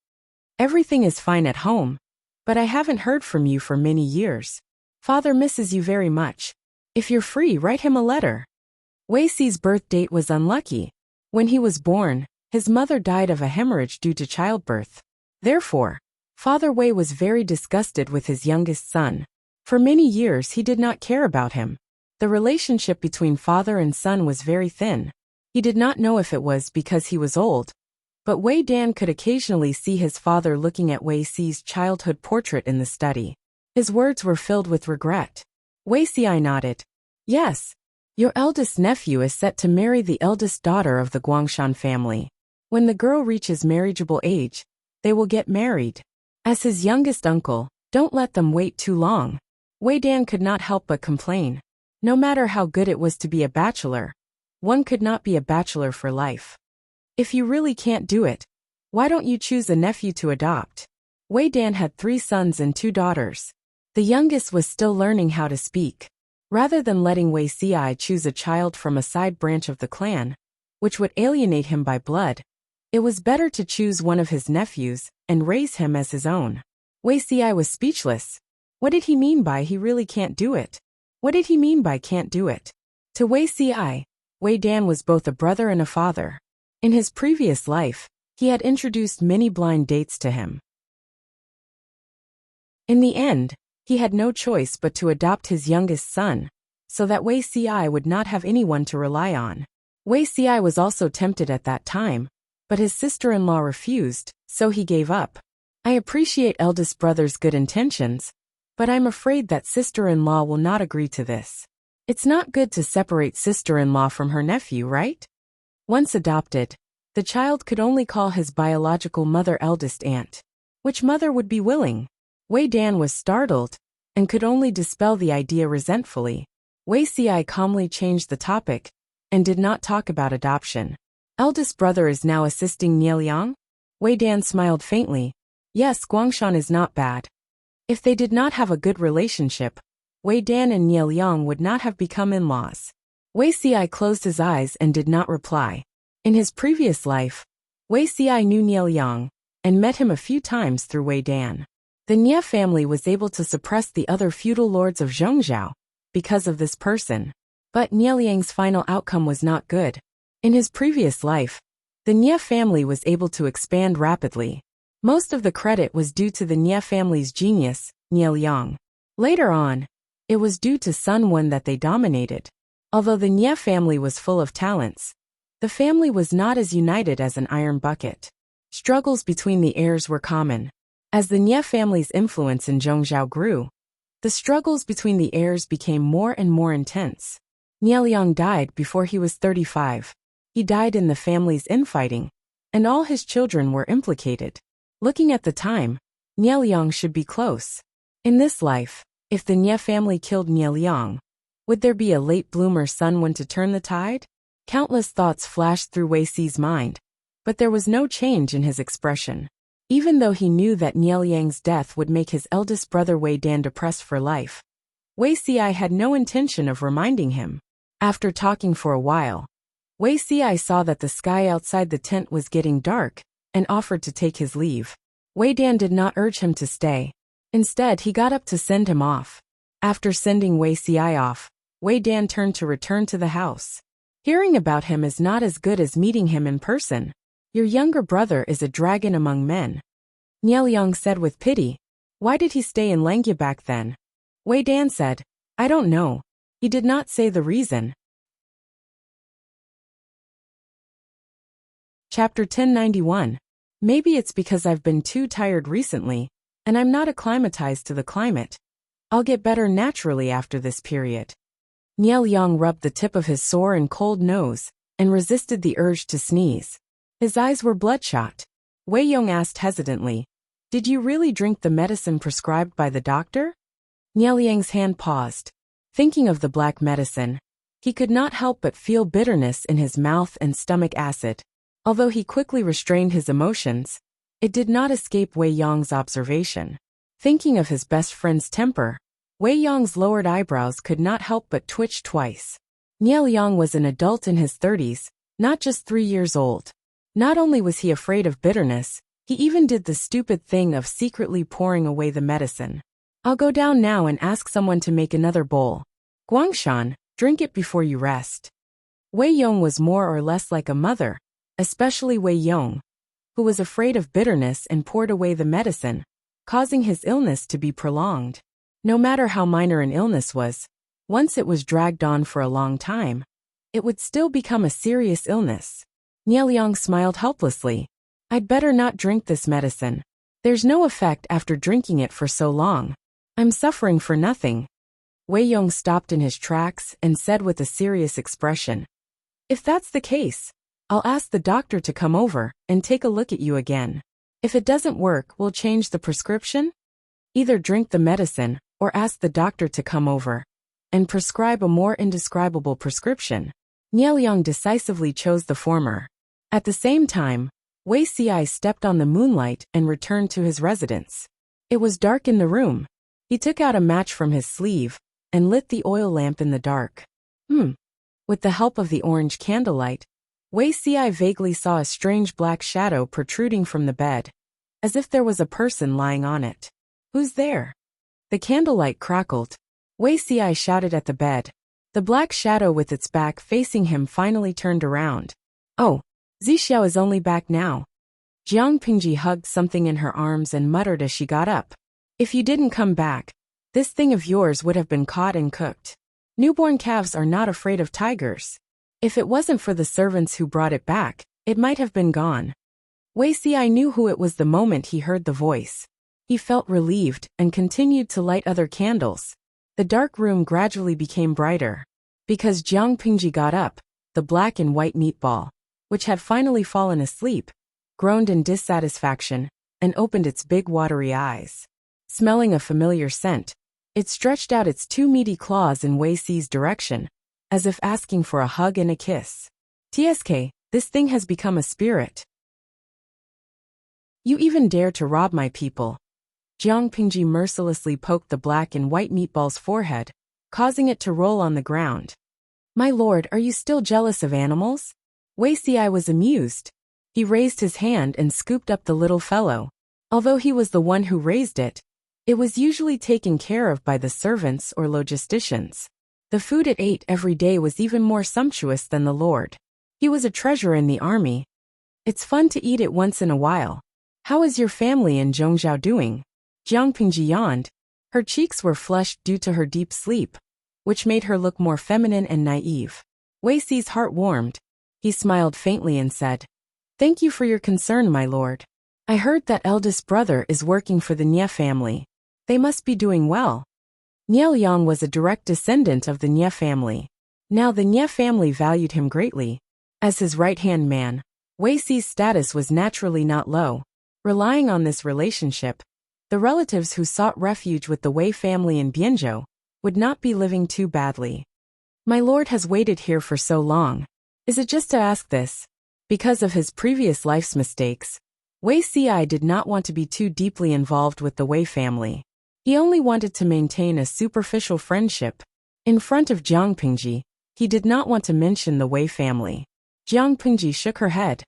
Everything is fine at home, but I haven't heard from you for many years. Father misses you very much. If you're free, write him a letter. Wei Xi's birth date was unlucky. When he was born, his mother died of a hemorrhage due to childbirth. Therefore, Father Wei was very disgusted with his youngest son. For many years he did not care about him. The relationship between father and son was very thin. He did not know if it was because he was old, but Wei Dan could occasionally see his father looking at Wei Xi's childhood portrait in the study. His words were filled with regret. Wei Xi nodded. Yes, your eldest nephew is set to marry the eldest daughter of the Guangshan family. When the girl reaches marriageable age, they will get married. As his youngest uncle, don't let them wait too long. Wei Dan could not help but complain. No matter how good it was to be a bachelor, one could not be a bachelor for life. If you really can't do it, why don't you choose a nephew to adopt? Wei Dan had 3 sons and 2 daughters. The youngest was still learning how to speak. Rather than letting Wei Xi choose a child from a side branch of the clan, which would alienate him by blood, it was better to choose one of his nephews and raise him as his own. Wei Xi was speechless. What did he mean by he really can't do it? What did he mean by can't do it? To Wei Xi, Wei Dan was both a brother and a father. In his previous life, he had introduced many blind dates to him. In the end, he had no choice but to adopt his youngest son, so that Wei Xi would not have anyone to rely on. Wei Xi was also tempted at that time, but his sister-in-law refused, so he gave up. I appreciate eldest brother's good intentions, but I'm afraid that sister-in-law will not agree to this. It's not good to separate sister-in-law from her nephew, right? Once adopted, the child could only call his biological mother eldest aunt. Which mother would be willing? Wei Dan was startled, and could only dispel the idea resentfully. Wei Xi calmly changed the topic, and did not talk about adoption. Eldest brother is now assisting Nieliang? Wei Dan smiled faintly. Yes, Guangshan is not bad. If they did not have a good relationship, Wei Dan and Nieliang would not have become in-laws. Wei Xi closed his eyes and did not reply. In his previous life, Wei Xi knew Nieliang, and met him a few times through Wei Dan. The Nie family was able to suppress the other feudal lords of Zhongzhou because of this person. But Nieliang's final outcome was not good. In his previous life, the Nie family was able to expand rapidly. Most of the credit was due to the Nie family's genius, Nieliang. Later on, it was due to Sun Wen that they dominated. Although the Nie family was full of talents, the family was not as united as an iron bucket. Struggles between the heirs were common. As the Nie family's influence in Zhongzhou grew, the struggles between the heirs became more and more intense. Nieliang died before he was 35. He died in the family's infighting, and all his children were implicated. Looking at the time, Nieliang should be close. In this life, if the Nie family killed Nieliang, would there be a late bloomer Sun Wen to turn the tide? Countless thoughts flashed through Wei Xi's mind, but there was no change in his expression. Even though he knew that Nieliang's death would make his eldest brother Wei Dan depressed for life, Wei Xi had no intention of reminding him. After talking for a while, Wei Xi saw that the sky outside the tent was getting dark, and offered to take his leave. Wei Dan did not urge him to stay. Instead, he got up to send him off. After sending Wei Xi off, Wei Dan turned to return to the house. Hearing about him is not as good as meeting him in person. Your younger brother is a dragon among men. Nieliang said with pity. Why did he stay in Langya back then? Wei Dan said, I don't know. He did not say the reason. Chapter 1091. Maybe it's because I've been too tired recently, and I'm not acclimatized to the climate. I'll get better naturally after this period. Nieliang rubbed the tip of his sore and cold nose, and resisted the urge to sneeze. His eyes were bloodshot. Wei Yong asked hesitantly, Did you really drink the medicine prescribed by the doctor? Nieliang's hand paused. Thinking of the black medicine, he could not help but feel bitterness in his mouth and stomach acid. Although he quickly restrained his emotions, it did not escape Wei Yong's observation. Thinking of his best friend's temper, Wei Yong's lowered eyebrows could not help but twitch twice. Nieliang was an adult in his 30s, not just 3 years old. Not only was he afraid of bitterness, he even did the stupid thing of secretly pouring away the medicine. I'll go down now and ask someone to make another bowl. Guangshan, drink it before you rest. Wei Yong was more or less like a mother, especially Wei Yong, who was afraid of bitterness and poured away the medicine, causing his illness to be prolonged. No matter how minor an illness was, once it was dragged on for a long time, it would still become a serious illness. Nieliang smiled helplessly. I'd better not drink this medicine. There's no effect after drinking it for so long. I'm suffering for nothing. Wei Yong stopped in his tracks and said with a serious expression, If that's the case, I'll ask the doctor to come over and take a look at you again. If it doesn't work, we'll change the prescription? Either drink the medicine or ask the doctor to come over and prescribe a more indescribable prescription. Nieliang decisively chose the former. At the same time, Wei Ci stepped on the moonlight and returned to his residence. It was dark in the room. He took out a match from his sleeve and lit the oil lamp in the dark. With the help of the orange candlelight, Wei Ci vaguely saw a strange black shadow protruding from the bed, as if there was a person lying on it. Who's there? The candlelight crackled. Wei Ci shouted at the bed. The black shadow with its back facing him finally turned around. Oh, Zixiao is only back now. Jiang Pingji hugged something in her arms and muttered as she got up. If you didn't come back, this thing of yours would have been caught and cooked. Newborn calves are not afraid of tigers. If it wasn't for the servants who brought it back, it might have been gone. Wei Ci knew who it was the moment he heard the voice. He felt relieved and continued to light other candles. The dark room gradually became brighter. Because Jiang Pingji got up, the black and white meatball, which had finally fallen asleep, groaned in dissatisfaction and opened its big watery eyes. Smelling a familiar scent, it stretched out its 2 meaty claws in Wei Ci's direction, as if asking for a hug and a kiss. TSK, this thing has become a spirit. You even dare to rob my people. Jiang Pingji mercilessly poked the black and white meatball's forehead, causing it to roll on the ground. My lord, are you still jealous of animals? Wei Ci was amused. He raised his hand and scooped up the little fellow. Although he was the one who raised it, it was usually taken care of by the servants or logisticians. The food it ate every day was even more sumptuous than the lord. He was a treasure in the army. It's fun to eat it once in a while. How is your family in Zhongzhou doing? Jiang Pingji yawned. Her cheeks were flushed due to her deep sleep, which made her look more feminine and naive. Wei Ci's heart warmed. He smiled faintly and said, Thank you for your concern, my lord. I heard that eldest brother is working for the Nie family. They must be doing well. Nieliang was a direct descendant of the Nie family. Now the Nie family valued him greatly. As his right-hand man, Wei Ci's status was naturally not low. Relying on this relationship, the relatives who sought refuge with the Wei family in Bianzhou would not be living too badly. My lord has waited here for so long. Is it just to ask this? Because of his previous life's mistakes, Wei Ci did not want to be too deeply involved with the Wei family. He only wanted to maintain a superficial friendship. In front of Jiang Pingji, he did not want to mention the Wei family. Jiang Pingji shook her head.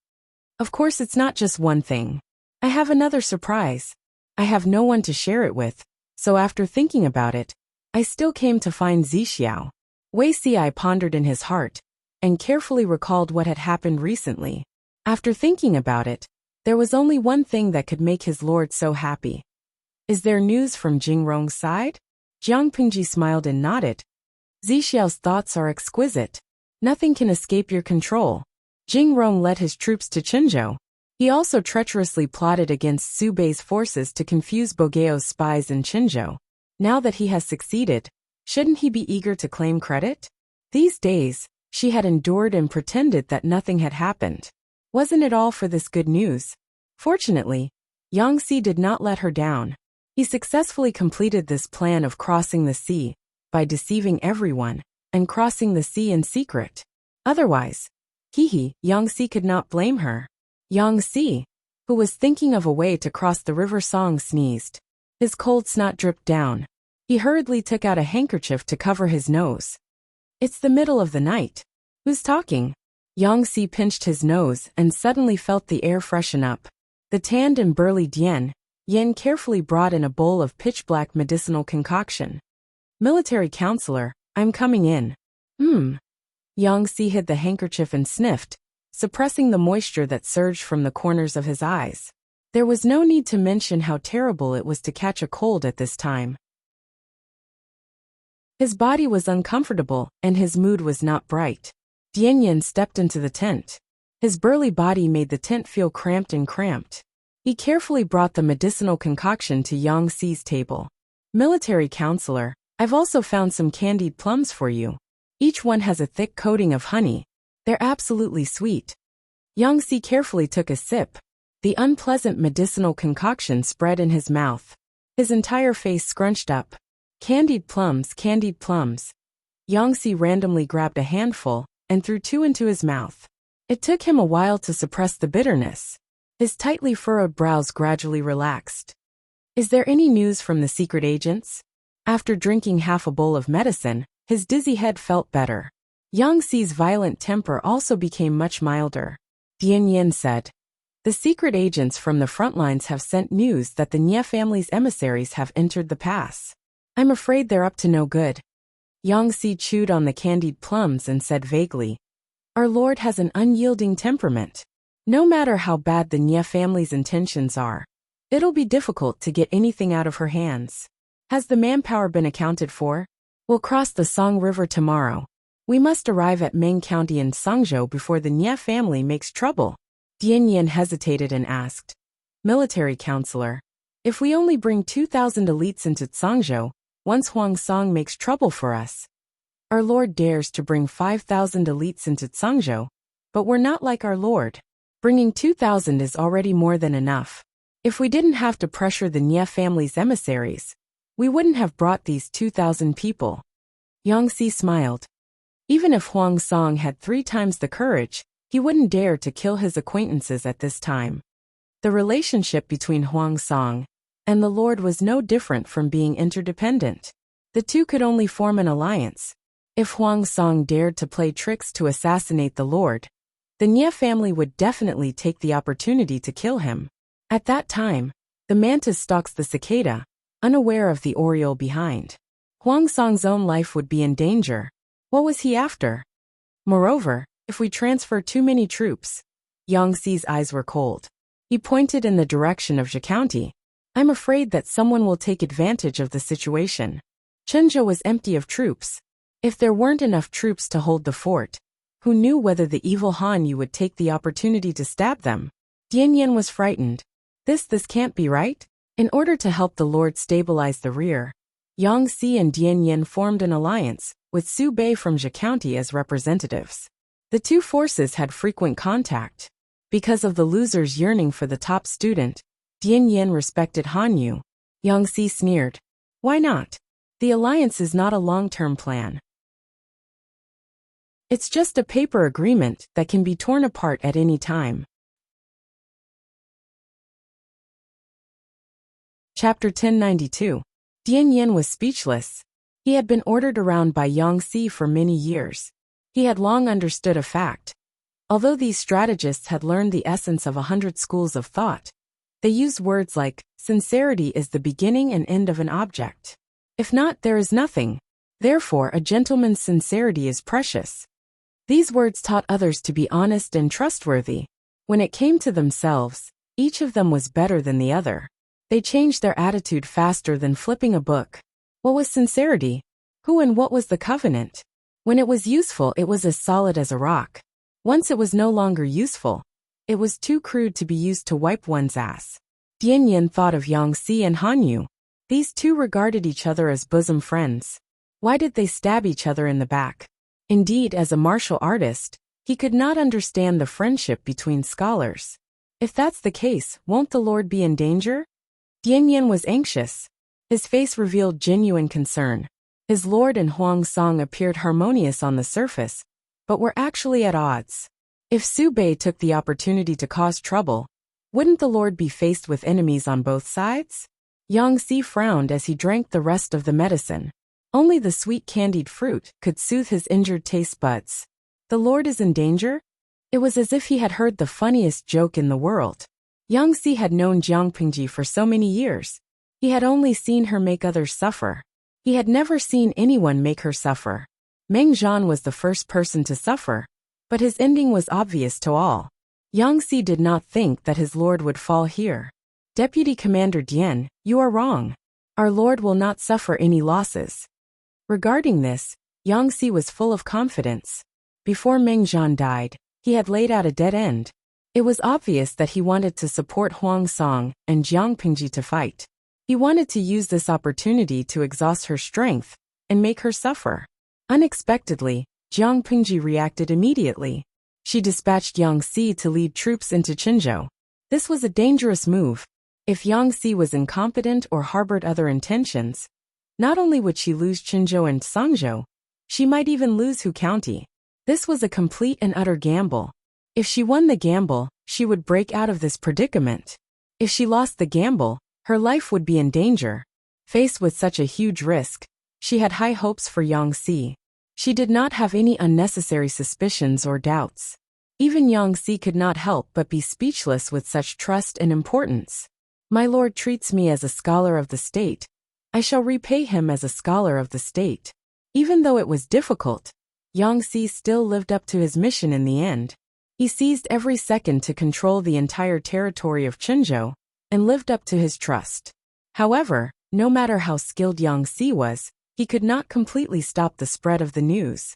Of course it's not just one thing. I have another surprise. I have no one to share it with, so after thinking about it, I still came to find Zixiao. Wei Xiai pondered in his heart and carefully recalled what had happened recently. After thinking about it, there was only one thing that could make his lord so happy. Is there news from Jingrong's side? Jiang Pingji smiled and nodded. Zixiao's thoughts are exquisite. Nothing can escape your control. Jingrong led his troops to Qinzhou. He also treacherously plotted against Su Bei's forces to confuse Bogeo's spies in Qinzhou. Now that he has succeeded, shouldn't he be eager to claim credit? These days, she had endured and pretended that nothing had happened. Wasn't it all for this good news? Fortunately, Yangxi did not let her down. He successfully completed this plan of crossing the sea by deceiving everyone and crossing the sea in secret. Otherwise, Yangxi could not blame her. Yangxi, who was thinking of a way to cross the river Song, sneezed. His cold snot dripped down. He hurriedly took out a handkerchief to cover his nose. It's the middle of the night. Who's talking? Yangxi pinched his nose and suddenly felt the air freshen up. The tanned and burly Yen carefully brought in a bowl of pitch-black medicinal concoction. Military counselor, I'm coming in. Yangxi hid the handkerchief and sniffed, suppressing the moisture that surged from the corners of his eyes. There was no need to mention how terrible it was to catch a cold at this time. His body was uncomfortable, and his mood was not bright. Yen stepped into the tent. His burly body made the tent feel cramped and cramped. He carefully brought the medicinal concoction to Yangxi's table. Military counselor, I've also found some candied plums for you. Each one has a thick coating of honey. They're absolutely sweet. Yangxi carefully took a sip. The unpleasant medicinal concoction spread in his mouth. His entire face scrunched up. Candied plums, candied plums. Yangxi randomly grabbed a handful and threw 2 into his mouth. It took him a while to suppress the bitterness. His tightly furrowed brows gradually relaxed. Is there any news from the secret agents? After drinking half a bowl of medicine, his dizzy head felt better. Yangxi's violent temper also became much milder. Yen said, the secret agents from the front lines have sent news that the Nie family's emissaries have entered the pass. I'm afraid they're up to no good. Yangxi chewed on the candied plums and said vaguely, our lord has an unyielding temperament. No matter how bad the Nie family's intentions are, it'll be difficult to get anything out of her hands. Has the manpower been accounted for? We'll cross the Song River tomorrow. We must arrive at Meng County in Sangzhou before the Nie family makes trouble. Yen hesitated and asked, military counselor, if we only bring 2,000 elites into Sangzhou, once Huang Song makes trouble for us. Our lord dares to bring 5,000 elites into Sangzhou, but we're not like our lord. Bringing 2,000 is already more than enough. If we didn't have to pressure the Nie family's emissaries, we wouldn't have brought these 2,000 people. Yangxi smiled. Even if Huang Song had 3 times the courage, he wouldn't dare to kill his acquaintances at this time. The relationship between Huang Song and the lord was no different from being interdependent. The two could only form an alliance. If Huang Song dared to play tricks to assassinate the lord, the Nie family would definitely take the opportunity to kill him. At that time, the mantis stalks the cicada, unaware of the oriole behind. Huang Song's own life would be in danger. What was he after? Moreover, if we transfer too many troops, Yangxi's eyes were cold. He pointed in the direction of Zhe County. I'm afraid that someone will take advantage of the situation. Qinzhou was empty of troops. If there weren't enough troops to hold the fort, who knew whether the evil Han Yu would take the opportunity to stab them? Yen was frightened. This can't be right. In order to help the lord stabilize the rear, Yangxi and Yen formed an alliance, with Su Bei from Zhe County as representatives. The two forces had frequent contact. Because of the loser's yearning for the top student, Yen respected Han Yu. Yangxi sneered. Why not? The alliance is not a long-term plan. It's just a paper agreement that can be torn apart at any time. Chapter 1092. Yen was speechless. He had been ordered around by Yangxi for many years. He had long understood a fact. Although these strategists had learned the essence of 100 schools of thought, they used words like, sincerity is the beginning and end of an object. If not, there is nothing. Therefore, a gentleman's sincerity is precious. These words taught others to be honest and trustworthy. When it came to themselves, each of them was better than the other. They changed their attitude faster than flipping a book. What was sincerity? Who and what was the covenant? When it was useful, it was as solid as a rock. Once it was no longer useful, it was too crude to be used to wipe one's ass. Dian Yin thought of Yang Si and Han Yu. These two regarded each other as bosom friends. Why did they stab each other in the back? Indeed, as a martial artist, he could not understand the friendship between scholars. If that's the case, won't the Lord be in danger? Dian Yin was anxious. His face revealed genuine concern. His lord and Huang Song appeared harmonious on the surface, but were actually at odds. If Su Bei took the opportunity to cause trouble, wouldn't the Lord be faced with enemies on both sides? Yang Si frowned as he drank the rest of the medicine. Only the sweet candied fruit could soothe his injured taste buds. The Lord is in danger? It was as if he had heard the funniest joke in the world. Yang Si had known Jiang Pingji for so many years. He had only seen her make others suffer. He had never seen anyone make her suffer. Meng Zhan was the first person to suffer, but his ending was obvious to all. Yang Si did not think that his lord would fall here. Deputy Commander Dian, you are wrong. Our lord will not suffer any losses. Regarding this, Yang Si was full of confidence. Before Meng Zhan died, he had laid out a dead end. It was obvious that he wanted to support Huang Song and Jiang Pingji to fight. He wanted to use this opportunity to exhaust her strength and make her suffer. Unexpectedly, Jiang Pingji reacted immediately. She dispatched Yang Si to lead troops into Qinzhou. This was a dangerous move. If Yang Si was incompetent or harbored other intentions, not only would she lose Qinzhou and Sangzhou, she might even lose Hu County. This was a complete and utter gamble. If she won the gamble, she would break out of this predicament. If she lost the gamble, her life would be in danger. Faced with such a huge risk, she had high hopes for Yang Si. She did not have any unnecessary suspicions or doubts. Even Yang Si could not help but be speechless with such trust and importance. My lord treats me as a scholar of the state. I shall repay him as a scholar of the state. Even though it was difficult, Yang Si still lived up to his mission in the end. He seized every second to control the entire territory of Qinzhou and lived up to his trust. However, no matter how skilled Yang Si was, he could not completely stop the spread of the news.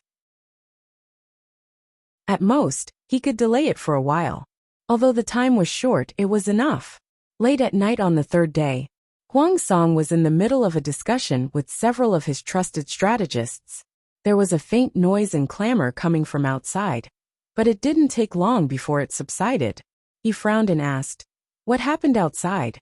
At most, he could delay it for a while. Although the time was short, it was enough. Late at night on the third day, Huang Song was in the middle of a discussion with several of his trusted strategists. There was a faint noise and clamor coming from outside, but it didn't take long before it subsided. He frowned and asked, "What happened outside?"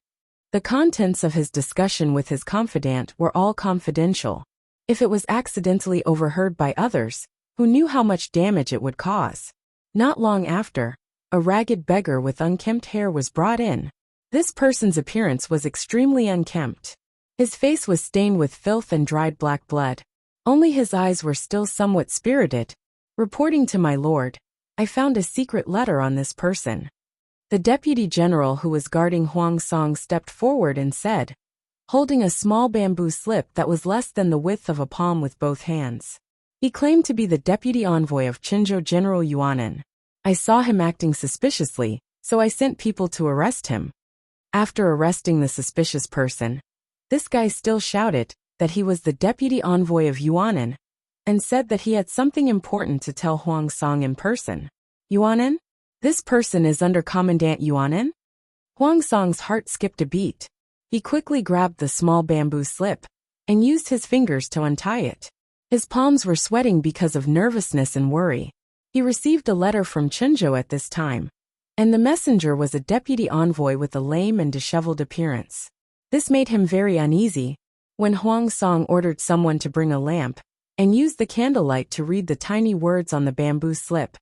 The contents of his discussion with his confidant were all confidential. If it was accidentally overheard by others, who knew how much damage it would cause? Not long after, a ragged beggar with unkempt hair was brought in. This person's appearance was extremely unkempt. His face was stained with filth and dried black blood. Only his eyes were still somewhat spirited. Reporting to my lord, I found a secret letter on this person. The deputy general who was guarding Huang Song stepped forward and said, holding a small bamboo slip that was less than the width of a palm with both hands. He claimed to be the deputy envoy of Qinzhou General Yuanan. I saw him acting suspiciously, so I sent people to arrest him. After arresting the suspicious person, this guy still shouted that he was the deputy envoy of Yuanan and said that he had something important to tell Huang Song in person. Yuanan? This person is under Commandant Yuanan? Huang Song's heart skipped a beat. He quickly grabbed the small bamboo slip and used his fingers to untie it. His palms were sweating because of nervousness and worry. He received a letter from Qinzhou at this time, and the messenger was a deputy envoy with a lame and disheveled appearance. This made him very uneasy. When Huang Song ordered someone to bring a lamp and use the candlelight to read the tiny words on the bamboo slip,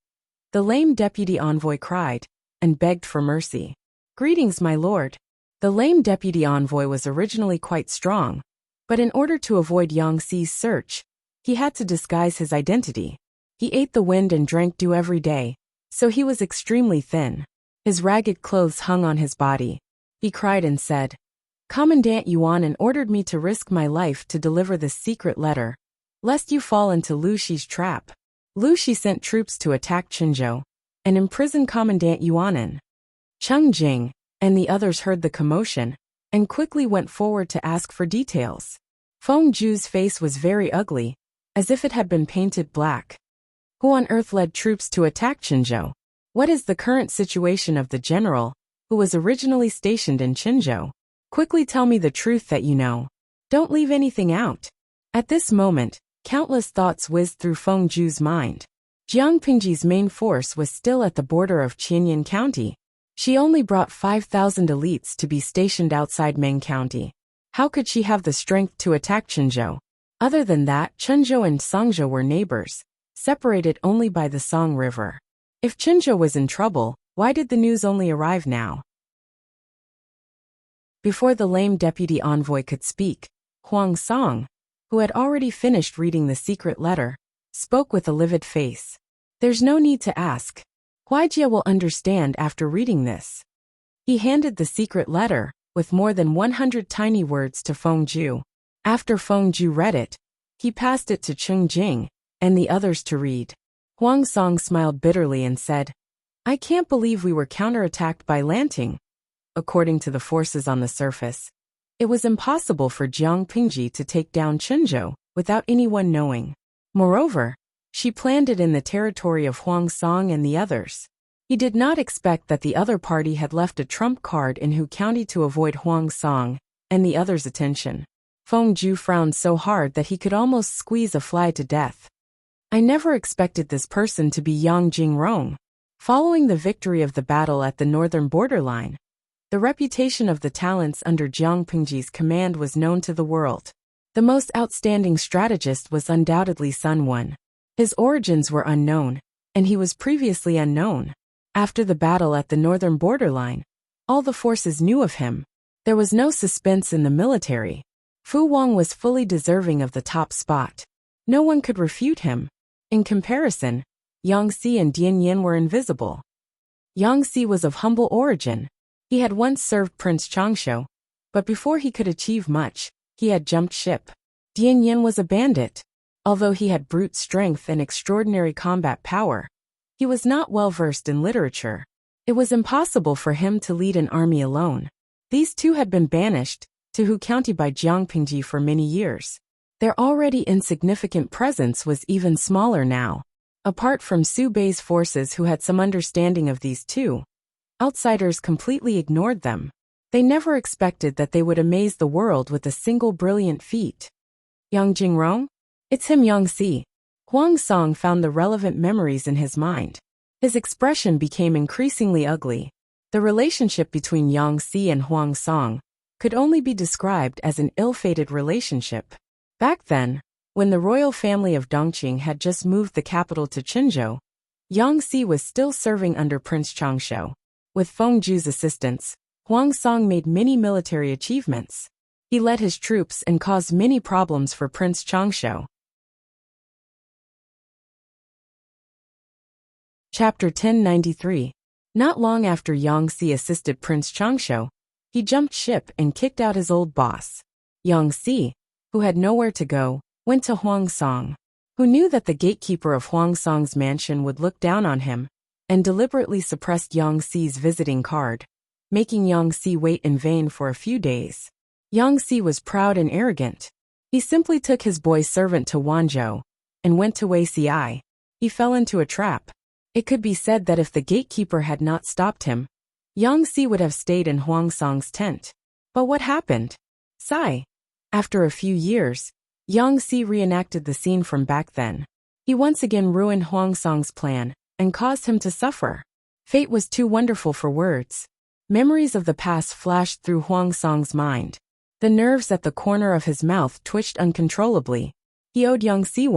the lame deputy envoy cried and begged for mercy. Greetings, my lord. The lame deputy envoy was originally quite strong, but in order to avoid Yang Si's search, he had to disguise his identity. He ate the wind and drank dew every day, so he was extremely thin. His ragged clothes hung on his body. He cried and said, Commandant Yuanan ordered me to risk my life to deliver this secret letter. lest you fall into Lu Shi's trap. Lu Shi sent troops to attack Qinzhou and imprison Commandant Yuanan. Cheng Jing and the others heard the commotion and quickly went forward to ask for details. Feng Zhu's face was very ugly, as if it had been painted black. Who on earth led troops to attack Qinzhou? What is the current situation of the general who was originally stationed in Qinzhou? Quickly tell me the truth that you know. Don't leave anything out. At this moment, countless thoughts whizzed through Feng Zhu's mind. Jiang Pingji's main force was still at the border of Qianyan County. She only brought 5,000 elites to be stationed outside Meng County. How could she have the strength to attack Qinzhou? Other than that, Qinzhou and Songzhou were neighbors, separated only by the Song River. If Qinzhou was in trouble, why did the news only arrive now? Before the lame deputy envoy could speak, Huang Song, who had already finished reading the secret letter, spoke with a livid face. There's no need to ask. Huaijie will understand after reading this. He handed the secret letter, with more than 100 tiny words to Feng Zhu. After Feng Zhu read it, he passed it to Cheng Jing and the others to read. Huang Song smiled bitterly and said, I can't believe we were counterattacked by Lanting. According to the forces on the surface, it was impossible for Jiang Pingji to take down Qinzhou without anyone knowing. Moreover, she planned it in the territory of Huang Song and the others. He did not expect that the other party had left a trump card in Hu County to avoid Huang Song and the others' attention. Feng Zhu frowned so hard that he could almost squeeze a fly to death. I never expected this person to be Yang Jingrong. Following the victory of the battle at the northern borderline, the reputation of the talents under Jiang Pingji's command was known to the world. The most outstanding strategist was undoubtedly Sun Wen. His origins were unknown, and he was previously unknown. After the battle at the northern borderline, all the forces knew of him. There was no suspense in the military. Fu Wang was fully deserving of the top spot. No one could refute him. In comparison, Yang Si and Dian Yin were invisible. Yang Si was of humble origin. He had once served Prince Changshu, but before he could achieve much, he had jumped ship. Dian Yin was a bandit. Although he had brute strength and extraordinary combat power, he was not well versed in literature. It was impossible for him to lead an army alone. These two had been banished to Hu County by Jiang Pingji for many years. Their already insignificant presence was even smaller now. Apart from Su Bei's forces who had some understanding of these two, outsiders completely ignored them. They never expected that they would amaze the world with a single brilliant feat. Yang Jingrong? It's him, Yang Si. Huang Song found the relevant memories in his mind. His expression became increasingly ugly. The relationship between Yang Si and Huang Song could only be described as an ill-fated relationship. Back then, when the royal family of Dongqing had just moved the capital to Qinzhou, Yang Si was still serving under Prince Changshu. With Feng Zhu's assistance, Huang Song made many military achievements. He led his troops and caused many problems for Prince Changshu. Chapter 1093. Not long after Yang Si assisted Prince Changshu, he jumped ship and kicked out his old boss. Yang Si, who had nowhere to go, went to Huang Song, who knew that the gatekeeper of Huang Song's mansion would look down on him, and deliberately suppressed Yang Si's visiting card, making Yang Si wait in vain for a few days. Yang Si was proud and arrogant. He simply took his boy servant to Wanzhou and went to Wei Ci. He fell into a trap. It could be said that if the gatekeeper had not stopped him, Yang Si would have stayed in Huang Song's tent. But what happened? Sigh. After a few years, Yang Si reenacted the scene from back then. He once again ruined Huang Song's plan and caused him to suffer. Fate was too wonderful for words. Memories of the past flashed through Huang Song's mind. The nerves at the corner of his mouth twitched uncontrollably. He owed Yang Si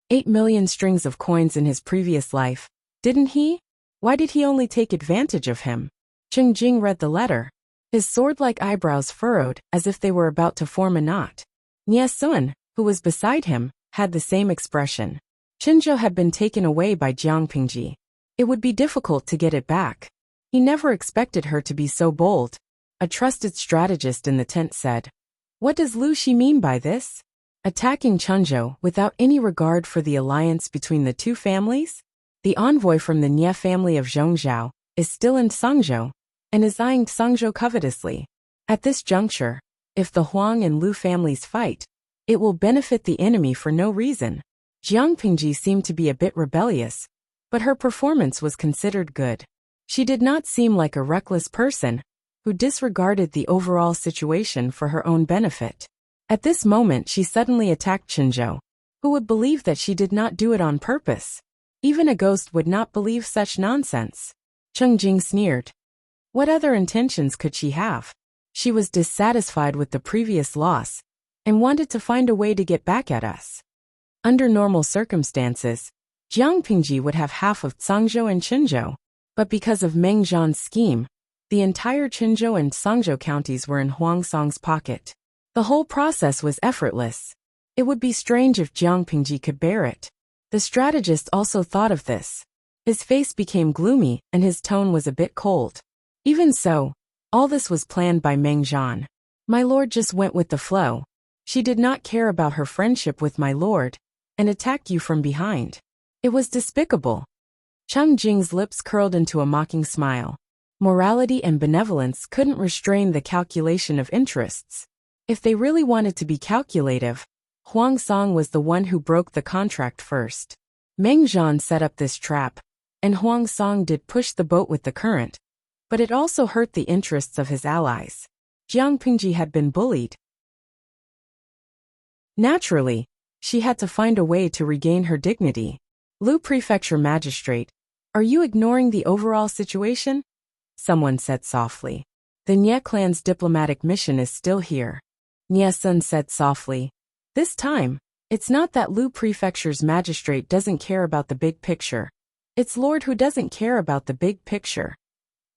8 million strings of coins in his previous life, didn't he? Why did he only take advantage of him? Cheng Jing read the letter. His sword-like eyebrows furrowed as if they were about to form a knot. Nie Sun, who was beside him, had the same expression. Qinzhou had been taken away by Jiang Pingji. It would be difficult to get it back. He never expected her to be so bold. A trusted strategist in the tent said, "What does Lu Shi mean by this?" attacking Chenzhou without any regard for the alliance between the two families? The envoy from the Nie family of Zhongzhou is still in Sangzhou and is eyeing Sangzhou covetously. At this juncture, if the Huang and Lu families fight, it will benefit the enemy for no reason. Jiang Pingji seemed to be a bit rebellious, but her performance was considered good. She did not seem like a reckless person who disregarded the overall situation for her own benefit. At this moment she suddenly attacked Chenzhou, who would believe that she did not do it on purpose. Even a ghost would not believe such nonsense. Cheng Jing sneered. What other intentions could she have? She was dissatisfied with the previous loss and wanted to find a way to get back at us. Under normal circumstances, Jiang Pingji would have half of Sangzhou and Chenzhou, but because of Meng Zhan's scheme, the entire Chenzhou and Sangzhou counties were in Huang Song's pocket. The whole process was effortless. It would be strange if Jiang Pingji could bear it. The strategist also thought of this. His face became gloomy and his tone was a bit cold. Even so, all this was planned by Meng Zhan. My lord just went with the flow. She did not care about her friendship with my lord and attacked you from behind. It was despicable. Cheng Jing's lips curled into a mocking smile. Morality and benevolence couldn't restrain the calculation of interests. If they really wanted to be calculative, Huang Song was the one who broke the contract first. Meng Zhan set up this trap, and Huang Song did push the boat with the current, but it also hurt the interests of his allies. Jiang Pingji had been bullied. Naturally, she had to find a way to regain her dignity. Lu Prefecture Magistrate, are you ignoring the overall situation? Someone said softly. The Nie clan's diplomatic mission is still here. Nie Sun said softly. This time, it's not that Lu Prefecture's magistrate doesn't care about the big picture. It's Lord who doesn't care about the big picture.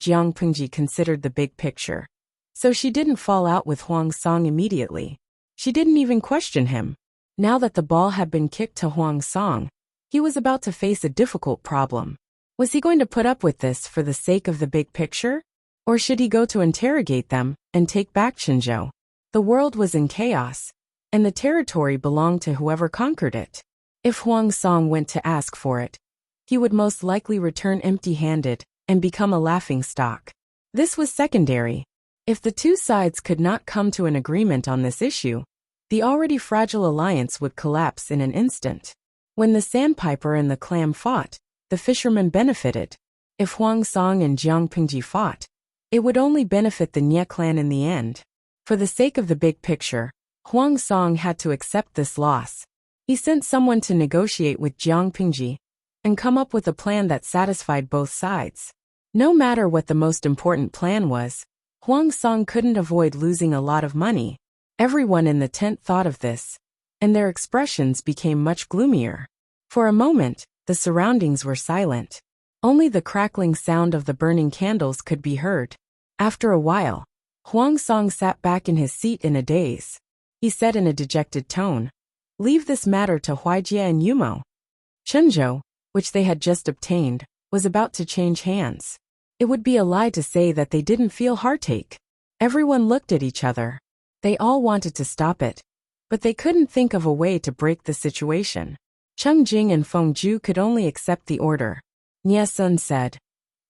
Jiang Pingji considered the big picture. So she didn't fall out with Huang Song immediately. She didn't even question him. Now that the ball had been kicked to Huang Song, he was about to face a difficult problem. Was he going to put up with this for the sake of the big picture? Or should he go to interrogate them and take back Chenzhou? The world was in chaos, and the territory belonged to whoever conquered it. If Huang Song went to ask for it, he would most likely return empty-handed and become a laughingstock. This was secondary. If the two sides could not come to an agreement on this issue, the already fragile alliance would collapse in an instant. When the sandpiper and the clam fought, the fishermen benefited. If Huang Song and Jiang Pingji fought, it would only benefit the Nie clan in the end. For the sake of the big picture, Huang Song had to accept this loss. He sent someone to negotiate with Jiang Pingji and come up with a plan that satisfied both sides. No matter what the most important plan was, Huang Song couldn't avoid losing a lot of money. Everyone in the tent thought of this, and their expressions became much gloomier. For a moment, the surroundings were silent. Only the crackling sound of the burning candles could be heard. After a while, Huang Song sat back in his seat in a daze. He said in a dejected tone, "Leave this matter to Huijie and Yumo." Chenzhou, which they had just obtained, was about to change hands. It would be a lie to say that they didn't feel heartache. Everyone looked at each other. They all wanted to stop it, but they couldn't think of a way to break the situation. Cheng Jing and Feng Ju could only accept the order. Nie Sun said,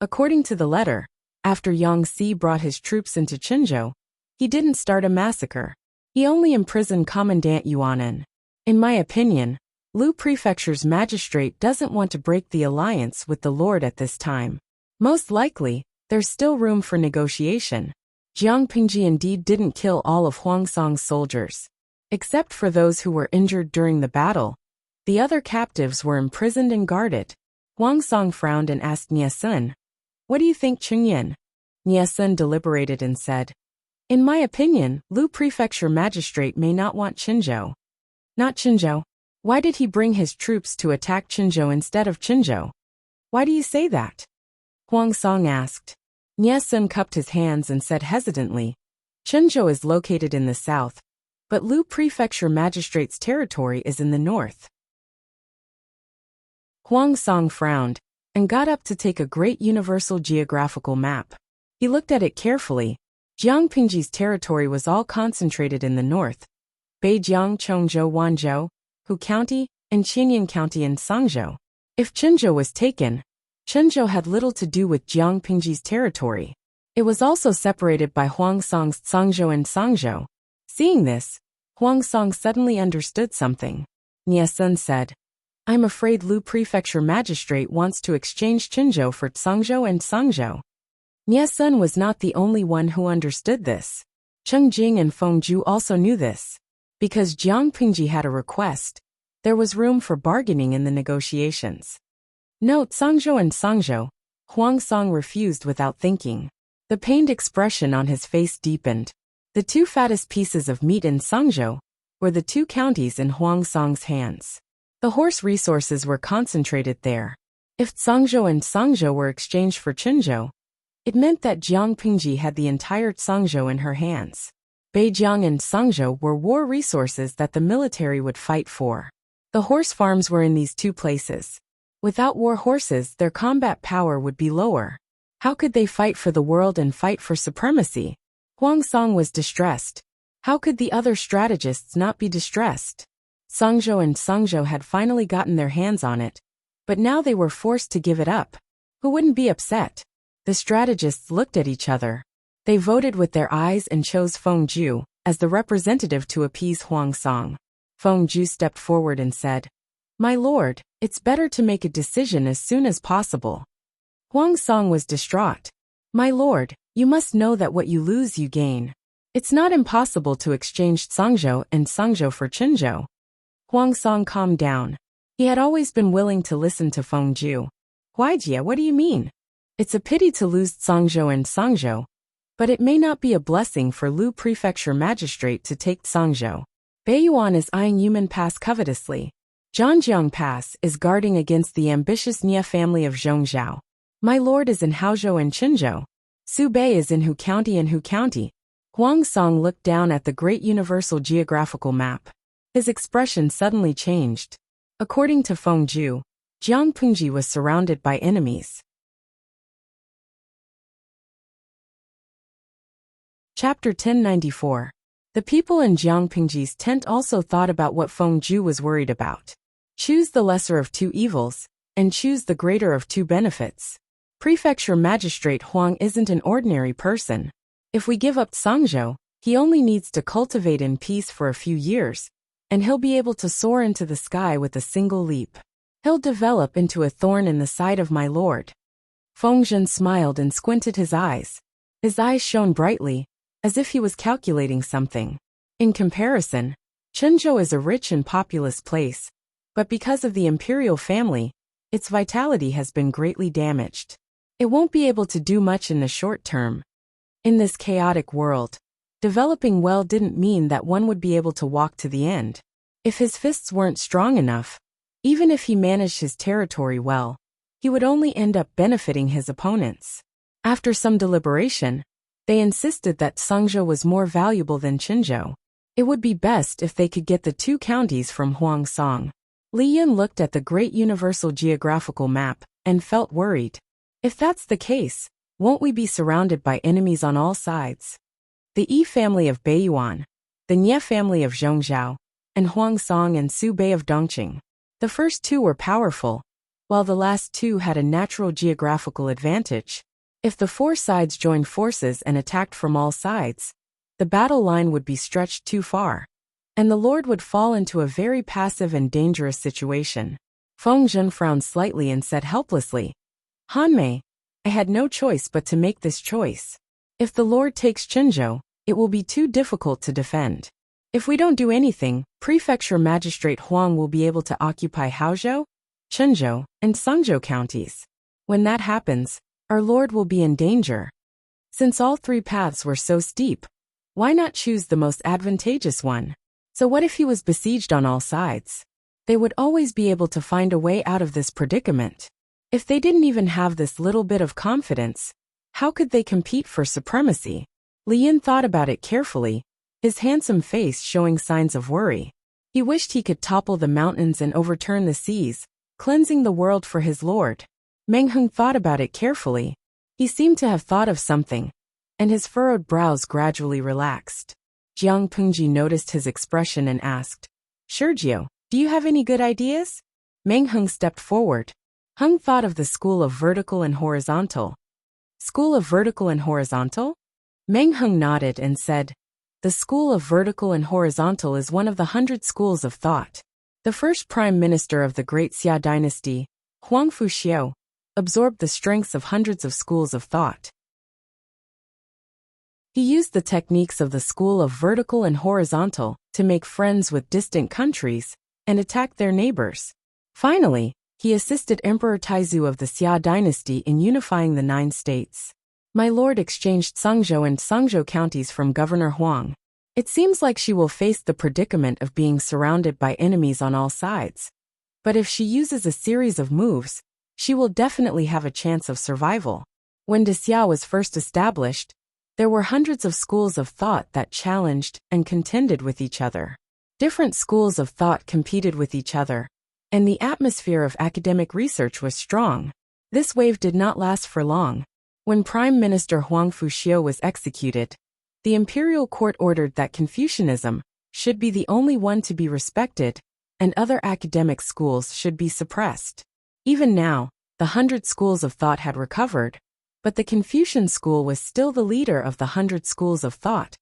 according to the letter, after Yang Si brought his troops into Chenzhou, he didn't start a massacre. He only imprisoned Commandant Yuanan. In my opinion, Lu Prefecture's magistrate doesn't want to break the alliance with the Lord at this time. Most likely, there's still room for negotiation. Jiang Pingji indeed didn't kill all of Huang Song's soldiers. Except for those who were injured during the battle, the other captives were imprisoned and guarded. Huang Song frowned and asked Nie Sun, "What do you think, Chengyan?" Nie Sun deliberated and said, "In my opinion, Lu Prefecture magistrate may not want Chenzhou." "Not Chenzhou? Why did he bring his troops to attack Chenzhou instead of Chenzhou? Why do you say that?" Huang Song asked. Nie Sun cupped his hands and said hesitantly, "Chenzhou is located in the south, but Lu Prefecture magistrate's territory is in the north." Huang Song frowned and got up to take a great universal geographical map. He looked at it carefully. Jiang Pingji's territory was all concentrated in the north, Beijiang, Chongzhou, Wanzhou, Hu County, and Qingyang County in Sangzhou. If Qinzhou was taken, Chenzhou had little to do with Jiang Pingji's territory. It was also separated by Huangsong's Sangzhou and Sangzhou. Seeing this, Huangsong suddenly understood something. Nie Sun said, "I'm afraid Lu Prefecture Magistrate wants to exchange Qinzhou for Sangzhou and Sangzhou." Nie Sun was not the only one who understood this. Cheng Jing and Feng Zhu also knew this. Because Jiang Pingji had a request, there was room for bargaining in the negotiations. Note Sangzhou and Sangzhou. Huangsong refused without thinking. The pained expression on his face deepened. The two fattest pieces of meat in Sangzhou were the two counties in Huangsong's hands. The horse resources were concentrated there. If Sangzhou and Sangzhou were exchanged for Qinzhou, it meant that Jiang Pingji had the entire Sangzhou in her hands. Beijiang and Sangzhou were war resources that the military would fight for. The horse farms were in these two places. Without war horses, their combat power would be lower. How could they fight for the world and fight for supremacy? Huangsong was distressed. How could the other strategists not be distressed? Sangzhou and Sangzhou had finally gotten their hands on it, but now they were forced to give it up. Who wouldn't be upset? The strategists looked at each other. They voted with their eyes and chose Feng Zhu as the representative to appease Huangsong. Feng Zhu stepped forward and said, "My lord, it's better to make a decision as soon as possible." Huangsong was distraught. "My lord, you must know that what you lose you gain. It's not impossible to exchange Sangzhou and Sangzhou for Qinzhou." Huangsong calmed down. He had always been willing to listen to Feng Zhu. "Huaijie, what do you mean? It's a pity to lose Sangzhou and Sangzhou, but it may not be a blessing for Lu Prefecture Magistrate to take Sangzhou. Beiyuan is eyeing Yumen Pass covetously. Zhangjiang Pass is guarding against the ambitious Nie family of Zhongzhou. My lord is in Haozhou and Qinzhou. Su Bei is in Hu County and Hu County." Huangsong looked down at the great universal geographical map. His expression suddenly changed. According to Feng Zhu, Jiang Pingji was surrounded by enemies. Chapter 1094. The people in Jiang Pingji's tent also thought about what Feng Zhu was worried about. Choose the lesser of two evils, and choose the greater of two benefits. Prefecture Magistrate Huang isn't an ordinary person. If we give up Sangzhou, he only needs to cultivate in peace for a few years, and he'll be able to soar into the sky with a single leap. He'll develop into a thorn in the side of my lord. Feng Zhen smiled and squinted his eyes. His eyes shone brightly, as if he was calculating something. In comparison, Qinzhou is a rich and populous place, but because of the imperial family, its vitality has been greatly damaged. It won't be able to do much in the short term. In this chaotic world, developing well didn't mean that one would be able to walk to the end. If his fists weren't strong enough, even if he managed his territory well, he would only end up benefiting his opponents. After some deliberation, they insisted that Sangzhou was more valuable than Qinzhou. It would be best if they could get the two counties from Huangsong. Li Yin looked at the great universal geographical map and felt worried. If that's the case, won't we be surrounded by enemies on all sides? The Yi family of Beiyuan, the Nie family of Zhongzhou, and Huangsong and Su Bei of Dongqing. The first two were powerful, while the last two had a natural geographical advantage. If the four sides joined forces and attacked from all sides, the battle line would be stretched too far, and the lord would fall into a very passive and dangerous situation. Feng Zhen frowned slightly and said helplessly, "Hanmei, I had no choice but to make this choice. If the lord takes Qinzhou, it will be too difficult to defend. If we don't do anything, Prefecture Magistrate Huang will be able to occupy Haozhou, Qinzhou, and Sangzhou counties. When that happens, our lord will be in danger. Since all three paths were so steep, why not choose the most advantageous one? So what if he was besieged on all sides? They would always be able to find a way out of this predicament. If they didn't even have this little bit of confidence, how could they compete for supremacy?" Li Yin thought about it carefully, his handsome face showing signs of worry. He wished he could topple the mountains and overturn the seas, cleansing the world for his lord. Meng Heng thought about it carefully. He seemed to have thought of something, and his furrowed brows gradually relaxed. Jiang Pengji noticed his expression and asked, Sergio, do you have any good ideas? Meng Heng stepped forward. Heng thought of the school of vertical and horizontal. School of vertical and horizontal? Meng Heng nodded and said, the school of vertical and horizontal is one of the 100 schools of thought. The first prime minister of the Great Xia dynasty, Huang Fuxiu, absorbed the strengths of hundreds of schools of thought. He used the techniques of the school of vertical and horizontal to make friends with distant countries and attack their neighbors. Finally, he assisted Emperor Taizu of the Xia dynasty in unifying the 9 states. My lord exchanged Sangzhou and Sangzhou counties from Governor Huang. It seems like she will face the predicament of being surrounded by enemies on all sides. But if she uses a series of moves, she will definitely have a chance of survival. When De Xia was first established, there were hundreds of schools of thought that challenged and contended with each other. Different schools of thought competed with each other, and the atmosphere of academic research was strong. This wave did not last for long. When Prime Minister Huang Fuxiu was executed, the imperial court ordered that Confucianism should be the only one to be respected, and other academic schools should be suppressed. Even now, the 100 schools of thought had recovered, but the Confucian school was still the leader of the 100 schools of thought,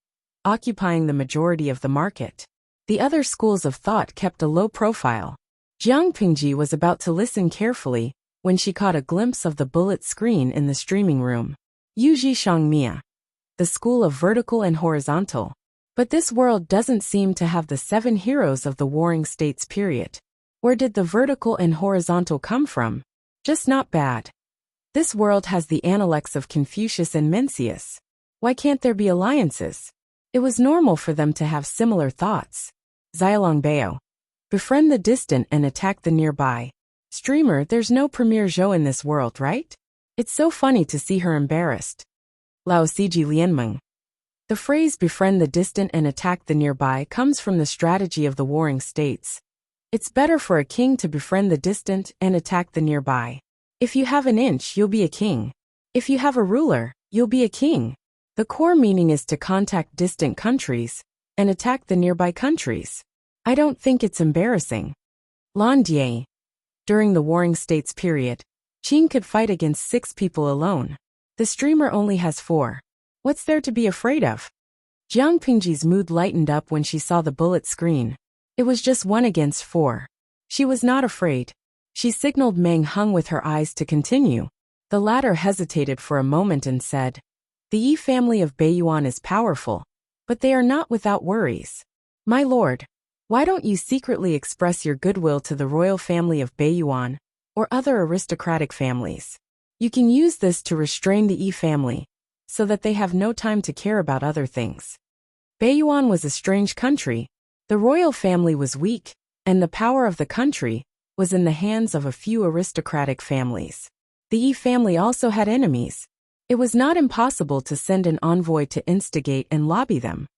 occupying the majority of the market. The other schools of thought kept a low profile. Jiang Pingji was about to listen carefully when she caught a glimpse of the bullet screen in the streaming room. Yuji Shangmia. The school of vertical and horizontal. But this world doesn't seem to have the 7 heroes of the Warring States period. Where did the vertical and horizontal come from? Just not bad. This world has the analects of Confucius and Mencius. Why can't there be alliances? It was normal for them to have similar thoughts. Xiaolongbao. Befriend the distant and attack the nearby. Streamer, there's no Premier Zhou in this world, right? It's so funny to see her embarrassed. Laosiji Lianmeng. The phrase befriend the distant and attack the nearby comes from the strategy of the Warring States. It's better for a king to befriend the distant and attack the nearby. If you have an inch, you'll be a king. If you have a ruler, you'll be a king. The core meaning is to contact distant countries and attack the nearby countries. I don't think it's embarrassing. Lan Die. During the Warring States period, Qin could fight against 6 people alone. The streamer only has 4. What's there to be afraid of? Jiang Pingji's mood lightened up when she saw the bullet screen. It was just 1 against 4. She was not afraid. She signaled Meng Heng with her eyes to continue. The latter hesitated for a moment and said, the Yi family of Beiyuan is powerful, but they are not without worries. My lord, why don't you secretly express your goodwill to the royal family of Beiyuan, or other aristocratic families? You can use this to restrain the Yi family, so that they have no time to care about other things. Beiyuan was a strange country. The royal family was weak, and the power of the country was in the hands of a few aristocratic families. The Yi family also had enemies. It was not impossible to send an envoy to instigate and lobby them.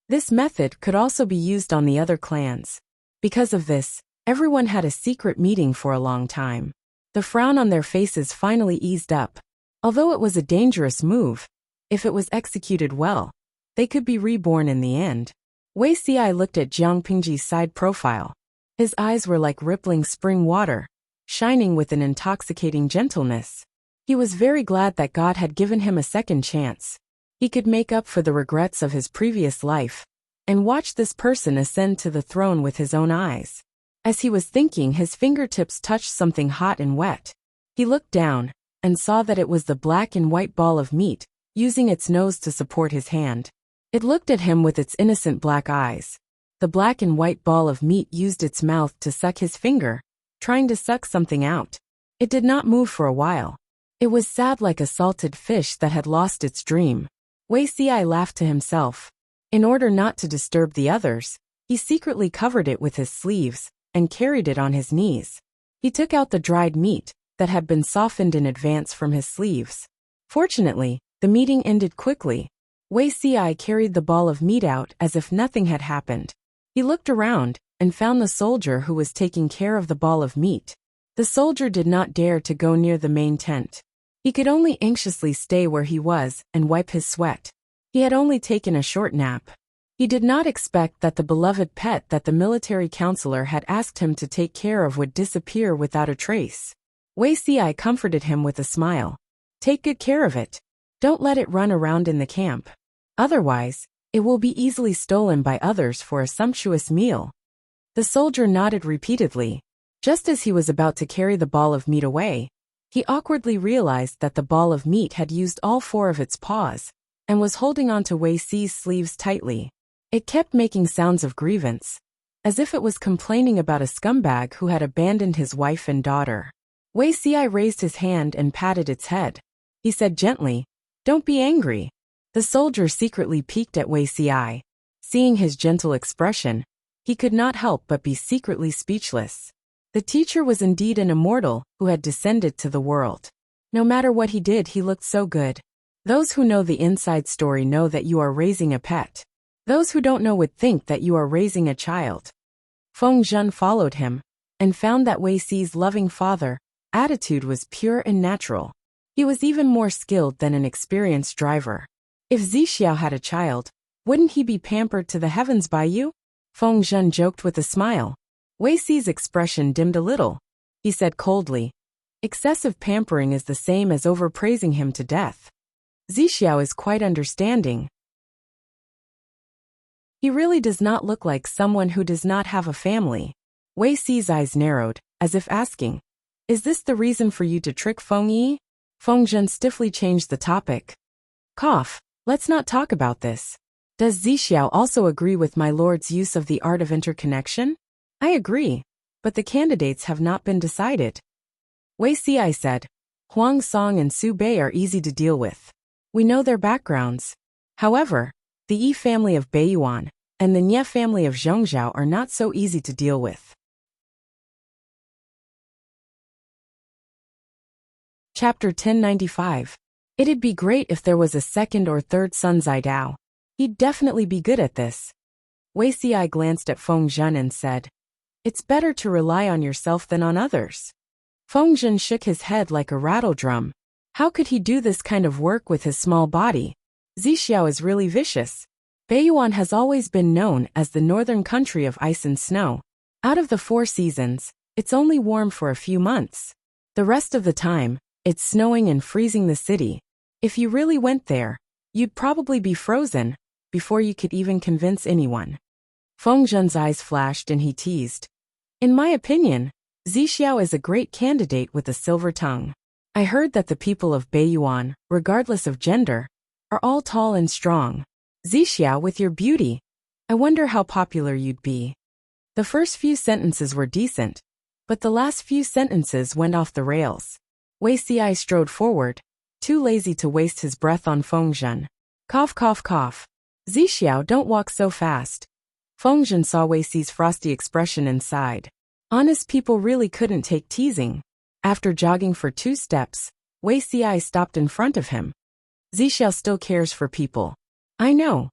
This method could also be used on the other clans. Because of this, everyone had a secret meeting for a long time. The frown on their faces finally eased up. Although it was a dangerous move, if it was executed well, they could be reborn in the end. Wei Xi looked at Jiang Pingji's side profile. His eyes were like rippling spring water, shining with an intoxicating gentleness. He was very glad that God had given him a second chance. He could make up for the regrets of his previous life, and watch this person ascend to the throne with his own eyes. As he was thinking, his fingertips touched something hot and wet. He looked down, and saw that it was the black and white ball of meat, using its nose to support his hand. It looked at him with its innocent black eyes. The black and white ball of meat used its mouth to suck his finger, trying to suck something out. It did not move for a while. It was sad like a salted fish that had lost its dream. Wei Xi laughed to himself. In order not to disturb the others, he secretly covered it with his sleeves and carried it on his knees. He took out the dried meat that had been softened in advance from his sleeves. Fortunately, the meeting ended quickly. Wei Xi carried the ball of meat out as if nothing had happened. He looked around and found the soldier who was taking care of the ball of meat. The soldier did not dare to go near the main tent. He could only anxiously stay where he was and wipe his sweat. He had only taken a short nap. He did not expect that the beloved pet that the military counselor had asked him to take care of would disappear without a trace. Wei Xi comforted him with a smile. Take good care of it. Don't let it run around in the camp. Otherwise, it will be easily stolen by others for a sumptuous meal. The soldier nodded repeatedly. Just as he was about to carry the ball of meat away, he awkwardly realized that the ball of meat had used all 4 of its paws and was holding onto Wei Xi's sleeves tightly. It kept making sounds of grievance, as if it was complaining about a scumbag who had abandoned his wife and daughter. Wei Xi raised his hand and patted its head. He said gently, "Don't be angry." The soldier secretly peeked at Wei Xi. Seeing his gentle expression, he could not help but be secretly speechless. The teacher was indeed an immortal who had descended to the world. No matter what he did, he looked so good. Those who know the inside story know that you are raising a pet. Those who don't know would think that you are raising a child. Feng Zhen followed him and found that Wei Xi's loving father attitude was pure and natural. He was even more skilled than an experienced driver. If Zixiao had a child, wouldn't he be pampered to the heavens by you? Feng Zhen joked with a smile. Wei Xi's expression dimmed a little. He said coldly, "Excessive pampering is the same as overpraising him to death. Zixiao is quite understanding. He really does not look like someone who does not have a family." Wei Xi's eyes narrowed, as if asking, "Is this the reason for you to trick Feng Yi?" Feng Zhen stiffly changed the topic. "Cough, let's not talk about this. Does Zixiao also agree with my lord's use of the art of interconnection?" "I agree, but the candidates have not been decided." Wei Xi said, "Huang Song and Su Bei are easy to deal with. We know their backgrounds. However, the Yi family of Beiyuan and the Nye family of Zhongzhao are not so easy to deal with." Chapter 1095. It'd be great if there was a second or third Sun Zidao. He'd definitely be good at this. Wei Xi glanced at Feng Zhen and said, "It's better to rely on yourself than on others." Feng Zhen shook his head like a rattle drum. How could he do this kind of work with his small body? Zixiao is really vicious. Beiyuan has always been known as the northern country of ice and snow. Out of the 4 seasons, it's only warm for a few months. The rest of the time, it's snowing and freezing the city. If you really went there, you'd probably be frozen before you could even convince anyone. Feng Zhen's eyes flashed and he teased, "In my opinion, Zixiao is a great candidate with a silver tongue. I heard that the people of Beiyuan, regardless of gender, are all tall and strong. Zixiao, with your beauty, I wonder how popular you'd be." The first few sentences were decent, but the last few sentences went off the rails. Wei Xi strode forward, too lazy to waste his breath on Feng Zhen. Cough, cough, cough. "Zixiao, don't walk so fast." Feng Zhen saw Wei Xi's frosty expression and sighed. Honest people really couldn't take teasing. After jogging for 2 steps, Wei Xi stopped in front of him. "Zixiao still cares for people. I know."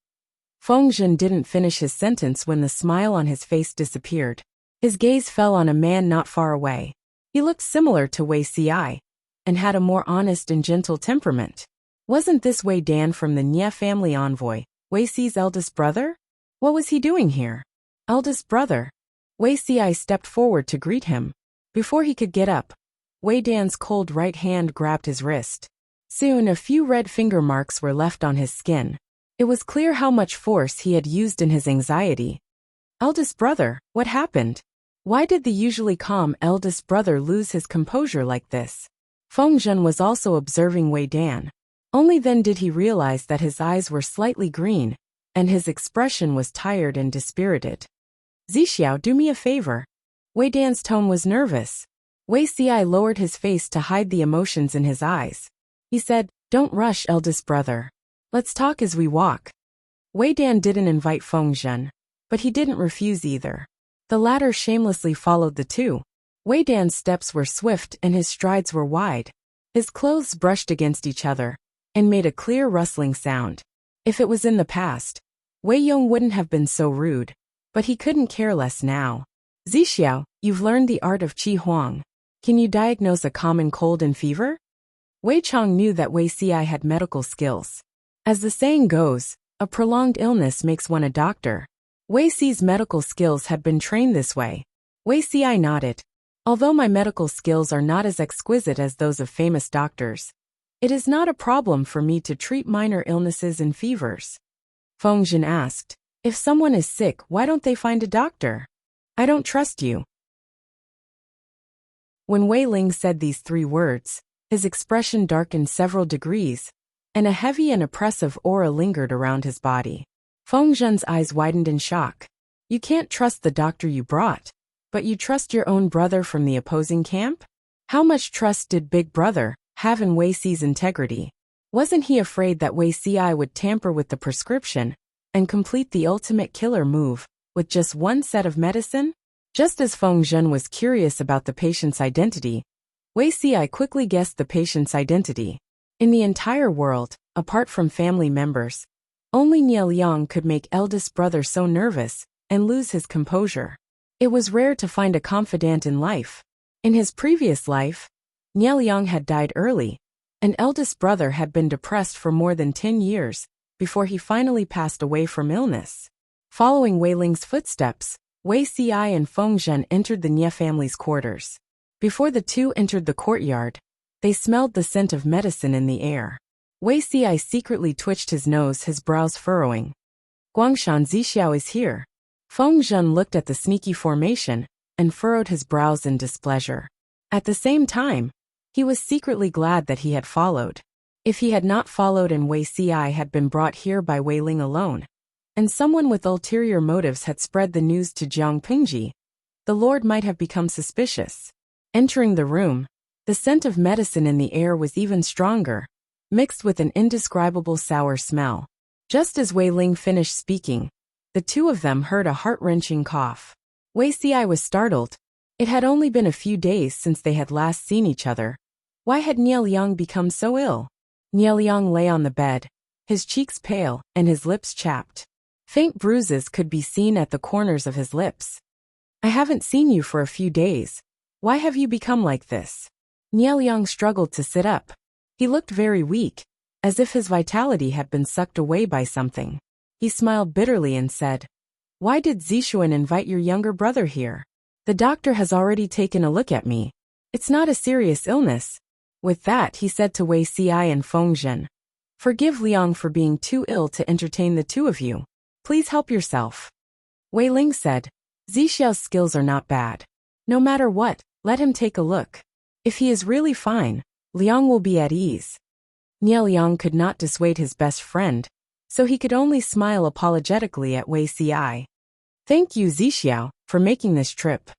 Feng Zhen didn't finish his sentence when the smile on his face disappeared. His gaze fell on a man not far away. He looked similar to Wei Xi and had a more honest and gentle temperament. Wasn't this Wei Dan from the Nye family envoy, Wei Xi's eldest brother? What was he doing here? Eldest brother? Wei Xi stepped forward to greet him. Before he could get up, Wei Dan's cold right hand grabbed his wrist. Soon a few red finger marks were left on his skin. It was clear how much force he had used in his anxiety. "Eldest brother, what happened? Why did the usually calm eldest brother lose his composure like this?" Feng Zhen was also observing Wei Dan. Only then did he realize that his eyes were slightly green, and his expression was tired and dispirited. "Zixiao, do me a favor." Wei Dan's tone was nervous. Wei Xi lowered his face to hide the emotions in his eyes. He said, "Don't rush, eldest brother. Let's talk as we walk." Wei Dan didn't invite Feng Zhen, but he didn't refuse either. The latter shamelessly followed the two. Wei Dan's steps were swift and his strides were wide. His clothes brushed against each other and made a clear rustling sound. If it was in the past, Wei Yong wouldn't have been so rude, but he couldn't care less now. "Zixiao, you've learned the art of Qi Huang. Can you diagnose a common cold and fever?" Wei Chong knew that Wei Xi had medical skills. As the saying goes, a prolonged illness makes one a doctor. Wei Si's medical skills had been trained this way. Wei Si nodded. Although my medical skills are not as exquisite as those of famous doctors, it is not a problem for me to treat minor illnesses and fevers. Feng Zhen asked, if someone is sick, why don't they find a doctor? I don't trust you. When Wei Ling said these 3 words, his expression darkened several degrees, and a heavy and oppressive aura lingered around his body. Feng Zhen's eyes widened in shock. You can't trust the doctor you brought, but you trust your own brother from the opposing camp? How much trust did Big Brother have in Wei Si's integrity? Wasn't he afraid that Wei Si would tamper with the prescription and complete the ultimate killer move with just one set of medicine? Just as Feng Zhen was curious about the patient's identity, Wei Si quickly guessed the patient's identity. In the entire world, apart from family members, only Nie Liang could make eldest brother so nervous and lose his composure. It was rare to find a confidant in life. In his previous life, Nie Liang had died early, and eldest brother had been depressed for more than 10 years before he finally passed away from illness. Following Wei Ling's footsteps, Wei Si and Feng Zhen entered the Nie family's quarters. Before the two entered the courtyard, they smelled the scent of medicine in the air. Wei Si secretly twitched his nose, his brows furrowing. Guangshan Zixiao is here. Feng Zhen looked at the sneaky formation and furrowed his brows in displeasure. At the same time, he was secretly glad that he had followed. If he had not followed and Wei Si had been brought here by Wei Ling alone, and someone with ulterior motives had spread the news to Jiang Pingji, the Lord might have become suspicious. Entering the room, the scent of medicine in the air was even stronger, mixed with an indescribable sour smell. Just as Wei Ling finished speaking, the two of them heard a heart-wrenching cough. Wei Si was startled. It had only been a few days since they had last seen each other. Why had Nie Liang become so ill? Nie Liang lay on the bed, his cheeks pale and his lips chapped. Faint bruises could be seen at the corners of his lips. I haven't seen you for a few days. Why have you become like this? Nie Liang struggled to sit up. He looked very weak, as if his vitality had been sucked away by something. He smiled bitterly and said, Why did Zishuan invite your younger brother here? The doctor has already taken a look at me. It's not a serious illness. With that, he said to Wei Si and Feng Zhen, Forgive Liang for being too ill to entertain the two of you. Please help yourself. Wei Ling said, Zixiao's skills are not bad. No matter what, let him take a look. If he is really fine, Liang will be at ease. Nie Liang could not dissuade his best friend, so he could only smile apologetically at Wei Si. Thank you, Zixiao, for making this trip.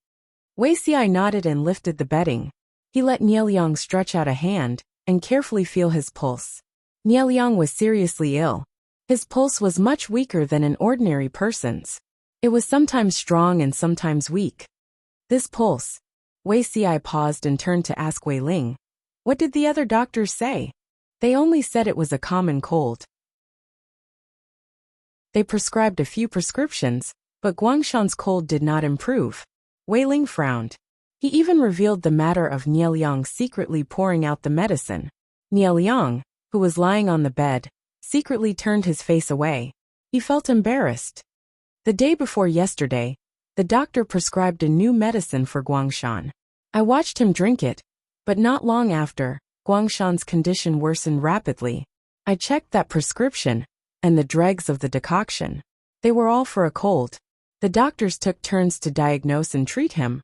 Wei Si nodded and lifted the bedding. He let Nie Liang stretch out a hand and carefully feel his pulse. Nie Liang was seriously ill. His pulse was much weaker than an ordinary person's. It was sometimes strong and sometimes weak. This pulse. Wei Si paused and turned to ask Wei Ling, What did the other doctors say? They only said it was a common cold. They prescribed a few prescriptions, but Guangshan's cold did not improve. Wei Ling frowned. He even revealed the matter of Nie Liang secretly pouring out the medicine. Nie Liang, who was lying on the bed, secretly turned his face away. He felt embarrassed. The day before yesterday, the doctor prescribed a new medicine for Guangshan. I watched him drink it, but not long after, Guangshan's condition worsened rapidly. I checked that prescription and the dregs of the decoction. They were all for a cold. The doctors took turns to diagnose and treat him,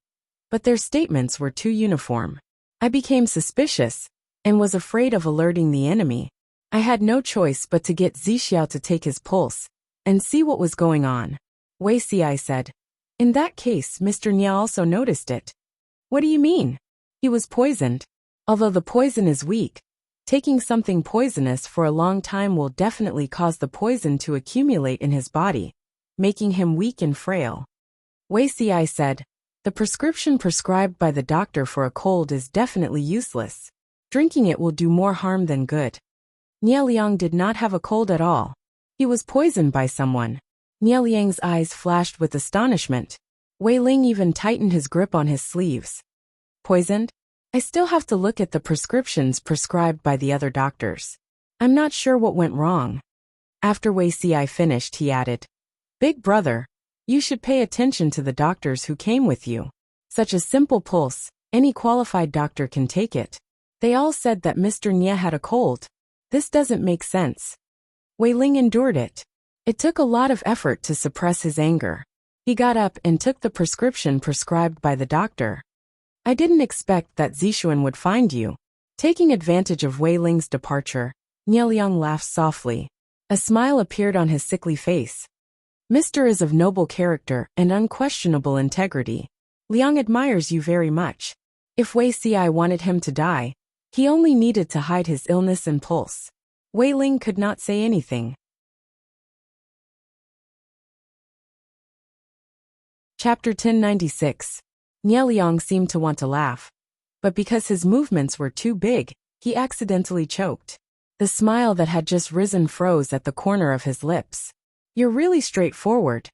but their statements were too uniform. I became suspicious and was afraid of alerting the enemy. I had no choice but to get Zixiao to take his pulse and see what was going on. Wei Si said, In that case, Mr. Nie also noticed it. What do you mean? He was poisoned. Although the poison is weak, taking something poisonous for a long time will definitely cause the poison to accumulate in his body, making him weak and frail. Wei Si said, The prescription prescribed by the doctor for a cold is definitely useless. Drinking it will do more harm than good. Nie Liang did not have a cold at all. He was poisoned by someone. Nie Liang's eyes flashed with astonishment. Wei Ling even tightened his grip on his sleeves. Poisoned? I still have to look at the prescriptions prescribed by the other doctors. I'm not sure what went wrong. After Wei Ci finished, he added, "Big brother, you should pay attention to the doctors who came with you. Such a simple pulse, any qualified doctor can take it. They all said that Mr. Nye had a cold. This doesn't make sense." Wei Ling endured it. It took a lot of effort to suppress his anger. He got up and took the prescription prescribed by the doctor. "I didn't expect that Zixuan would find you." Taking advantage of Wei Ling's departure, Nie Liang laughed softly. A smile appeared on his sickly face. "Mr. is of noble character and unquestionable integrity. Liang admires you very much." If Wei Ci wanted him to die, he only needed to hide his illness and pulse. Wei Ling could not say anything. Chapter 1096. Nie Liang seemed to want to laugh, but because his movements were too big, he accidentally choked. The smile that had just risen froze at the corner of his lips. "You're really straightforward."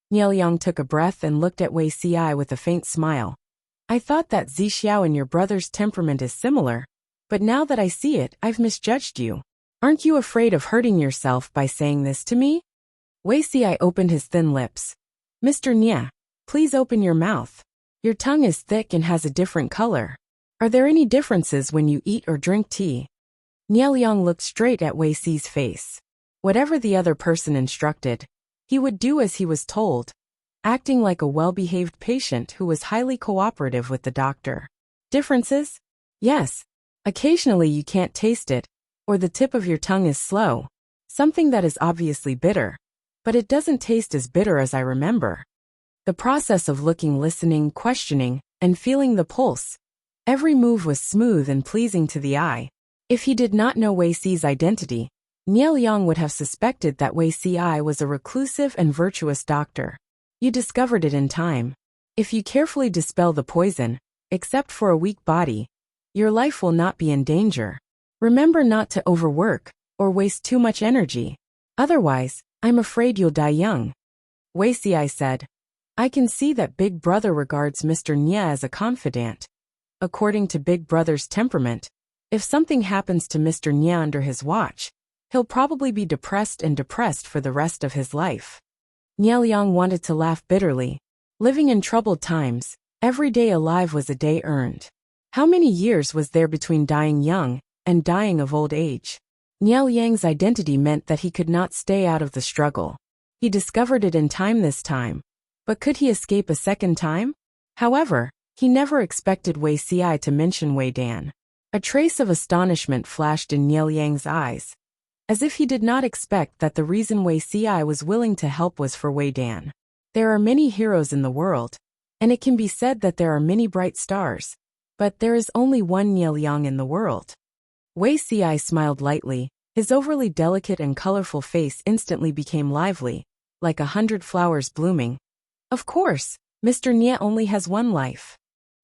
Nie Liang took a breath and looked at Wei Ci with a faint smile. "I thought that Zixiao and your brother's temperament is similar, but now that I see it, I've misjudged you. Aren't you afraid of hurting yourself by saying this to me?" Wei Ci opened his thin lips. "Mr. Nye, please open your mouth. Your tongue is thick and has a different color. Are there any differences when you eat or drink tea?" Nie Liang looked straight at Wei Ci's face. Whatever the other person instructed, he would do as he was told, acting like a well-behaved patient who was highly cooperative with the doctor. "Differences? Yes. Occasionally you can't taste it, or the tip of your tongue is slow, something that is obviously bitter, but it doesn't taste as bitter as I remember." The process of looking, listening, questioning, and feeling the pulse, every move was smooth and pleasing to the eye. If he did not know Wei Ci's identity, Nie Liang would have suspected that Wei Ci was a reclusive and virtuous doctor. You discovered it in time. If you carefully dispel the poison, except for a weak body, your life will not be in danger. Remember not to overwork or waste too much energy. Otherwise, I'm afraid you'll die young. Wei Ci said, "I can see that Big Brother regards Mr. Nye as a confidant. According to Big Brother's temperament, if something happens to Mr. Nye under his watch, he'll probably be depressed for the rest of his life." Nie Liang wanted to laugh bitterly. Living in troubled times, every day alive was a day earned. How many years was there between dying young and dying of old age? Nie Liang's identity meant that he could not stay out of the struggle. He discovered it in time this time. But could he escape a second time? However, he never expected Wei Ci to mention Wei Dan. A trace of astonishment flashed in Nie Liang's eyes, as if he did not expect that the reason Wei Ci was willing to help was for Wei Dan. There are many heroes in the world, and it can be said that there are many bright stars, but there is only one Nie Liang in the world. Wei Ci smiled lightly. His overly delicate and colorful face instantly became lively, like 100 flowers blooming. "Of course, Mr. Nye only has one life."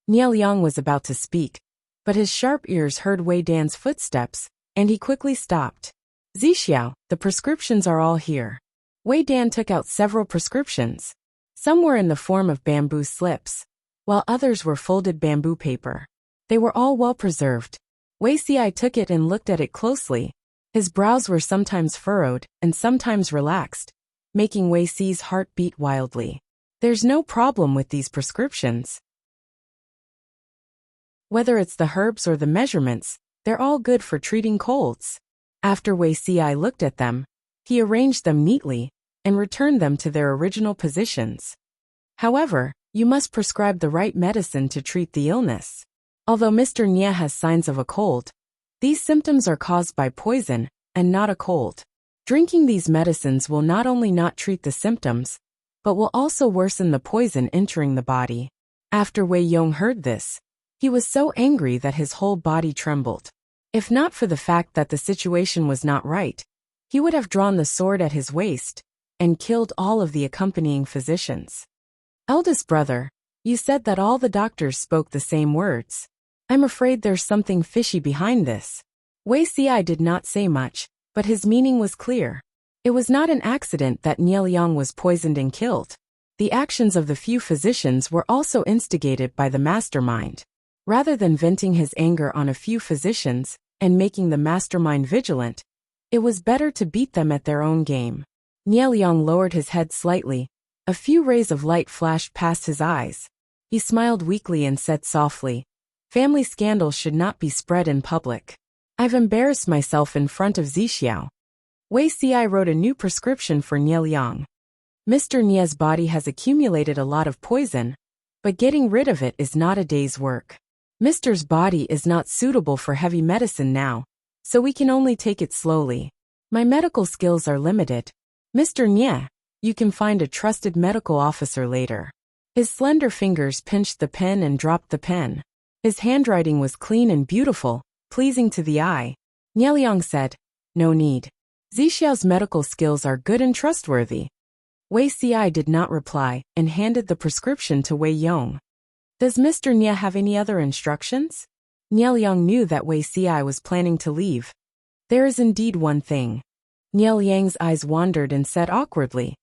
Nie Liang was about to speak, but his sharp ears heard Wei Dan's footsteps, and he quickly stopped. "Zixiao, the prescriptions are all here." Wei Dan took out several prescriptions. Some were in the form of bamboo slips, while others were folded bamboo paper. They were all well preserved. Wei Ci took it and looked at it closely. His brows were sometimes furrowed and sometimes relaxed, making Wei Ci's heart beat wildly. "There's no problem with these prescriptions. Whether it's the herbs or the measurements, they're all good for treating colds." After Wei Ci looked at them, he arranged them neatly and returned them to their original positions. "However, you must prescribe the right medicine to treat the illness. Although Mr. Nye has signs of a cold, these symptoms are caused by poison and not a cold. Drinking these medicines will not only not treat the symptoms, but will also worsen the poison entering the body." After Wei Yong heard this, he was so angry that his whole body trembled. If not for the fact that the situation was not right, he would have drawn the sword at his waist and killed all of the accompanying physicians. "Eldest brother, you said that all the doctors spoke the same words. I'm afraid there's something fishy behind this." Wei Ci did not say much, but his meaning was clear. It was not an accident that Nie Liang was poisoned and killed. The actions of the few physicians were also instigated by the mastermind. Rather than venting his anger on a few physicians and making the mastermind vigilant, It was better to beat them at their own game. Nie Liang lowered his head slightly. A few rays of light flashed past his eyes. He smiled weakly and said softly, "Family scandals should not be spread in public. I've embarrassed myself in front of Zixiao." Wei Ci wrote a new prescription for Nie Liang. Mr. Nie's body has accumulated a lot of poison, but getting rid of it is not a day's work. Mr.'s body is not suitable for heavy medicine now, so we can only take it slowly. My medical skills are limited. Mr. Nie, you can find a trusted medical officer later. His slender fingers pinched the pen and dropped the pen. His handwriting was clean and beautiful, pleasing to the eye. Nie Liang said, "No need. Zixiao's medical skills are good and trustworthy." Wei Ci did not reply and handed the prescription to Wei Yong. "Does Mr. Nie have any other instructions?" Nie Liang knew that Wei Ci was planning to leave. "There is indeed one thing." Nie Liang's eyes wandered and said awkwardly,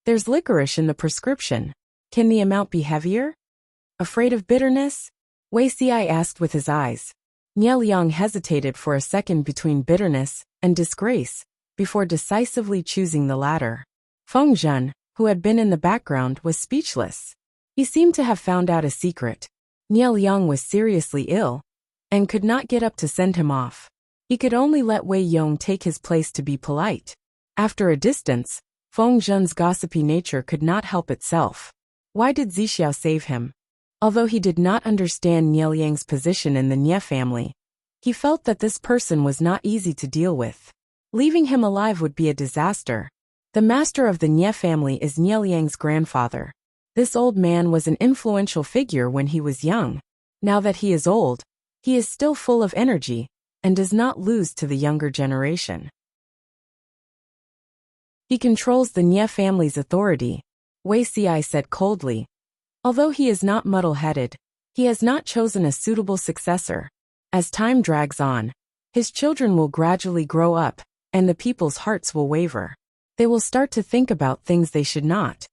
"There's licorice in the prescription. Can the amount be heavier?" "Afraid of bitterness?" Wei Ci asked with his eyes. Nie Liang hesitated for a second between bitterness and disgrace, before decisively choosing the latter. Feng Zhen, who had been in the background, was speechless. He seemed to have found out a secret. Nie Liang was seriously ill, and could not get up to send him off. He could only let Wei Yong take his place to be polite. After a distance, Feng Zhen's gossipy nature could not help itself. Why did Zixiao save him? Although he did not understand Nie Liang's position in the Nie family, he felt that this person was not easy to deal with. Leaving him alive would be a disaster. The master of the Nie family is Nie Liang's grandfather. This old man was an influential figure when he was young. Now that he is old, he is still full of energy, and does not lose to the younger generation. He controls the Nie family's authority, Wei Ci said coldly. Although he is not muddle-headed, he has not chosen a suitable successor. As time drags on, his children will gradually grow up, and the people's hearts will waver. They will start to think about things they should not.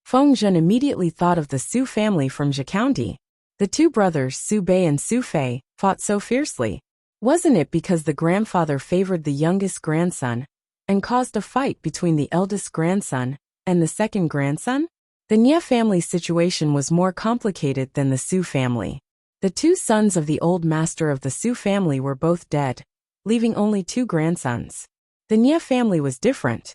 Feng Zhen immediately thought of the Su family from Zhe County. The two brothers, Su Bei and Su Fei, fought so fiercely. Wasn't it because the grandfather favored the youngest grandson, and caused a fight between the eldest grandson and the second grandson? The Nie family situation was more complicated than the Su family. The two sons of the old master of the Su family were both dead, leaving only two grandsons. The Nie family was different.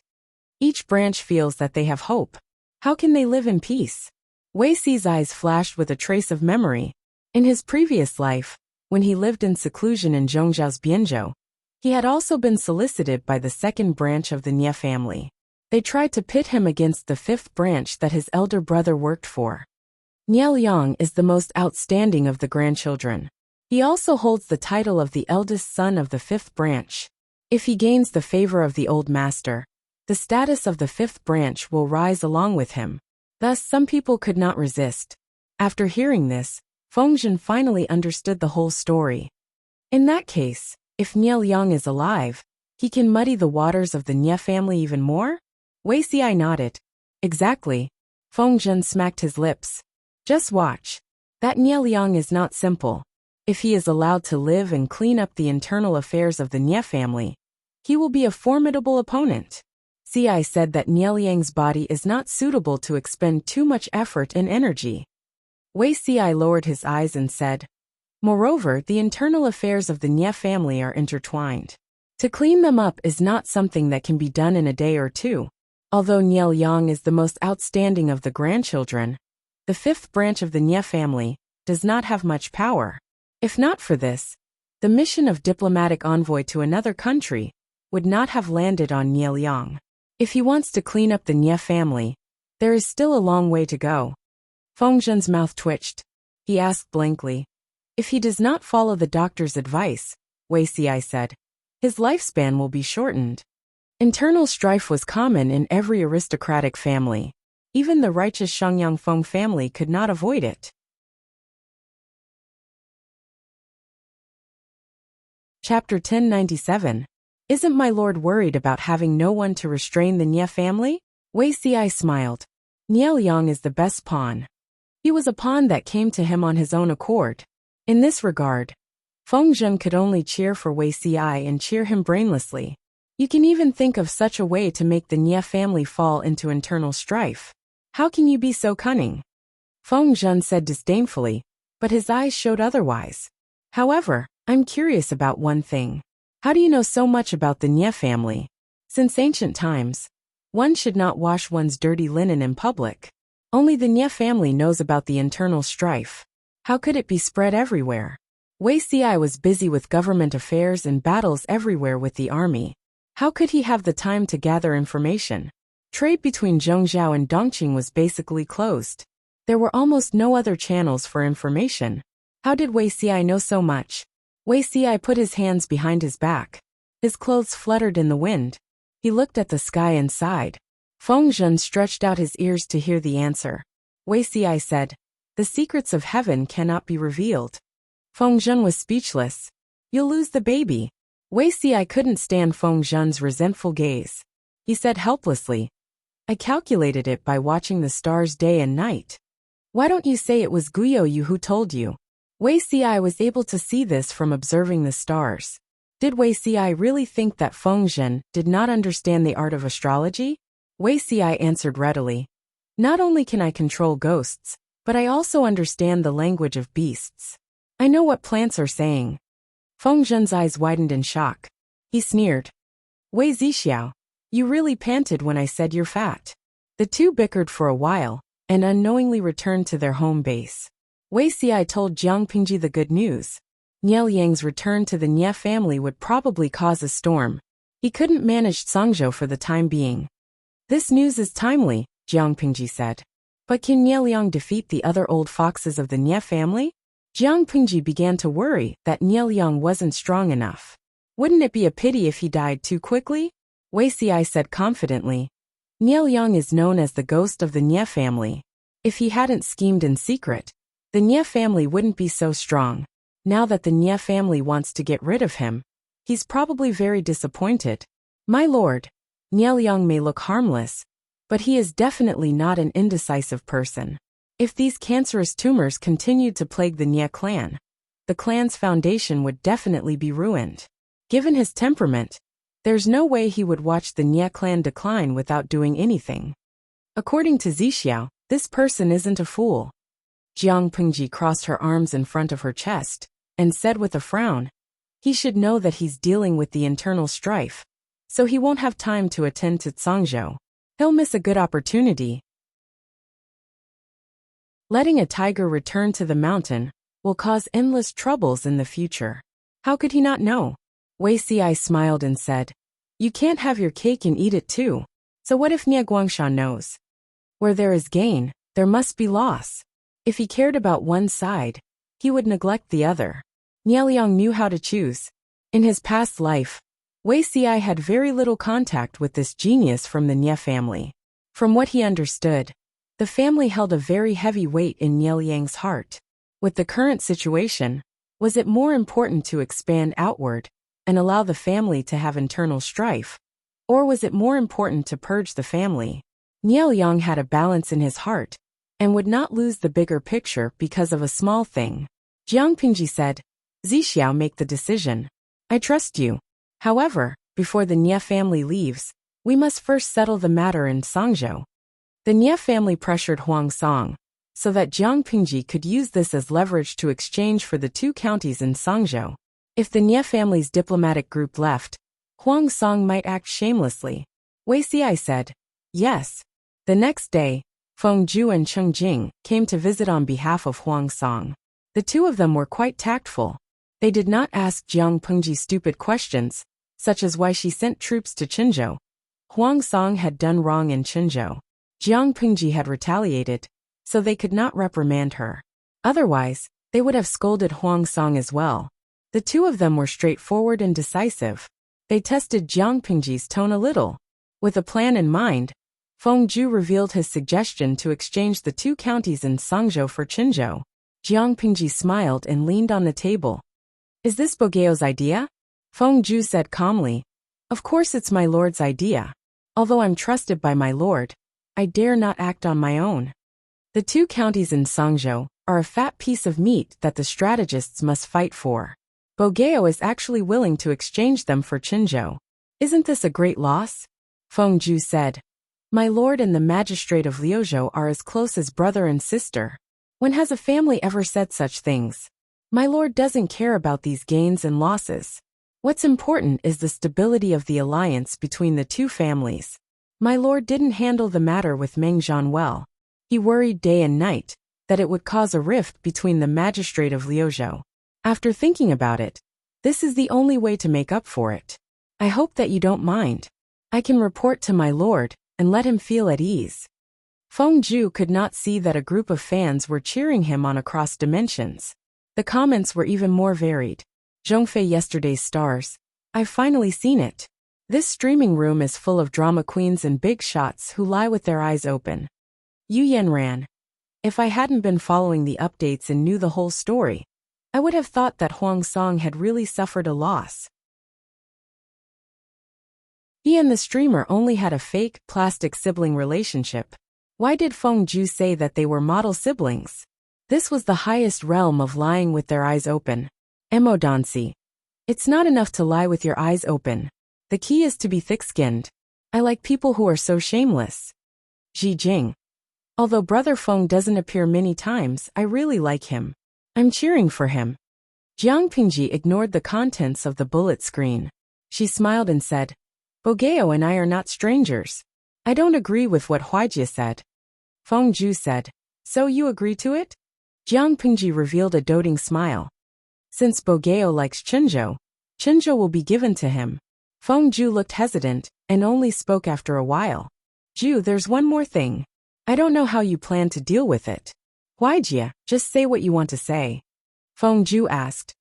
Each branch feels that they have hope. How can they live in peace? Wei Ci's eyes flashed with a trace of memory. In his previous life, when he lived in seclusion in Zhongzhao's Bianzhou, he had also been solicited by the second branch of the Nie family. They tried to pit him against the fifth branch that his elder brother worked for. Nie Liang is the most outstanding of the grandchildren. He also holds the title of the eldest son of the fifth branch. If he gains the favor of the old master, the status of the fifth branch will rise along with him. Thus some people could not resist. After hearing this, Feng Zhen finally understood the whole story. In that case, if Nie Liang is alive, he can muddy the waters of the Nie family even more? Wei Ci nodded. Exactly. Feng Zhen smacked his lips. Just watch. That Nie Liang is not simple. If he is allowed to live and clean up the internal affairs of the Nie family, he will be a formidable opponent. Ci said that Nie Liang's body is not suitable to expend too much effort and energy. Wei Ci lowered his eyes and said, "Moreover, the internal affairs of the Nie family are intertwined. To clean them up is not something that can be done in a day or two. Although Nie Liang is the most outstanding of the grandchildren, the fifth branch of the Nie family does not have much power. If not for this, the mission of diplomatic envoy to another country would not have landed on Nie Liang. If he wants to clean up the Nie family, there is still a long way to go." Feng Zhen's mouth twitched. He asked blankly, "If he does not follow the doctor's advice," Wei Ci said, "his lifespan will be shortened." Internal strife was common in every aristocratic family. Even the righteous Shengyang Feng family could not avoid it. Chapter 1097. Isn't my lord worried about having no one to restrain the Nie family? Wei Ci smiled. Nie Liang is the best pawn. He was a pawn that came to him on his own accord. In this regard, Feng Zhen could only cheer for Wei Ci and cheer him brainlessly. You can even think of such a way to make the Nye family fall into internal strife. How can you be so cunning? Feng Zhen said disdainfully, but his eyes showed otherwise. However, I'm curious about one thing. How do you know so much about the Nye family? Since ancient times, one should not wash one's dirty linen in public. Only the Nye family knows about the internal strife. How could it be spread everywhere? Wei Xi was busy with government affairs and battles everywhere with the army. How could he have the time to gather information? Trade between Zhongzhou and Dongqing was basically closed. There were almost no other channels for information. How did Wei Xi know so much? Wei Xi put his hands behind his back. His clothes fluttered in the wind. He looked at the sky and sighed. Feng Zhen stretched out his ears to hear the answer. Wei Xi said, "The secrets of heaven cannot be revealed." Feng Zhen was speechless. "You'll lose the baby." Wei Xi couldn't stand Feng Zhen's resentful gaze. He said helplessly, "I calculated it by watching the stars day and night." "Why don't you say it was Guyo Yu who told you?" Wei Xi was able to see this from observing the stars. Did Wei Xi really think that Feng Zhen did not understand the art of astrology? Wei Xi answered readily, "Not only can I control ghosts, but I also understand the language of beasts. I know what plants are saying." Feng Zhen's eyes widened in shock. He sneered. "Wei Zixiao, you really panted when I said you're fat." The two bickered for a while, and unknowingly returned to their home base. Wei Xi told Jiang Pingji the good news. Nye Liang's return to the Nye family would probably cause a storm. He couldn't manage Songzhou for the time being. "This news is timely," Jiang Pingji said. "But can Nye Liang defeat the other old foxes of the Nye family?" Jiang Pingji began to worry that Nye Liang wasn't strong enough. "Wouldn't it be a pity if he died too quickly?" Wei Xi said confidently. "Nye Liang is known as the ghost of the Nye family. If he hadn't schemed in secret, the Nye family wouldn't be so strong. Now that the Nye family wants to get rid of him, he's probably very disappointed. My lord, Nye Liang may look harmless, but he is definitely not an indecisive person. If these cancerous tumors continued to plague the Nye clan, the clan's foundation would definitely be ruined. Given his temperament, there's no way he would watch the Nye clan decline without doing anything. According to Zixiao, this person isn't a fool." Jiang Pingji crossed her arms in front of her chest and said with a frown, "He should know that he's dealing with the internal strife, so he won't have time to attend to Songzhou. He'll miss a good opportunity. Letting a tiger return to the mountain will cause endless troubles in the future. How could he not know?" Wei Xi smiled and said, "You can't have your cake and eat it too. So what if Nye Guangshan knows? Where there is gain, there must be loss. If he cared about one side, he would neglect the other." Nye Liang knew how to choose. In his past life, Wei Xi had very little contact with this genius from the Nye family. From what he understood, the family held a very heavy weight in Nye Liang's heart. With the current situation, was it more important to expand outward and allow the family to have internal strife? Or was it more important to purge the family? Nye Liang had a balance in his heart and would not lose the bigger picture because of a small thing. Jiang Pingji said, "Zixiao, make the decision. I trust you. However, before the Nye family leaves, we must first settle the matter in Songzhou." The Nye family pressured Huang Song, so that Jiang Pingji could use this as leverage to exchange for the 2 counties in Songzhou. If the Nye family's diplomatic group left, Huang Song might act shamelessly. Wei Xi said, "Yes." The next day, Feng Zhu and Cheng Jing came to visit on behalf of Huang Song. The two of them were quite tactful. They did not ask Jiang Pingji stupid questions, such as why she sent troops to Qinzhou. Huang Song had done wrong in Qinzhou. Jiang Pingji had retaliated, so they could not reprimand her. Otherwise, they would have scolded Huang Song as well. The two of them were straightforward and decisive. They tested Jiang Pingji's tone a little. With a plan in mind, Feng Zhu revealed his suggestion to exchange the 2 counties in Songzhou for Qinzhou. Jiang Pingji smiled and leaned on the table. "Is this Bogeo's idea?" Feng Zhu said calmly. "Of course it's my lord's idea. Although I'm trusted by my lord, I dare not act on my own. The 2 counties in Songzhou are a fat piece of meat that the strategists must fight for. Bogeo is actually willing to exchange them for Qinzhou. Isn't this a great loss? Feng Ju said. My lord and the magistrate of Liuzhou are as close as brother and sister. When has a family ever said such things? My lord doesn't care about these gains and losses. What's important is the stability of the alliance between the two families. My lord didn't handle the matter with Meng Zhan well. He worried day and night that it would cause a rift between the magistrate of Liuzhou. After thinking about it, this is the only way to make up for it. I hope that you don't mind. I can report to my lord and let him feel at ease. Feng Ju could not see that a group of fans were cheering him on across dimensions. The comments were even more varied. Zhongfei yesterday's stars. I've finally seen it. This streaming room is full of drama queens and big shots who lie with their eyes open. Yu Yan ran. If I hadn't been following the updates and knew the whole story, I would have thought that Huang Song had really suffered a loss. He and the streamer only had a fake, plastic sibling relationship. Why did Feng Ju say that they were model siblings? This was the highest realm of lying with their eyes open. Emodancy. It's not enough to lie with your eyes open. The key is to be thick-skinned. I like people who are so shameless. Ji Jing. Although Brother Feng doesn't appear many times, I really like him. I'm cheering for him. Jiang Pingji ignored the contents of the bullet screen. She smiled and said, Bogeo and I are not strangers. I don't agree with what Huaijie said. Feng Ju said, So you agree to it? Jiang Pingji revealed a doting smile. Since Bogeo likes Chenzhou, Chenzhou will be given to him. Feng Ju looked hesitant and only spoke after a while. Ju, there's one more thing. I don't know how you plan to deal with it. Huaijie, just say what you want to say. Feng Ju asked.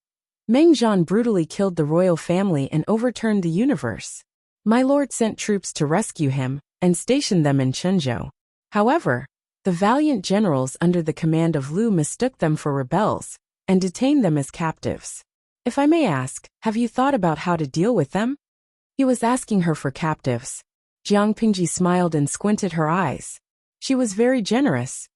Meng Zhan brutally killed the royal family and overturned the universe. My lord sent troops to rescue him and stationed them in Chenzhou. However, the valiant generals under the command of Lu mistook them for rebels and detained them as captives. If I may ask, have you thought about how to deal with them? He was asking her for captives. Jiang Pingji smiled and squinted her eyes. She was very generous.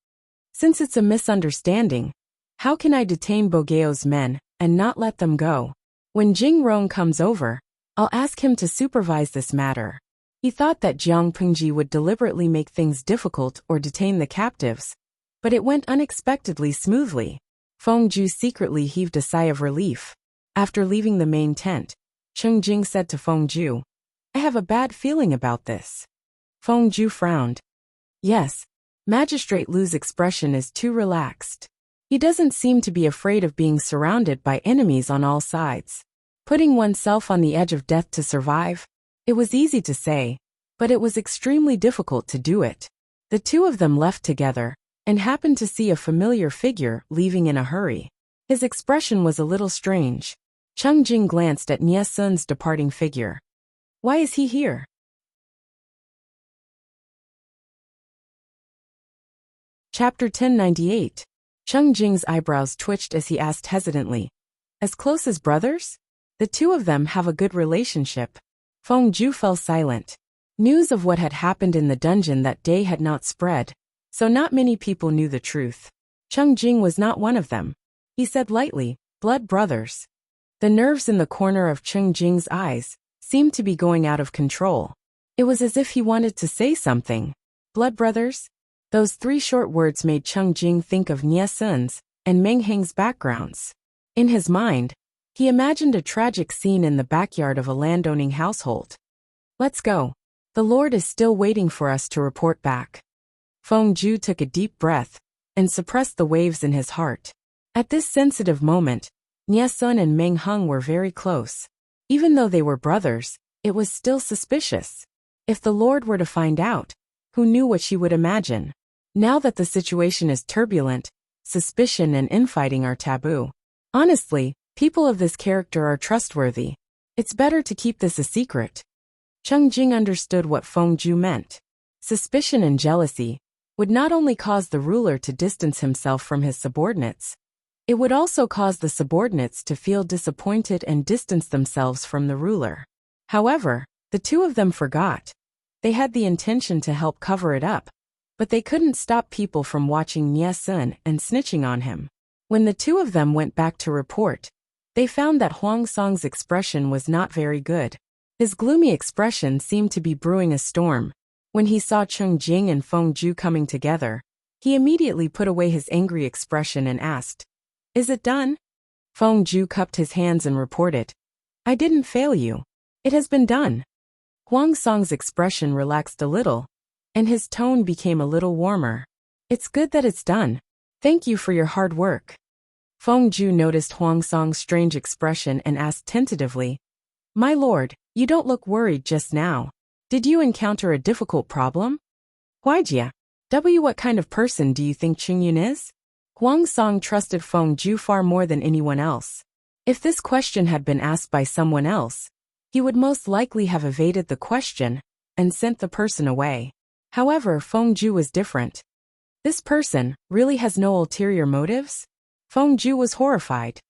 Since it's a misunderstanding, how can I detain Bogeo's men and not let them go? When Jing Rong comes over, I'll ask him to supervise this matter. He thought that Jiang Pingji would deliberately make things difficult or detain the captives, but it went unexpectedly smoothly. Feng Ju secretly heaved a sigh of relief. After leaving the main tent, Cheng Jing said to Feng Ju, I have a bad feeling about this. Feng Ju frowned. Yes, Magistrate Lu's expression is too relaxed. He doesn't seem to be afraid of being surrounded by enemies on all sides. Putting oneself on the edge of death to survive? It was easy to say, but it was extremely difficult to do it. The two of them left together and happened to see a familiar figure leaving in a hurry. His expression was a little strange. Cheng Jing glanced at Nie Sun's departing figure. Why is he here? Chapter 1098. Cheng Jing's eyebrows twitched as he asked hesitantly. As close as brothers? The two of them have a good relationship. Feng Ju fell silent. News of what had happened in the dungeon that day had not spread, so not many people knew the truth. Cheng Jing was not one of them. He said lightly, blood brothers. The nerves in the corner of Cheng Jing's eyes seemed to be going out of control. It was as if he wanted to say something. Blood brothers? Those three short words made Cheng Jing think of Nie Sun's and Meng Heng's backgrounds. In his mind, he imagined a tragic scene in the backyard of a landowning household. Let's go. The Lord is still waiting for us to report back. Feng Ju took a deep breath and suppressed the waves in his heart. At this sensitive moment, Nie Sun and Meng Heng were very close. Even though they were brothers, it was still suspicious. If the Lord were to find out, who knew what she would imagine? Now that the situation is turbulent, suspicion and infighting are taboo. Honestly, people of this character are trustworthy. It's better to keep this a secret. Cheng Jing understood what Feng Ju meant. Suspicion and jealousy would not only cause the ruler to distance himself from his subordinates, it would also cause the subordinates to feel disappointed and distance themselves from the ruler. However, the two of them forgot. They had the intention to help cover it up, but they couldn't stop people from watching Nie Sun and snitching on him. When the two of them went back to report, they found that Huang Song's expression was not very good. His gloomy expression seemed to be brewing a storm. When he saw Cheng Jing and Feng Ju coming together, he immediately put away his angry expression and asked, "Is it done?" Feng Ju cupped his hands and reported, "I didn't fail you. It has been done." Huang Song's expression relaxed a little, and his tone became a little warmer. "It's good that it's done. Thank you for your hard work." Feng Ju noticed Huang Song's strange expression and asked tentatively, "My lord, you don't look worried just now. Did you encounter a difficult problem?" "Huaijia. What kind of person do you think Qingyun is?" Huang Song trusted Feng Ju far more than anyone else. If this question had been asked by someone else, he would most likely have evaded the question and sent the person away. However, Feng Ju was different. This person really has no ulterior motives? Feng Ju was horrified.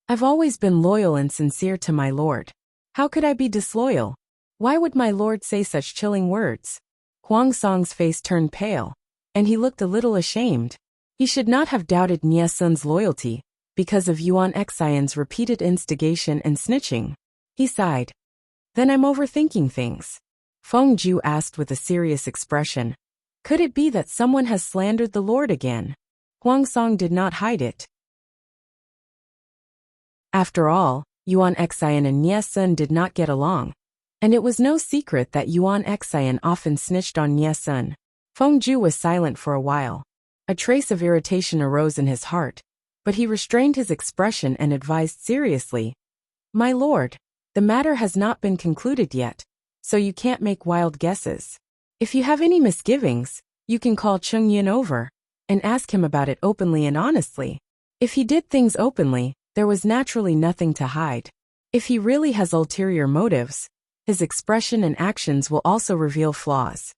"I've always been loyal and sincere to my lord. How could I be disloyal? Why would my lord say such chilling words?" Huang Song's face turned pale, and he looked a little ashamed. He should not have doubted Nie Sun's loyalty because of Yuan Xian's repeated instigation and snitching. He sighed. "Then I'm overthinking things." Feng Ju asked with a serious expression, "Could it be that someone has slandered the lord again?" Huang Song did not hide it. After all, Yuan Xian and Nie Sun did not get along, and it was no secret that Yuan Xian often snitched on Nie Sun. Feng Ju was silent for a while. A trace of irritation arose in his heart, but he restrained his expression and advised seriously, "My lord, the matter has not been concluded yet, so you can't make wild guesses. If you have any misgivings, you can call Cheng Yin over and ask him about it openly and honestly. If he did things openly, there was naturally nothing to hide. If he really has ulterior motives, his expression and actions will also reveal flaws."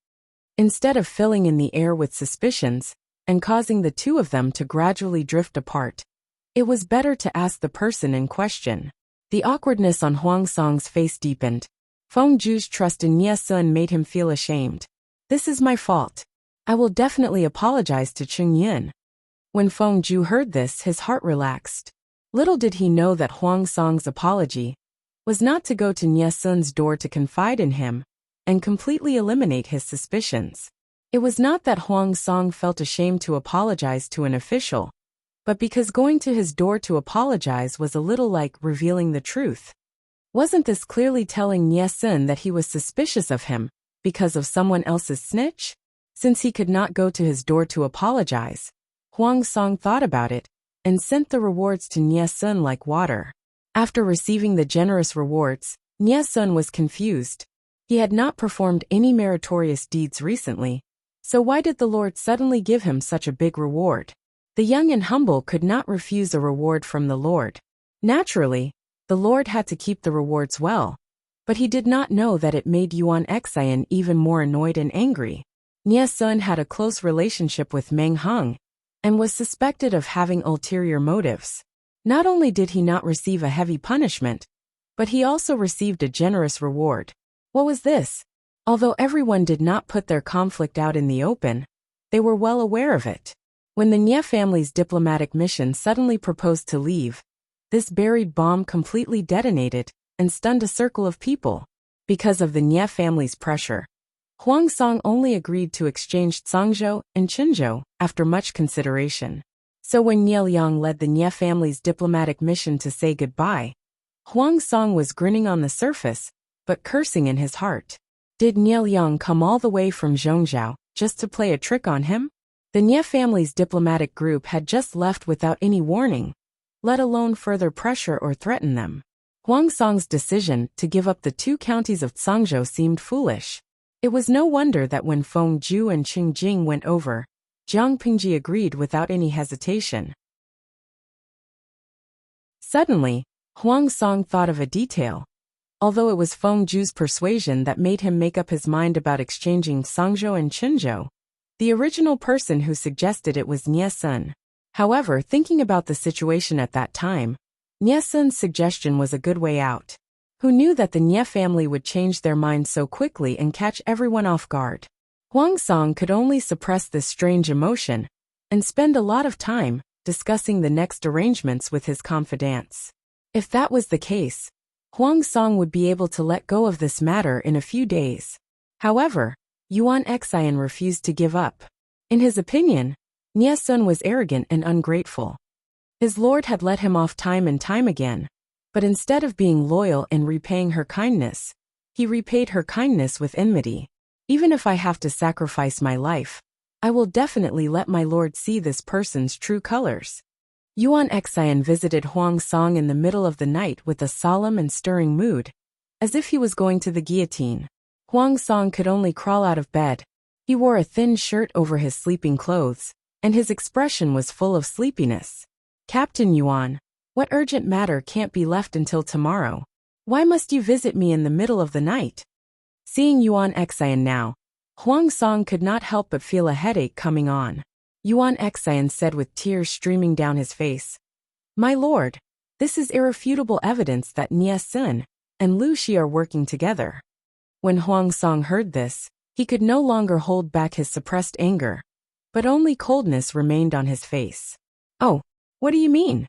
Instead of filling in the air with suspicions and causing the two of them to gradually drift apart, it was better to ask the person in question. The awkwardness on Huang Song's face deepened. Feng Ju's trust in Nie Sun made him feel ashamed. "This is my fault. I will definitely apologize to Cheng Yin." When Feng Ju heard this, his heart relaxed. Little did he know that Huang Song's apology was not to go to Nie Sun's door to confide in him and completely eliminate his suspicions. It was not that Huang Song felt ashamed to apologize to an official, but because going to his door to apologize was a little like revealing the truth. Wasn't this clearly telling Nie Sun that he was suspicious of him because of someone else's snitch? Since he could not go to his door to apologize, Huang Song thought about it and sent the rewards to Nie Sun like water. After receiving the generous rewards, Nie Sun was confused. He had not performed any meritorious deeds recently, so why did the Lord suddenly give him such a big reward? The young and humble could not refuse a reward from the Lord. Naturally, the Lord had to keep the rewards well, but he did not know that it made Yuan Xian even more annoyed and angry. Nie Sun had a close relationship with Meng Hung and was suspected of having ulterior motives. Not only did he not receive a heavy punishment, but he also received a generous reward. What was this? Although everyone did not put their conflict out in the open, they were well aware of it. When the Nie family's diplomatic mission suddenly proposed to leave, this buried bomb completely detonated and stunned a circle of people. Because of the Nie family's pressure, Huang Song only agreed to exchange Zhangzhou and Qinzhou after much consideration. So when Nie Liang led the Nie family's diplomatic mission to say goodbye, Huang Song was grinning on the surface, but cursing in his heart. Did Nie Liang come all the way from Zhongzhou just to play a trick on him? The Nie family's diplomatic group had just left without any warning, let alone further pressure or threaten them. Huang Song's decision to give up the 2 counties of Zhangzhou seemed foolish. It was no wonder that when Feng Ju and Qing Jing went over, Jiang Pingji agreed without any hesitation. Suddenly, Huang Song thought of a detail. Although it was Feng Ju's persuasion that made him make up his mind about exchanging Zhangzhou and Qinzhou, the original person who suggested it was Nie Sun. However, thinking about the situation at that time, Nie Sun's suggestion was a good way out. Who knew that the Nie family would change their minds so quickly and catch everyone off guard? Huang Song could only suppress this strange emotion and spend a lot of time discussing the next arrangements with his confidants. If that was the case, Huang Song would be able to let go of this matter in a few days. However, Yuan Xian refused to give up. In his opinion, Nie Sun was arrogant and ungrateful. His lord had let him off time and time again, but instead of being loyal and repaying her kindness, he repaid her kindness with enmity. Even if I have to sacrifice my life, I will definitely let my lord see this person's true colors. Yuan Xian visited Huang Song in the middle of the night with a solemn and stirring mood, as if he was going to the guillotine. Huang Song could only crawl out of bed. He wore a thin shirt over his sleeping clothes, and his expression was full of sleepiness. Captain Yuan, what urgent matter can't be left until tomorrow? Why must you visit me in the middle of the night? Seeing Yuan Xian now, Huang Song could not help but feel a headache coming on. Yuan Xian said with tears streaming down his face, "My lord, this is irrefutable evidence that Nie Sun and Lu Shi are working together." When Huang Song heard this, he could no longer hold back his suppressed anger, but only coldness remained on his face. "Oh, what do you mean?"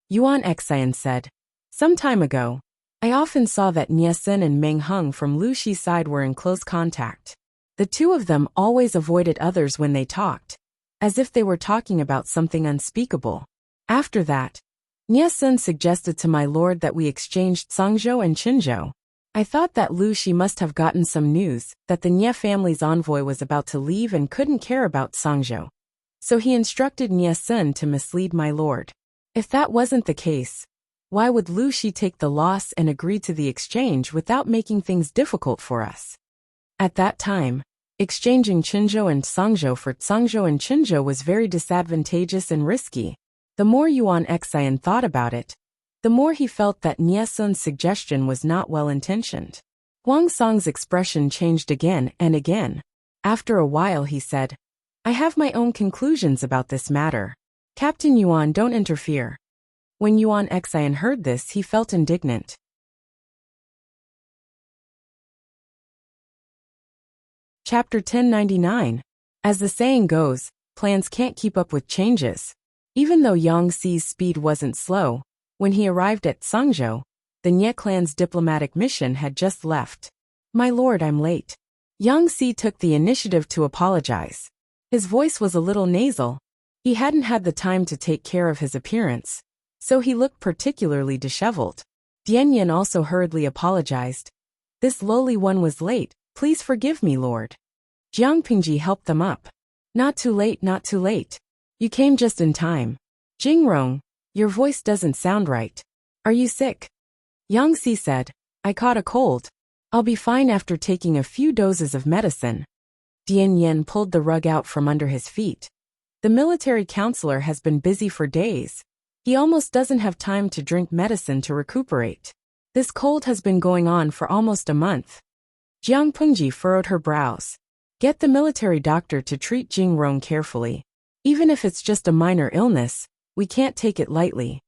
Yuan Xian said. "Some time ago, I often saw that Nie Sun and Meng Hung from Lu Shi's side were in close contact. The two of them always avoided others when they talked, as if they were talking about something unspeakable. After that, Nie Sun suggested to my lord that we exchanged Songzhou and Qinzhou. I thought that Lu Shi must have gotten some news that the Nie family's envoy was about to leave and couldn't care about Songzhou. So he instructed Nie Sun to mislead my lord. If that wasn't the case, why would Lu Shi take the loss and agree to the exchange without making things difficult for us? At that time, exchanging Qinzhou and Songzhou for Songzhou and Qinzhou was very disadvantageous and risky. The more Yuan Xian thought about it, the more he felt that Nie Sun's suggestion was not well-intentioned. Huang Song's expression changed again and again. After a while he said, "I have my own conclusions about this matter. Captain Yuan, don't interfere." When Yuan Xian heard this, he felt indignant. Chapter 1099. As the saying goes, plans can't keep up with changes. Even though Yang Xi's speed wasn't slow, when he arrived at Songzhou, the Nie clan's diplomatic mission had just left. "My lord, I'm late." Yang Xi took the initiative to apologize. His voice was a little nasal. He hadn't had the time to take care of his appearance, so he looked particularly disheveled. Dian Yin also hurriedly apologized. "This lowly one was late. Please forgive me, lord." Jiang Pingji helped them up. "Not too late, not too late. You came just in time. Jingrong, your voice doesn't sound right. Are you sick?" Yang Xi said, "I caught a cold. I'll be fine after taking a few doses of medicine." Dian Yin pulled the rug out from under his feet. The military counselor has been busy for days. He almost doesn't have time to drink medicine to recuperate. This cold has been going on for almost a month. Jiang Pengji furrowed her brows. "Get the military doctor to treat Jingrong carefully. Even if it's just a minor illness, we can't take it lightly."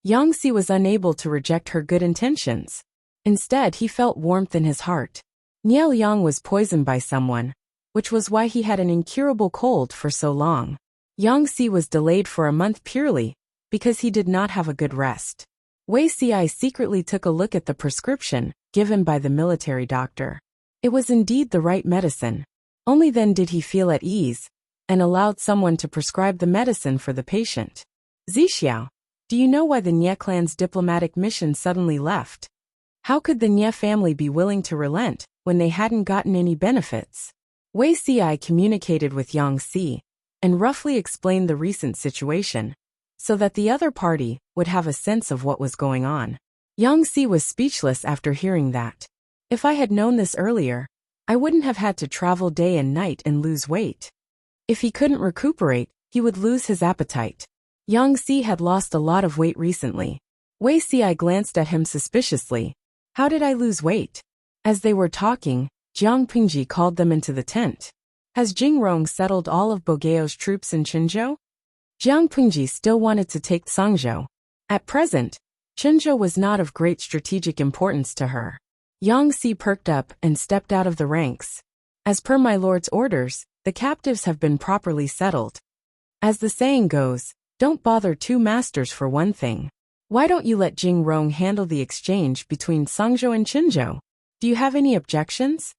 Yang Xi was unable to reject her good intentions. Instead, he felt warmth in his heart. Nie Liang was poisoned by someone, which was why he had an incurable cold for so long. Yang Xi was delayed for a month purely because he did not have a good rest. Wei Ci secretly took a look at the prescription given by the military doctor. It was indeed the right medicine. Only then did he feel at ease, and allowed someone to prescribe the medicine for the patient. "Zixiao, do you know why the Nie clan's diplomatic mission suddenly left? How could the Nie family be willing to relent when they hadn't gotten any benefits?" Wei Ci communicated with Yang Xi, and roughly explained the recent situation, so that the other party would have a sense of what was going on. Yang Xi was speechless after hearing that. "If I had known this earlier, I wouldn't have had to travel day and night and lose weight." If he couldn't recuperate, he would lose his appetite. Yang Xi had lost a lot of weight recently. Wei Ci glanced at him suspiciously. "How did I lose weight?" As they were talking, Jiang Pingji called them into the tent. "Has Jingrong settled all of Bogeo's troops in Qinzhou?" Jiang Pingji still wanted to take Songzhou. At present, Qinzhou was not of great strategic importance to her. Yang Xi perked up and stepped out of the ranks. "As per my lord's orders, the captives have been properly settled. As the saying goes, don't bother two masters for one thing." Why don't you let Jing Rong handle the exchange between Songzhou and Qinzhou? Do you have any objections?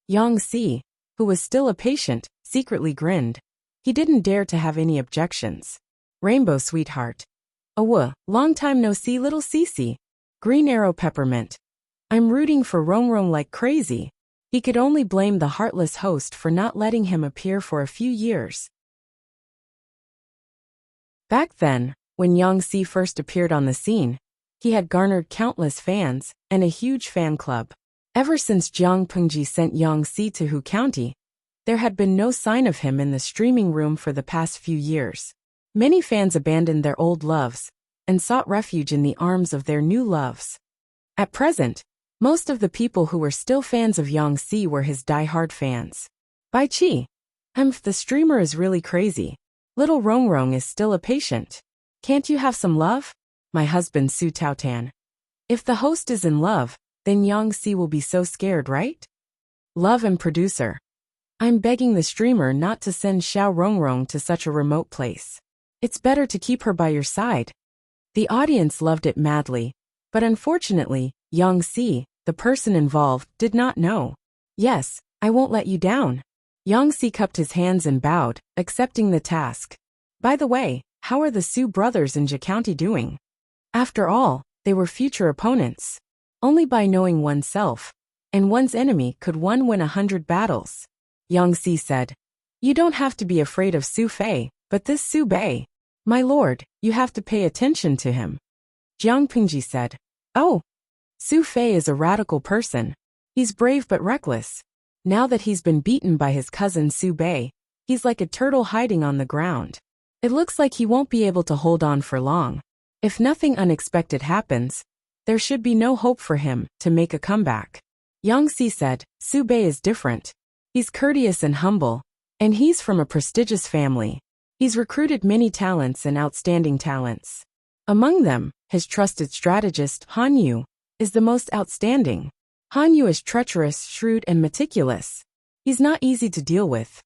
Yang Si, who was still a patient, secretly grinned. He didn't dare to have any objections. Rainbow sweetheart. Long time no see, little Cece. Green Arrow Peppermint. I'm rooting for Rongrong like crazy. He could only blame the heartless host for not letting him appear for a few years. Back then, when Yang Si first appeared on the scene, he had garnered countless fans and a huge fan club. Ever since Jiang Pengji sent Yang Si to Hu County, there had been no sign of him in the streaming room for the past few years. Many fans abandoned their old loves and sought refuge in the arms of their new loves. At present, most of the people who were still fans of Yang Si were his die-hard fans. Bai Qi. The streamer is really crazy. Little Rongrong is still a patient. Can't you have some love? My husband Su Taotan. If the host is in love, then Yang Si will be so scared, right? Love and producer. I'm begging the streamer not to send Xiao Rongrong to such a remote place. It's better to keep her by your side. The audience loved it madly, but unfortunately, Yang Si, the person involved, did not know. Yes, I won't let you down. Yang Si cupped his hands and bowed, accepting the task. By the way, how are the Su brothers in Jia County doing? After all, they were future opponents. Only by knowing oneself and one's enemy could one win 100 battles. Yang Si said, You don't have to be afraid of Su Fei, but this Su Bei. My lord, you have to pay attention to him. Jiang Pingji said, Oh, Su Fei is a radical person. He's brave but reckless. Now that he's been beaten by his cousin Su Bei, he's like a turtle hiding on the ground. It looks like he won't be able to hold on for long. If nothing unexpected happens, there should be no hope for him to make a comeback. Yang Si said, Su Bei is different. He's courteous and humble, and he's from a prestigious family. He's recruited many talents and outstanding talents. Among them, his trusted strategist, Han Yu, is the most outstanding. Han Yu is treacherous, shrewd, and meticulous. He's not easy to deal with.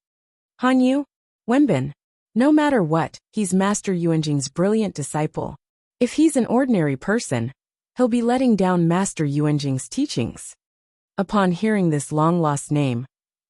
Han Yu? Wenbin. No matter what, he's Master Yuanjing's brilliant disciple. If he's an ordinary person, he'll be letting down Master Yuanjing's teachings. Upon hearing this long-lost name,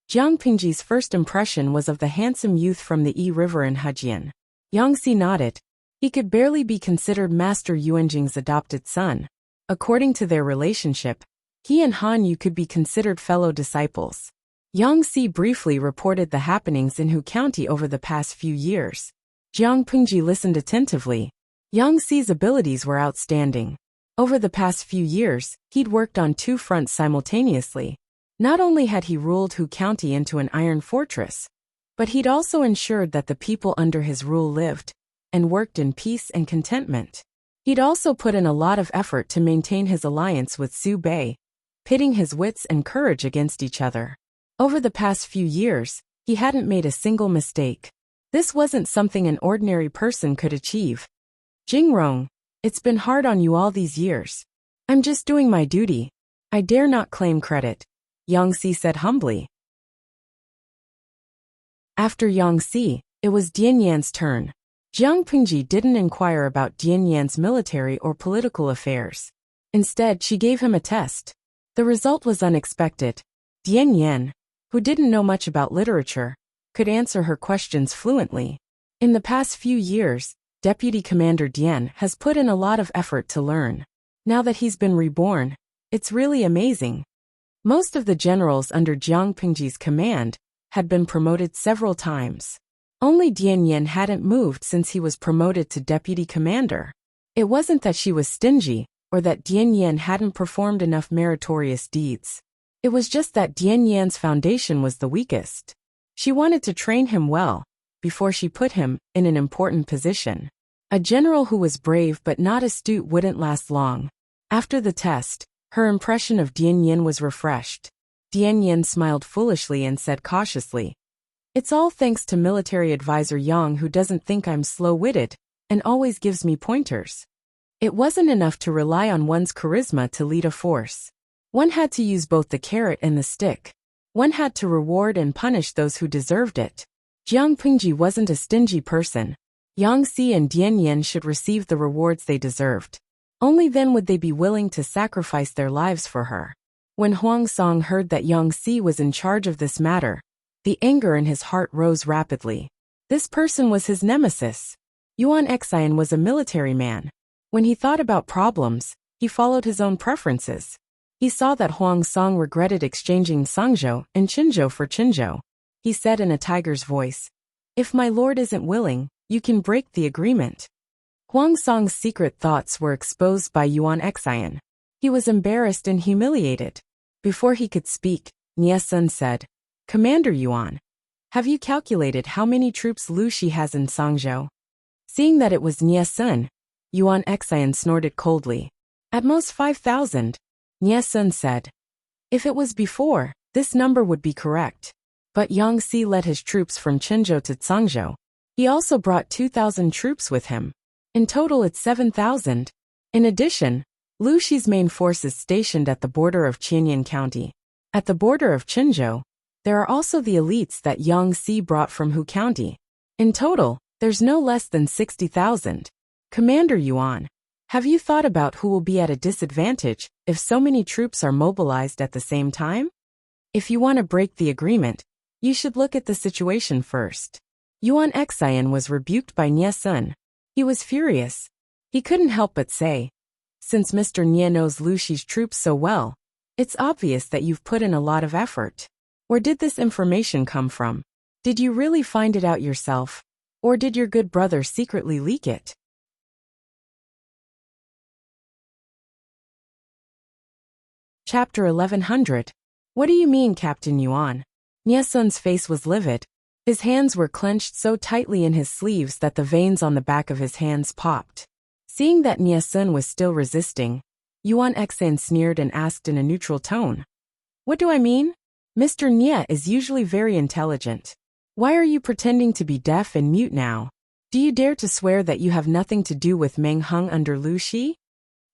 Jiang Pingji's first impression was of the handsome youth from the Yi River in Hejian. Yang Si nodded. He could barely be considered Master Yuanjing's adopted son. According to their relationship, he and Han Yu could be considered fellow disciples. Yang Si briefly reported the happenings in Hu County over the past few years. Jiang Pingji listened attentively. Yang Si's abilities were outstanding. Over the past few years, he'd worked on two fronts simultaneously. Not only had he ruled Hu County into an iron fortress, but he'd also ensured that the people under his rule lived and worked in peace and contentment. He'd also put in a lot of effort to maintain his alliance with Su Bei, pitting his wits and courage against each other. Over the past few years, he hadn't made a single mistake. This wasn't something an ordinary person could achieve. Jingrong, it's been hard on you all these years. I'm just doing my duty. I dare not claim credit, Yang Si said humbly. After Yang Si, it was Dian Yan's turn. Jiang Pingji didn't inquire about Dian Yan's military or political affairs. Instead, she gave him a test. The result was unexpected. Dian Yan, who didn't know much about literature, could answer her questions fluently. In the past few years, Deputy Commander Dian has put in a lot of effort to learn. Now that he's been reborn, it's really amazing. Most of the generals under Jiang Pingji's command had been promoted several times. Only Dian Yan hadn't moved since he was promoted to deputy commander. It wasn't that she was stingy, or that Dian Yan hadn't performed enough meritorious deeds. It was just that Dian Yan's foundation was the weakest. She wanted to train him well, before she put him in an important position. A general who was brave but not astute wouldn't last long. After the test, her impression of Dian Yan was refreshed. Dian Yan smiled foolishly and said cautiously, It's all thanks to military advisor Yang, who doesn't think I'm slow-witted and always gives me pointers. It wasn't enough to rely on one's charisma to lead a force. One had to use both the carrot and the stick. One had to reward and punish those who deserved it. Jiang Pingji wasn't a stingy person. Yang Si and Dian Yan should receive the rewards they deserved. Only then would they be willing to sacrifice their lives for her. When Huang Song heard that Yang Si was in charge of this matter, the anger in his heart rose rapidly. This person was his nemesis. Yuan Xian was a military man. When he thought about problems, he followed his own preferences. He saw that Huang Song regretted exchanging Sangzhou and Qinzhou for Qinzhou. He said in a tiger's voice, "If my lord isn't willing, you can break the agreement." Huang Song's secret thoughts were exposed by Yuan Xian. He was embarrassed and humiliated. Before he could speak, Nie Sun said, "Commander Yuan, have you calculated how many troops Lu Shi has in Sangzhou?" Seeing that it was Nie Sun, Yuan Xian snorted coldly. "At most 5,000. Nie Sun said. If it was before, this number would be correct. But Yang Si led his troops from Qinzhou to Sangzhou. He also brought 2,000 troops with him. In total it's 7,000. In addition, Lu Shi's main force is stationed at the border of Qianyan County. At the border of Qinzhou, there are also the elites that Yang Si brought from Hu County. In total, there's no less than 60,000. Commander Yuan, have you thought about who will be at a disadvantage if so many troops are mobilized at the same time? If you want to break the agreement, you should look at the situation first." Yuan Xian was rebuked by Nie Sun. He was furious. He couldn't help but say, "Since Mr. Nie knows Lu Shi's troops so well, it's obvious that you've put in a lot of effort. Where did this information come from? Did you really find it out yourself? Or did your good brother secretly leak it?" Chapter 1100. What do you mean, Captain Yuan? Nie Sun's face was livid. His hands were clenched so tightly in his sleeves that the veins on the back of his hands popped. Seeing that Nie Sun was still resisting, Yuan Xian sneered and asked in a neutral tone, "What do I mean? Mr. Nie is usually very intelligent. Why are you pretending to be deaf and mute now? Do you dare to swear that you have nothing to do with Meng Hung under Lu Shi?"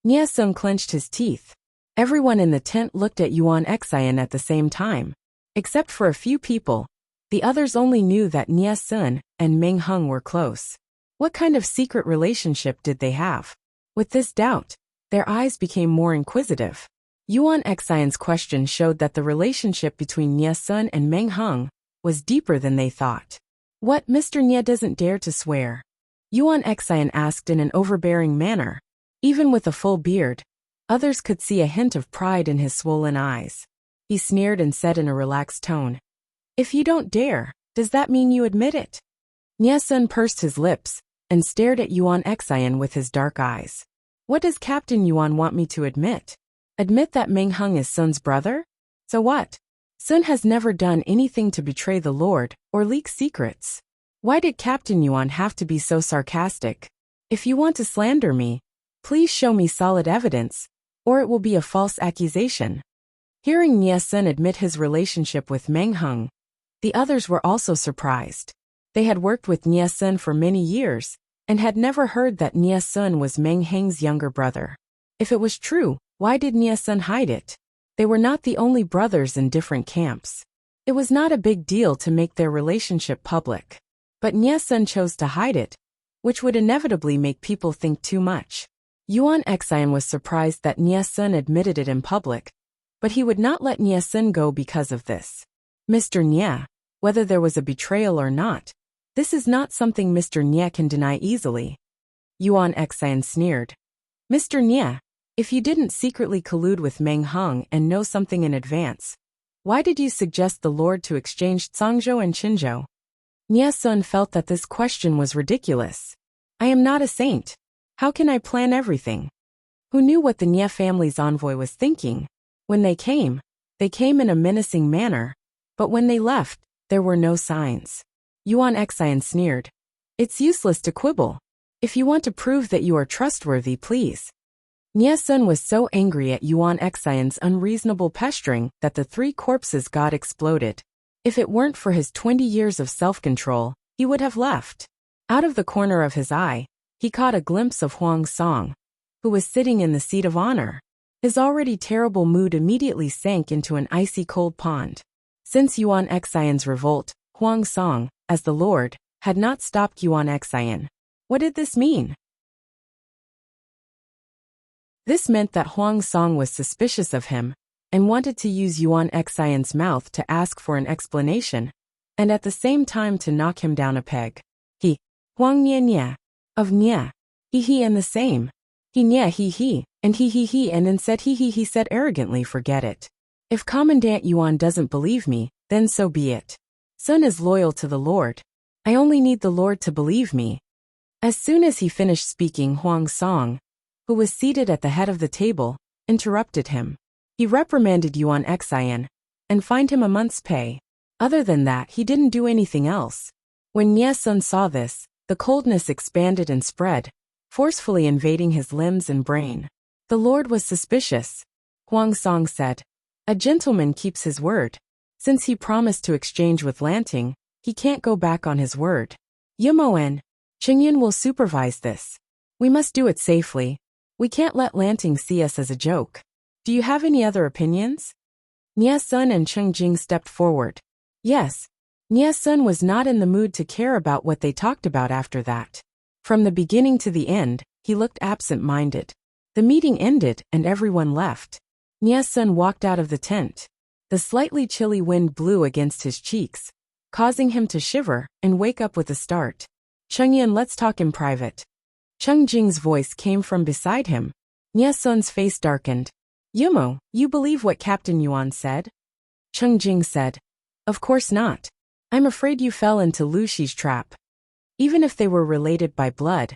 Nie Sun clenched his teeth. Everyone in the tent looked at Yuan Xian at the same time. Except for a few people, the others only knew that Nie Sun and Meng Hung were close. What kind of secret relationship did they have? With this doubt, their eyes became more inquisitive. Yuan Xian's question showed that the relationship between Nie Sun and Meng Hung was deeper than they thought. "What, Mr. Nie doesn't dare to swear?" Yuan Xian asked in an overbearing manner. Even with a full beard, others could see a hint of pride in his swollen eyes. He sneered and said in a relaxed tone, "If you don't dare, does that mean you admit it?" Nie Sun pursed his lips and stared at Yuan Xian with his dark eyes. "What does Captain Yuan want me to admit? Admit that Meng Hung is Sun's brother? So what? Sun has never done anything to betray the Lord or leak secrets. Why did Captain Yuan have to be so sarcastic? If you want to slander me, please show me solid evidence, or it will be a false accusation." Hearing Nie Sun admit his relationship with Meng Hung, the others were also surprised. They had worked with Nie Sun for many years and had never heard that Nie Sun was Meng Hung's younger brother. If it was true, why did Nie Sun hide it? They were not the only brothers in different camps. It was not a big deal to make their relationship public. But Nie Sun chose to hide it, which would inevitably make people think too much. Yuan Xian was surprised that Nie Sun admitted it in public, but he would not let Nie Sun go because of this. "Mr. Nie, whether there was a betrayal or not, this is not something Mr. Nie can deny easily." Yuan Xian sneered. "Mr. Nie, if you didn't secretly collude with Meng Hung and know something in advance, why did you suggest the Lord to exchange Sangzhou and Qinzhou?" Nie Sun felt that this question was ridiculous. "I am not a saint. How can I plan everything?" Who knew what the Nie family's envoy was thinking? When they came in a menacing manner, but when they left, there were no signs. Yuan Xian sneered. "It's useless to quibble. If you want to prove that you are trustworthy, please." Nie Sun was so angry at Yuan Xian's unreasonable pestering that the three corpses god exploded. If it weren't for his 20 years of self-control, he would have left. Out of the corner of his eye, he caught a glimpse of Huang Song, who was sitting in the seat of honor. His already terrible mood immediately sank into an icy cold pond. Since Yuan Xian's revolt, Huang Song, as the Lord, had not stopped Yuan Xian. What did this mean? This meant that Huang Song was suspicious of him and wanted to use Yuan Xian's mouth to ask for an explanation, and at the same time to knock him down a peg. He, Huang Nye Nye, of Nye, he and the same. He Nye he, and he, and then said he said arrogantly, forget it. If Commandant Yuan doesn't believe me, then so be it. Sun is loyal to the Lord. I only need the Lord to believe me. As soon as he finished speaking, Huang Song, who was seated at the head of the table, interrupted him. He reprimanded Yuan Xian and fined him a month's pay. Other than that, he didn't do anything else. When Nye Sun saw this, the coldness expanded and spread, forcefully invading his limbs and brain. The Lord was suspicious. Huang Song said, "A gentleman keeps his word. Since he promised to exchange with Lanting, he can't go back on his word. Yumoen, Qingyun will supervise this. We must do it safely. We can't let Lanting see us as a joke. Do you have any other opinions?" Nye Sun and Cheng Jing stepped forward. Yes. Nye Sun was not in the mood to care about what they talked about after that. From the beginning to the end, he looked absent-minded. The meeting ended and everyone left. Nye Sun walked out of the tent. The slightly chilly wind blew against his cheeks, causing him to shiver and wake up with a start. "Chengyan, let's talk in private." Cheng Jing's voice came from beside him. Nye Sun's face darkened. "Yumo, you believe what Captain Yuan said?" Cheng Jing said, "Of course not. I'm afraid you fell into Lu Shi's trap. Even if they were related by blood,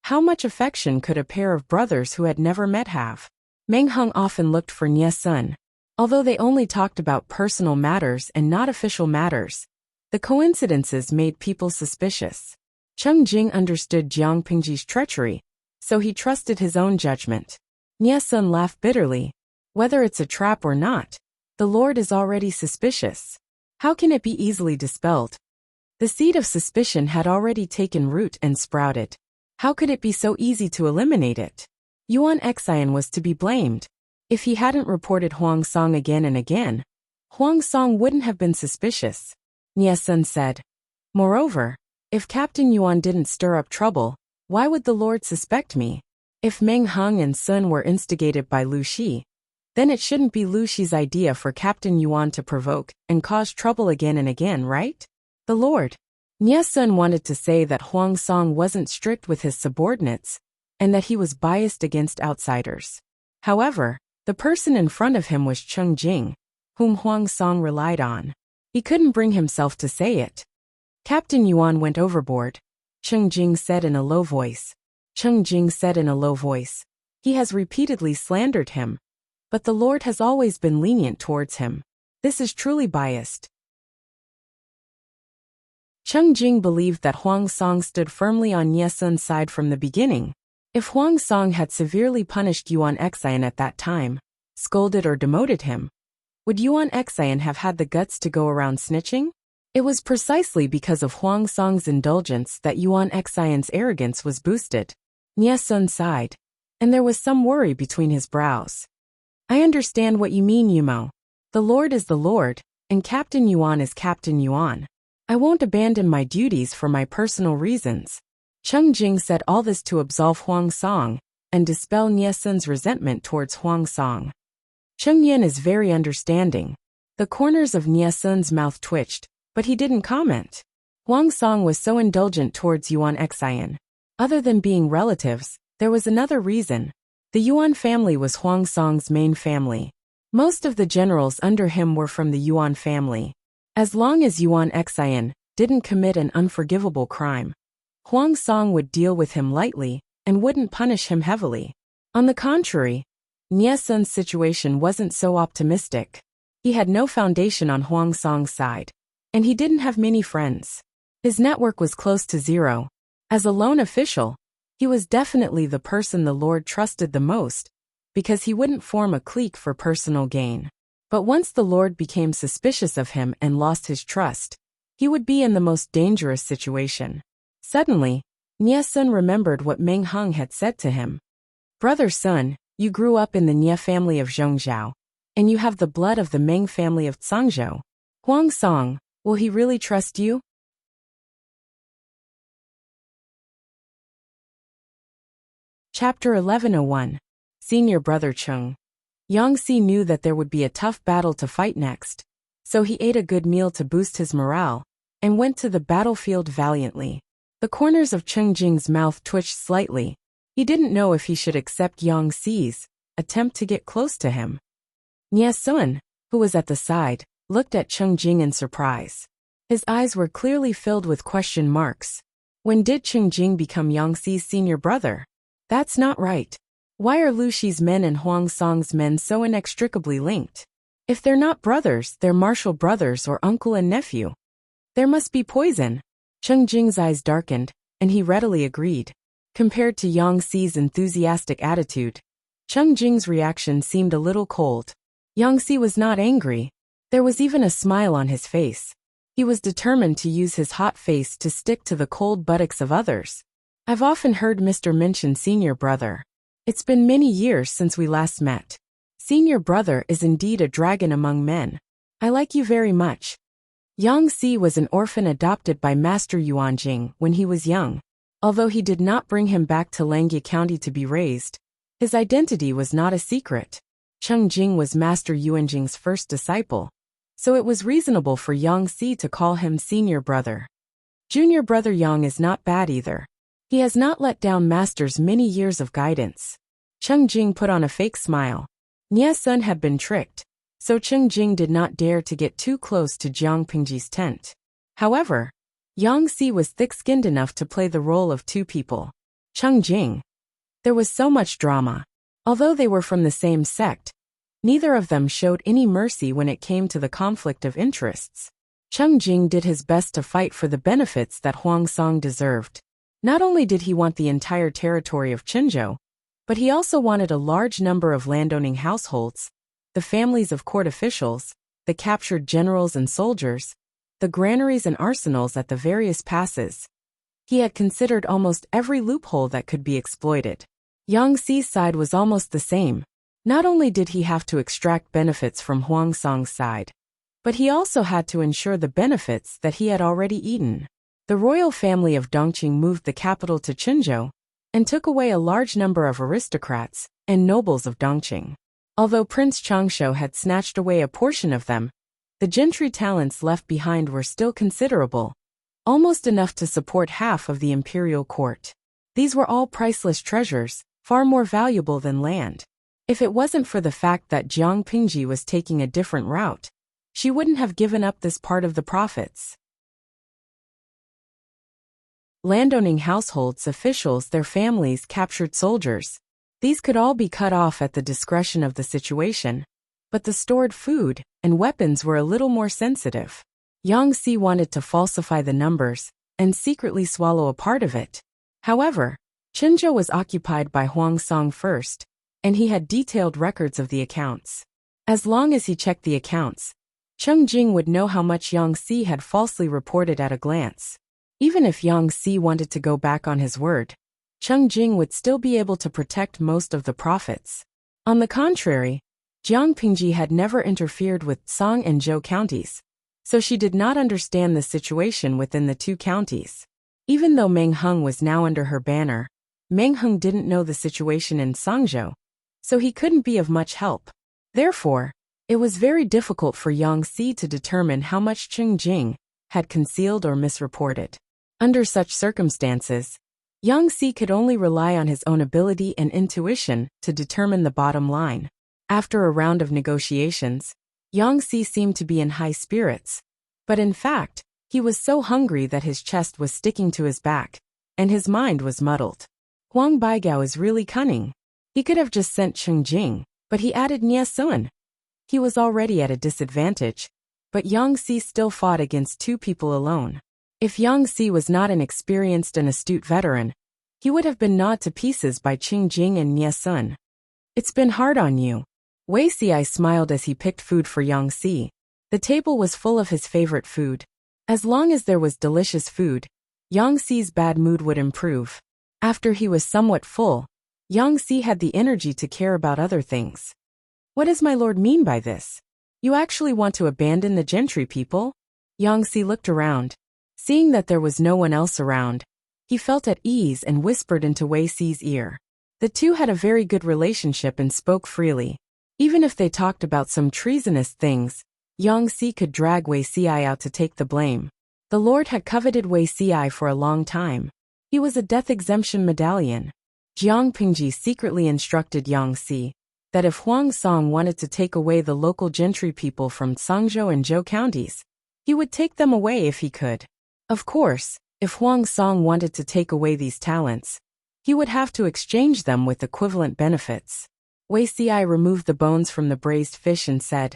how much affection could a pair of brothers who had never met have?" Meng Hung often looked for Nye Sun. Although they only talked about personal matters and not official matters, the coincidences made people suspicious. Cheng Jing understood Jiang Pingji's treachery, so he trusted his own judgment. Nye Sun laughed bitterly. "Whether it's a trap or not, the Lord is already suspicious. How can it be easily dispelled?" The seed of suspicion had already taken root and sprouted. How could it be so easy to eliminate it? Yuan Xian was to be blamed. If he hadn't reported Huang Song again and again, Huang Song wouldn't have been suspicious. Nye Sun said, "Moreover, if Captain Yuan didn't stir up trouble, why would the Lord suspect me? If Meng Hung and Sun were instigated by Lu Shi, then it shouldn't be Lu Shi's idea for Captain Yuan to provoke and cause trouble again and again, right? The Lord." Nye Sun wanted to say that Huang Song wasn't strict with his subordinates and that he was biased against outsiders. However, the person in front of him was Cheng Jing, whom Huang Song relied on. He couldn't bring himself to say it. "Captain Yuan went overboard," Cheng Jing said in a low voice. Cheng Jing said in a low voice, "He has repeatedly slandered him, but the Lord has always been lenient towards him. This is truly biased." Cheng Jing believed that Huang Song stood firmly on Nye Sun's side from the beginning. If Huang Song had severely punished Yuan Xian at that time, scolded or demoted him, would Yuan Xian have had the guts to go around snitching? It was precisely because of Huang Song's indulgence that Yuan Xian's arrogance was boosted. Nye Sun sighed, and there was some worry between his brows. "I understand what you mean, Yumo. The Lord is the Lord, and Captain Yuan is Captain Yuan. I won't abandon my duties for my personal reasons." Cheng Jing said all this to absolve Huang Song and dispel Nye Sun's resentment towards Huang Song. Cheng Yin is very understanding. The corners of Nye Sun's mouth twitched, but he didn't comment. Huang Song was so indulgent towards Yuan Xian. Other than being relatives, there was another reason. The Yuan family was Huang Song's main family. Most of the generals under him were from the Yuan family. As long as Yuan Xian didn't commit an unforgivable crime, Huang Song would deal with him lightly and wouldn't punish him heavily. On the contrary, Nye Sun's situation wasn't so optimistic. He had no foundation on Huang Song's side, and he didn't have many friends. His network was close to zero. As a lone official, he was definitely the person the Lord trusted the most, because he wouldn't form a clique for personal gain. But once the Lord became suspicious of him and lost his trust, he would be in the most dangerous situation. Suddenly, Nye Sun remembered what Meng Hung had said to him. "Brother Sun, you grew up in the Nye family of Zhongzhou, and you have the blood of the Meng family of Cangzhou. Huang Song, will he really trust you?" Chapter 1101. senior brother Chung. Yang Si knew that there would be a tough battle to fight next, so he ate a good meal to boost his morale, and went to the battlefield valiantly. The corners of Chung Jing's mouth twitched slightly. He didn't know if he should accept Yang Si's attempt to get close to him. Nie Sun, who was at the side, looked at Chung Jing in surprise. His eyes were clearly filled with question marks. When did Chung Jing become Yang Si's senior brother? That's not right. Why are Lu Shi's men and Huang Song's men so inextricably linked? If they're not brothers, they're martial brothers or uncle and nephew. There must be poison. Chung Jing's eyes darkened, and he readily agreed. Compared to Yang Si's enthusiastic attitude, Chung Jing's reaction seemed a little cold. Yang Si was not angry. There was even a smile on his face. He was determined to use his hot face to stick to the cold buttocks of others. I've often heard Mr. mention senior brother. It's been many years since we last met. Senior brother is indeed a dragon among men. I like you very much. Yang Si was an orphan adopted by Master Yuanjing when he was young. Although he did not bring him back to Langya County to be raised, his identity was not a secret. Chung Jing was Master Yuanjing's first disciple, so it was reasonable for Yang Si to call him senior brother. Junior brother Yang is not bad either. He has not let down Master's many years of guidance. Chung Jing put on a fake smile. Nie Sun had been tricked, so Chung Jing did not dare to get too close to Jiang Pingji's tent. However, Yang Si was thick-skinned enough to play the role of two people. Chung Jing. There was so much drama. Although they were from the same sect, neither of them showed any mercy when it came to the conflict of interests. Chung Jing did his best to fight for the benefits that Huang Song deserved. Not only did he want the entire territory of Qinzhou, but he also wanted a large number of landowning households, the families of court officials, the captured generals and soldiers, the granaries and arsenals at the various passes. He had considered almost every loophole that could be exploited. Yang Si's side was almost the same. Not only did he have to extract benefits from Huang Song's side, but he also had to ensure the benefits that he had already eaten. The royal family of Dongqing moved the capital to Qinzhou and took away a large number of aristocrats and nobles of Dongqing. Although Prince Changshu had snatched away a portion of them, the gentry talents left behind were still considerable, almost enough to support half of the imperial court. These were all priceless treasures, far more valuable than land. If it wasn't for the fact that Jiang Pingji was taking a different route, she wouldn't have given up this part of the profits. Landowning households, officials, their families, captured soldiers. These could all be cut off at the discretion of the situation, but the stored food and weapons were a little more sensitive. Yang Si wanted to falsify the numbers and secretly swallow a part of it. However, Qinzhou was occupied by Huang Song first, and he had detailed records of the accounts. As long as he checked the accounts, Chung Jing would know how much Yang Si had falsely reported at a glance. Even if Yang Si wanted to go back on his word, Chung Jing would still be able to protect most of the profits. On the contrary, Jiang Pingji had never interfered with Song and Zhou counties, so she did not understand the situation within the two counties. Even though Meng Hung was now under her banner, Meng Hung didn't know the situation in Songzhou, so he couldn't be of much help. Therefore, it was very difficult for Yang Si to determine how much Chung Jing had concealed or misreported. Under such circumstances, Yang Si could only rely on his own ability and intuition to determine the bottom line. After a round of negotiations, Yang Si seemed to be in high spirits, but in fact, he was so hungry that his chest was sticking to his back, and his mind was muddled. Huang Baigao is really cunning. He could have just sent Chung Jing, but he added Nie Sun. He was already at a disadvantage, but Yang Si still fought against two people alone. If Yang Si was not an experienced and astute veteran, he would have been gnawed to pieces by Chung Jing and Nie Sun. It's been hard on you. Wei Xiai smiled as he picked food for Yang Si. The table was full of his favorite food. As long as there was delicious food, Yang Si's bad mood would improve. After he was somewhat full, Yang Si had the energy to care about other things. What does my lord mean by this? You actually want to abandon the gentry people? Yang Si looked around. Seeing that there was no one else around, he felt at ease and whispered into Wei Xi's ear. The two had a very good relationship and spoke freely. Even if they talked about some treasonous things, Yang Si could drag Wei Si out to take the blame. The Lord had coveted Wei Si for a long time. He was a death exemption medallion. Jiang Pingji secretly instructed Yang Si that if Huang Song wanted to take away the local gentry people from Sangzhou and Zhou counties, he would take them away if he could. Of course, if Huang Song wanted to take away these talents, he would have to exchange them with equivalent benefits. Wei Si removed the bones from the braised fish and said,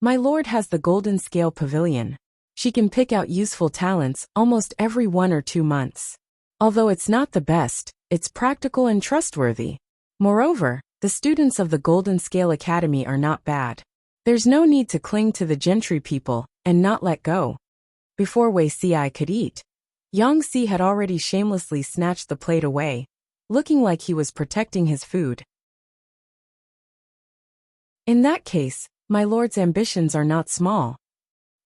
"My lord has the golden scale pavilion. She can pick out useful talents almost every 1 or 2 months. Although it's not the best, it's practical and trustworthy. Moreover, the students of the Golden Scale Academy are not bad. There's no need to cling to the gentry people and not let go." Before Wei Si could eat, Yang Si had already shamelessly snatched the plate away, looking like he was protecting his food. "In that case, my lord's ambitions are not small."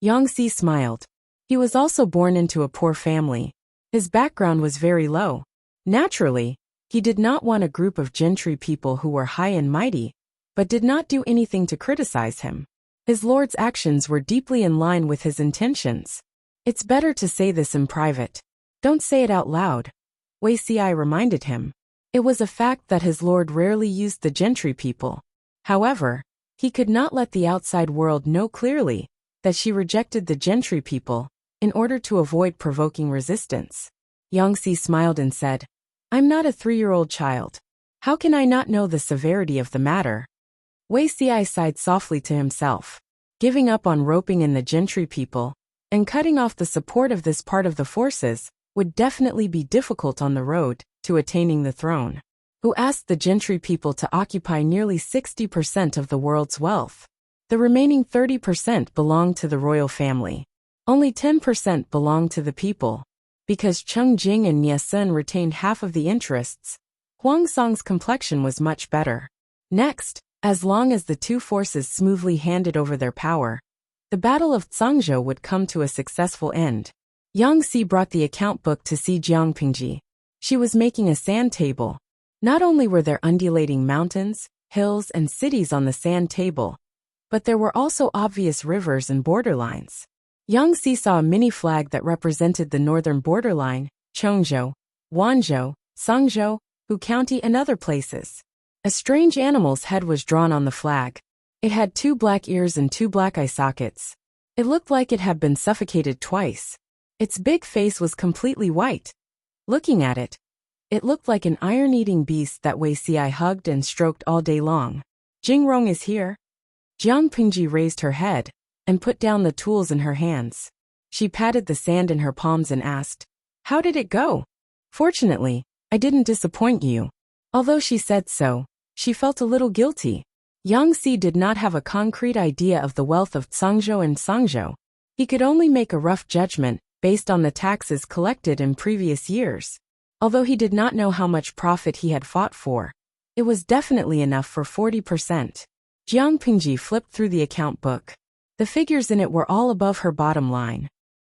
Yang Si smiled. He was also born into a poor family. His background was very low. Naturally, he did not want a group of gentry people who were high and mighty, but did not do anything to criticize him. His lord's actions were deeply in line with his intentions. "It's better to say this in private. Don't say it out loud," Wei Si reminded him. It was a fact that his lord rarely used the gentry people. However, he could not let the outside world know clearly that she rejected the gentry people in order to avoid provoking resistance. Yang Si smiled and said, "I'm not a 3-year-old child. How can I not know the severity of the matter?" Wei Si sighed softly to himself. Giving up on roping in the gentry people and cutting off the support of this part of the forces would definitely be difficult on the road to attaining the throne. Who asked the gentry people to occupy nearly 60% of the world's wealth? The remaining 30% belonged to the royal family. Only 10% belonged to the people. Because Cheng Jing and Nie Sun retained half of the interests, Huang Song's complexion was much better. Next, as long as the two forces smoothly handed over their power, the Battle of Zhangzhou would come to a successful end. Yang Si brought the account book to see Jiang Pingji. She was making a sand table. Not only were there undulating mountains, hills, and cities on the sand table, but there were also obvious rivers and borderlines. Yang Si saw a mini flag that represented the northern borderline, Chongzhou, Wanzhou, Sangzhou, Hu County, and other places. A strange animal's head was drawn on the flag. It had 2 black ears and 2 black eye sockets. It looked like it had been suffocated twice. Its big face was completely white. Looking at it, it looked like an iron-eating beast that Wei Si hugged and stroked all day long. "Jingrong is here." Jiang Pingji raised her head and put down the tools in her hands. She patted the sand in her palms and asked, "How did it go?" "Fortunately, I didn't disappoint you." Although she said so, she felt a little guilty. Yang Si did not have a concrete idea of the wealth of Zhangzhou and Sangzhou. He could only make a rough judgment based on the taxes collected in previous years. Although he did not know how much profit he had fought for, it was definitely enough for 40%. Jiang Pingji flipped through the account book. The figures in it were all above her bottom line.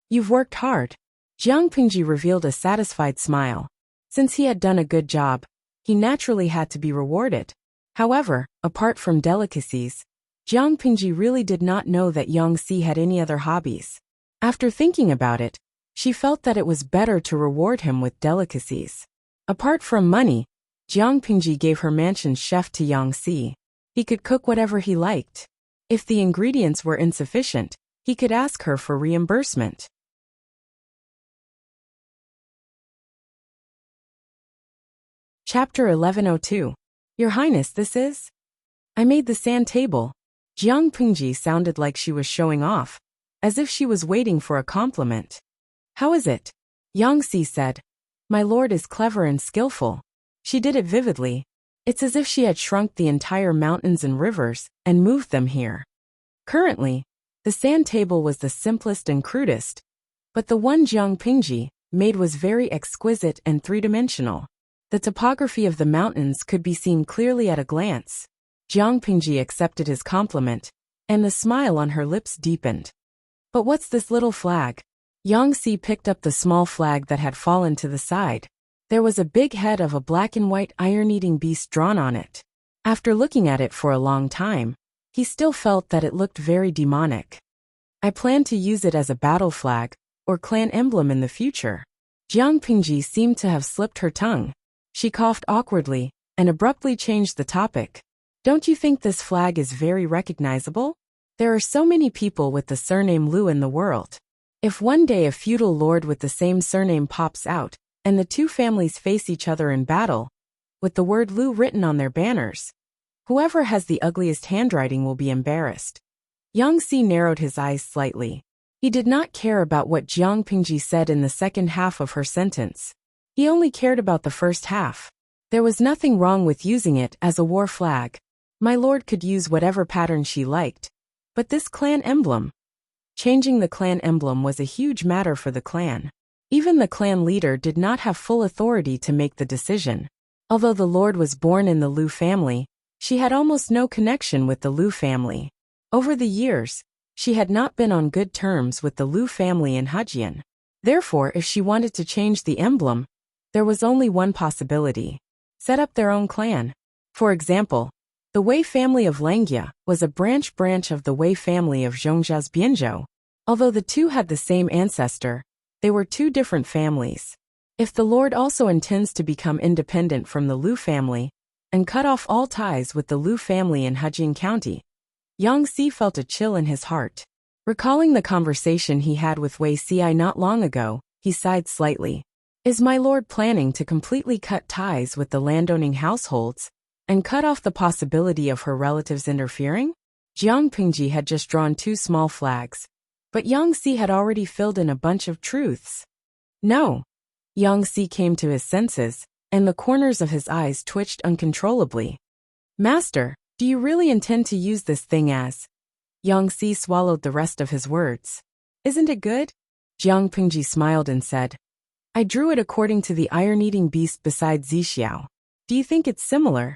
"You've worked hard." Jiang Pingji revealed a satisfied smile. Since he had done a good job, he naturally had to be rewarded. However, apart from delicacies, Jiang Pingji really did not know that Yang Si had any other hobbies. After thinking about it, she felt that it was better to reward him with delicacies. Apart from money, Jiang Pingji gave her mansion's chef to Yang Si. He could cook whatever he liked. If the ingredients were insufficient, he could ask her for reimbursement. Chapter 1102. Your Highness, this is? I made the sand table. Jiang Pingji sounded like she was showing off, as if she was waiting for a compliment. How is it? Yang Si said. My lord is clever and skillful. She did it vividly. It's as if she had shrunk the entire mountains and rivers and moved them here. Currently, the sand table was the simplest and crudest, but the one Jiang Pingji made was very exquisite and three-dimensional. The topography of the mountains could be seen clearly at a glance. Jiang Pingji accepted his compliment, and the smile on her lips deepened. But what's this little flag? Yang Si picked up the small flag that had fallen to the side. There was a big head of a black and white iron-eating beast drawn on it. After looking at it for a long time, he still felt that it looked very demonic. I plan to use it as a battle flag, or clan emblem in the future. Jiang Pingji seemed to have slipped her tongue. She coughed awkwardly, and abruptly changed the topic. Don't you think this flag is very recognizable? There are so many people with the surname Liu in the world. If one day a feudal lord with the same surname pops out, and the two families face each other in battle, with the word Liu written on their banners, whoever has the ugliest handwriting will be embarrassed. Yang Si narrowed his eyes slightly. He did not care about what Jiang Pingji said in the second half of her sentence. He only cared about the first half. There was nothing wrong with using it as a war flag. My lord could use whatever pattern she liked. But this clan emblem? Changing the clan emblem was a huge matter for the clan. Even the clan leader did not have full authority to make the decision. Although the lord was born in the Liu family, she had almost no connection with the Liu family. Over the years, she had not been on good terms with the Liu family in Hejian. Therefore, if she wanted to change the emblem, there was only one possibility: set up their own clan. For example, the Wei family of Langjia was a branch of the Wei family of Zhongjia's Bianzhou. Although the two had the same ancestor, they were two different families. If the lord also intends to become independent from the Liu family and cut off all ties with the Liu family in Hejian County, Yang Si felt a chill in his heart. Recalling the conversation he had with Wei Si not long ago, he sighed slightly. Is my lord planning to completely cut ties with the landowning households and cut off the possibility of her relatives interfering? Jiang Pingji had just drawn 2 small flags, but Yang Si had already filled in a bunch of truths. No. Yang Si came to his senses, and the corners of his eyes twitched uncontrollably. Master, do you really intend to use this thing as? Yang Si swallowed the rest of his words. Isn't it good? Jiang Pingji smiled and said, I drew it according to the iron-eating beast beside Zixiao. Do you think it's similar?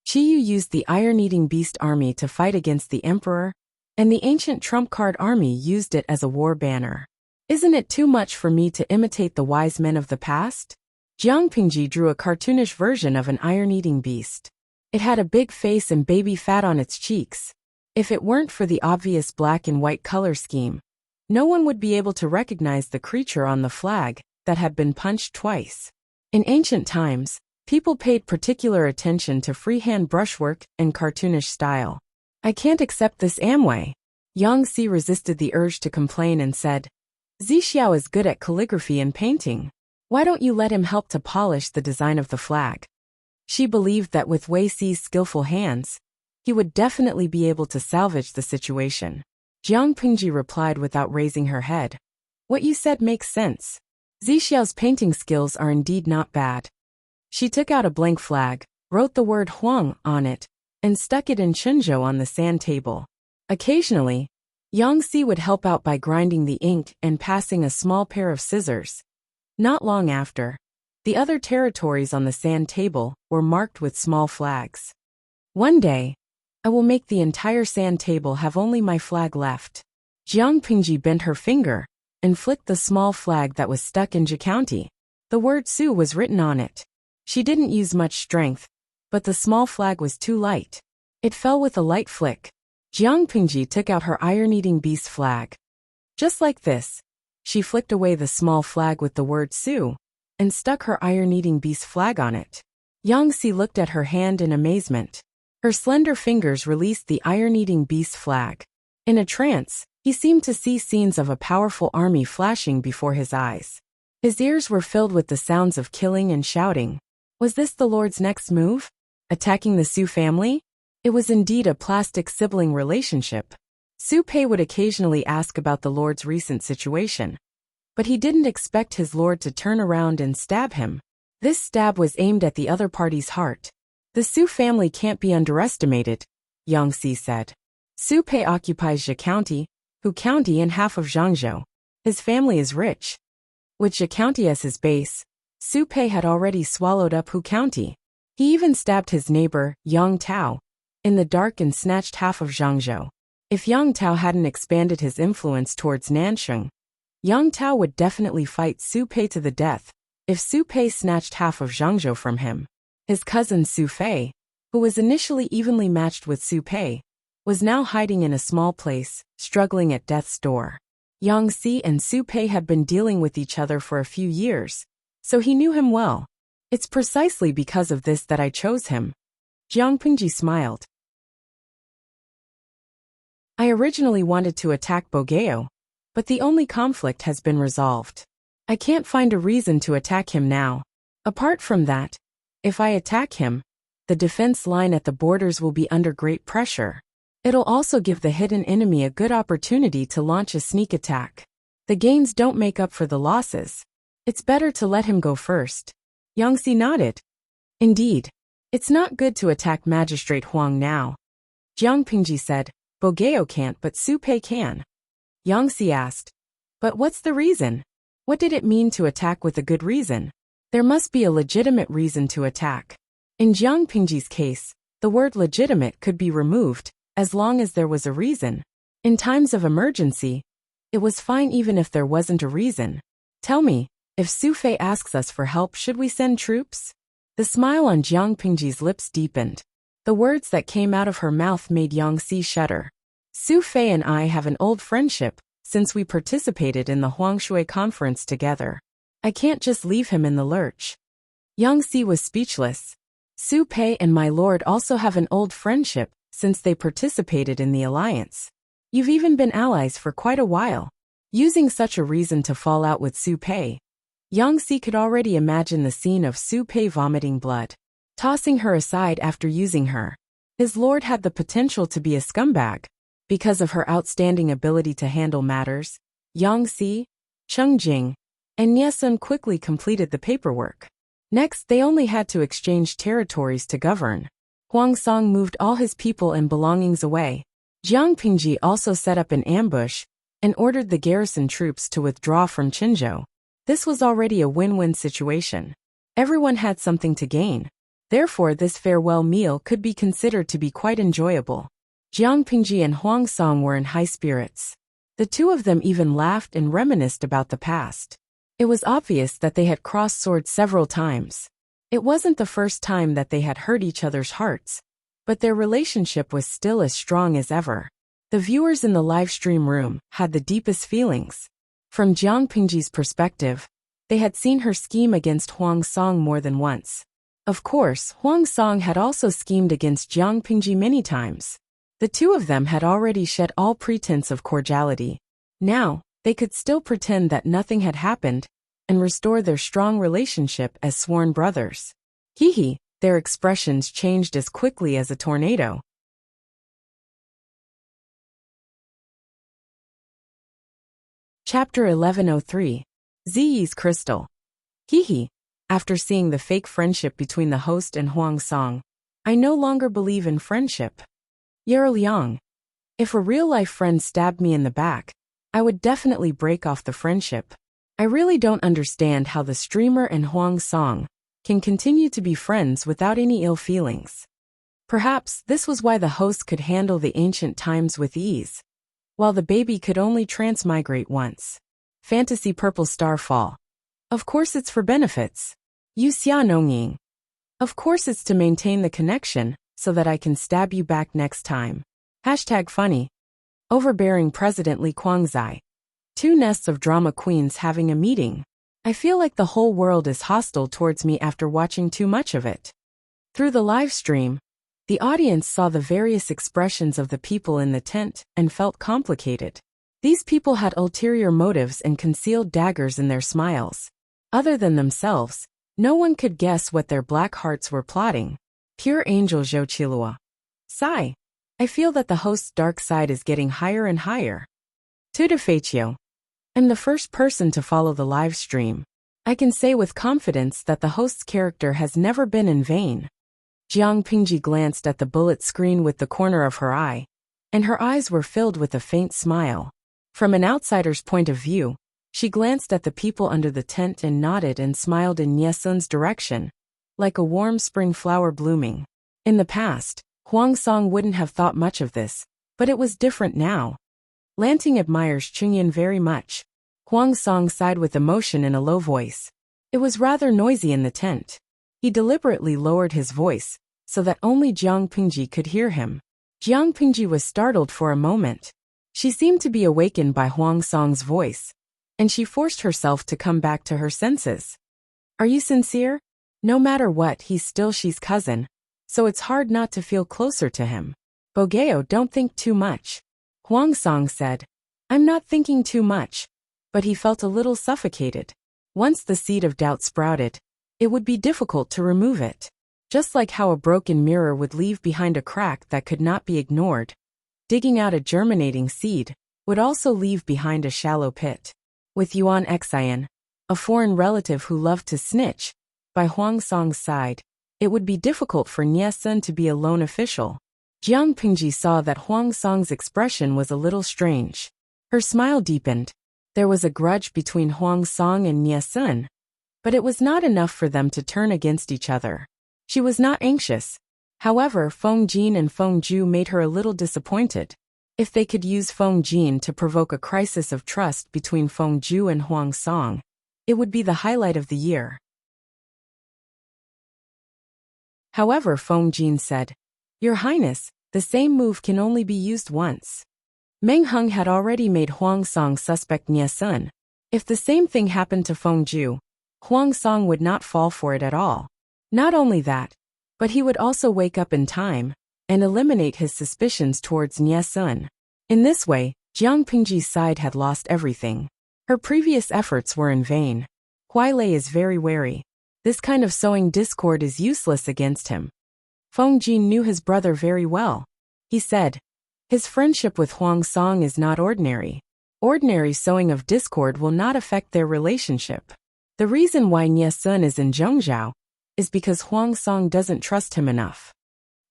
Qiyu used the iron-eating beast army to fight against the emperor, and the ancient trump card army used it as a war banner. Isn't it too much for me to imitate the wise men of the past? Jiang Pingji drew a cartoonish version of an iron-eating beast. It had a big face and baby fat on its cheeks. If it weren't for the obvious black and white color scheme, no one would be able to recognize the creature on the flag that had been punched twice. In ancient times, people paid particular attention to freehand brushwork and cartoonish style. I can't accept this Amway. Yang Si resisted the urge to complain and said, Zixiao is good at calligraphy and painting. Why don't you let him help to polish the design of the flag? She believed that with Wei Si's skillful hands, he would definitely be able to salvage the situation. Jiang Pingji replied without raising her head. What you said makes sense. Zixiao's painting skills are indeed not bad. She took out a blank flag, wrote the word Huang on it, and stuck it in Chenzhou on the sand table. Occasionally, Yang Si would help out by grinding the ink and passing a small pair of scissors. Not long after, the other territories on the sand table were marked with small flags. One day, I will make the entire sand table have only my flag left. Jiang Pingji bent her finger and flicked the small flag that was stuck in Zhi County. The word Su was written on it. She didn't use much strength, but the small flag was too light. It fell with a light flick. Jiang Pingji took out her iron-eating beast flag. Just like this, she flicked away the small flag with the word Su and stuck her iron-eating beast flag on it. Yang Si looked at her hand in amazement. Her slender fingers released the iron-eating beast flag. In a trance, he seemed to see scenes of a powerful army flashing before his eyes. His ears were filled with the sounds of killing and shouting. Was this the Lord's next move? Attacking the Su family? It was indeed a plastic sibling relationship. Su Pei would occasionally ask about the Lord's recent situation, but he didn't expect his lord to turn around and stab him. This stab was aimed at the other party's heart. The Su family can't be underestimated, Yang Si said. Su Pei occupies Zhi County, Hu County and half of Zhangzhou. His family is rich. With Zhi County as his base, Su Pei had already swallowed up Hu County. He even stabbed his neighbor, Yang Tao, in the dark and snatched half of Zhangzhou. If Yang Tao hadn't expanded his influence towards Nansheng, Yang Tao would definitely fight Su Pei to the death if Su Pei snatched half of Zhangzhou from him. His cousin Su Fei, who was initially evenly matched with Su Pei, was now hiding in a small place, struggling at death's door. Yang Si and Su Pei had been dealing with each other for a few years, so he knew him well. It's precisely because of this that I chose him. Jiang Pingji smiled. I originally wanted to attack Bogeo, but the only conflict has been resolved. I can't find a reason to attack him now. Apart from that, if I attack him, the defense line at the borders will be under great pressure. It'll also give the hidden enemy a good opportunity to launch a sneak attack. The gains don't make up for the losses. It's better to let him go first. Yang Si nodded. Indeed. It's not good to attack Magistrate Huang now. Jiang Pingji said, Bogeo can't but Su Pei can. Yang Si asked, but what's the reason? What did it mean to attack with a good reason? There must be a legitimate reason to attack. In Jiang Pingji's case, the word legitimate could be removed, as long as there was a reason. In times of emergency, it was fine even if there wasn't a reason. Tell me, if Su Fei asks us for help, should we send troops? The smile on Jiang Pingji's lips deepened. The words that came out of her mouth made Yang Si shudder. Su Fei and I have an old friendship, since we participated in the Huangshui conference together. I can't just leave him in the lurch. Yang Si was speechless. Su Pei and my lord also have an old friendship, since they participated in the alliance. You've even been allies for quite a while. Using such a reason to fall out with Su Pei, Yang Si could already imagine the scene of Su Pei vomiting blood, tossing her aside after using her. His lord had the potential to be a scumbag. Because of her outstanding ability to handle matters, Yang Si, Cheng Jing, and Nie Sun quickly completed the paperwork. Next, they only had to exchange territories to govern. Huang Song moved all his people and belongings away. Jiang Pingji also set up an ambush and ordered the garrison troops to withdraw from Qinzhou. This was already a win-win situation. Everyone had something to gain. Therefore, this farewell meal could be considered to be quite enjoyable. Jiang Pingji and Huang Song were in high spirits. The two of them even laughed and reminisced about the past. It was obvious that they had crossed swords several times. It wasn't the first time that they had hurt each other's hearts, but their relationship was still as strong as ever. The viewers in the live stream room had the deepest feelings. From Jiang Pingji's perspective, they had seen her scheme against Huang Song more than once. Of course, Huang Song had also schemed against Jiang Pingji many times. The two of them had already shed all pretense of cordiality. Now, they could still pretend that nothing had happened and restore their strong relationship as sworn brothers. Hee, their expressions changed as quickly as a tornado. Chapter 1103. Ziyi's Crystal. Hee, after seeing the fake friendship between the host and Huang Song, I no longer believe in friendship. Liang, if a real-life friend stabbed me in the back, I would definitely break off the friendship. I really don't understand how the streamer and Huang Song can continue to be friends without any ill feelings. Perhaps this was why the host could handle the ancient times with ease, while the baby could only transmigrate once. Fantasy Purple Starfall. Of course it's for benefits. Yu Xia Nongying. Of course it's to maintain the connection, so that I can stab you back next time. #funny. Overbearing President Li Guangzai. Two nests of drama queens having a meeting. I feel like the whole world is hostile towards me after watching too much of it. Through the live stream, the audience saw the various expressions of the people in the tent and felt complicated. These people had ulterior motives and concealed daggers in their smiles. Other than themselves, no one could guess what their black hearts were plotting. Pure angel Zhou Qilua. Sigh. I feel that the host's dark side is getting higher and higher. Tudafeitio. I'm the first person to follow the live stream. I can say with confidence that the host's character has never been in vain. Jiang Pingji glanced at the bullet screen with the corner of her eye, and her eyes were filled with a faint smile. From an outsider's point of view, she glanced at the people under the tent and nodded and smiled in Nie Sun's direction, like a warm spring flower blooming. In the past, Huang Song wouldn't have thought much of this, but it was different now. Lanting admires Chungyan very much. Huang Song sighed with emotion in a low voice. It was rather noisy in the tent. He deliberately lowered his voice, so that only Jiang Pingji could hear him. Jiang Pingji was startled for a moment. She seemed to be awakened by Huang Song's voice, and she forced herself to come back to her senses. Are you sincere? No matter what, he's still she's cousin, so it's hard not to feel closer to him. Bogeo, don't think too much. Huang Song said. I'm not thinking too much. But he felt a little suffocated. Once the seed of doubt sprouted, it would be difficult to remove it. Just like how a broken mirror would leave behind a crack that could not be ignored, digging out a germinating seed would also leave behind a shallow pit. With Yuan Xian, a foreign relative who loved to snitch, by Huang Song's side, it would be difficult for Nie Sun to be a lone official. Jiang Pingji saw that Huang Song's expression was a little strange. Her smile deepened. There was a grudge between Huang Song and Nie Sun, but it was not enough for them to turn against each other. She was not anxious. However, Feng Jin and Feng Ju made her a little disappointed. If they could use Feng Jin to provoke a crisis of trust between Feng Ju and Huang Song, it would be the highlight of the year. However, Feng Jin said, Your Highness, the same move can only be used once. Meng Heng had already made Huang Song suspect Nie Sun. If the same thing happened to Feng Ju, Huang Song would not fall for it at all. Not only that, but he would also wake up in time and eliminate his suspicions towards Nie Sun. In this way, Jiang Pingji's side had lost everything. Her previous efforts were in vain. Huailei is very wary. This kind of sowing discord is useless against him. Feng Jin knew his brother very well. He said, his friendship with Huang Song is not ordinary. Ordinary sowing of discord will not affect their relationship. The reason why Nie Sun is in Zhongzhou is because Huang Song doesn't trust him enough.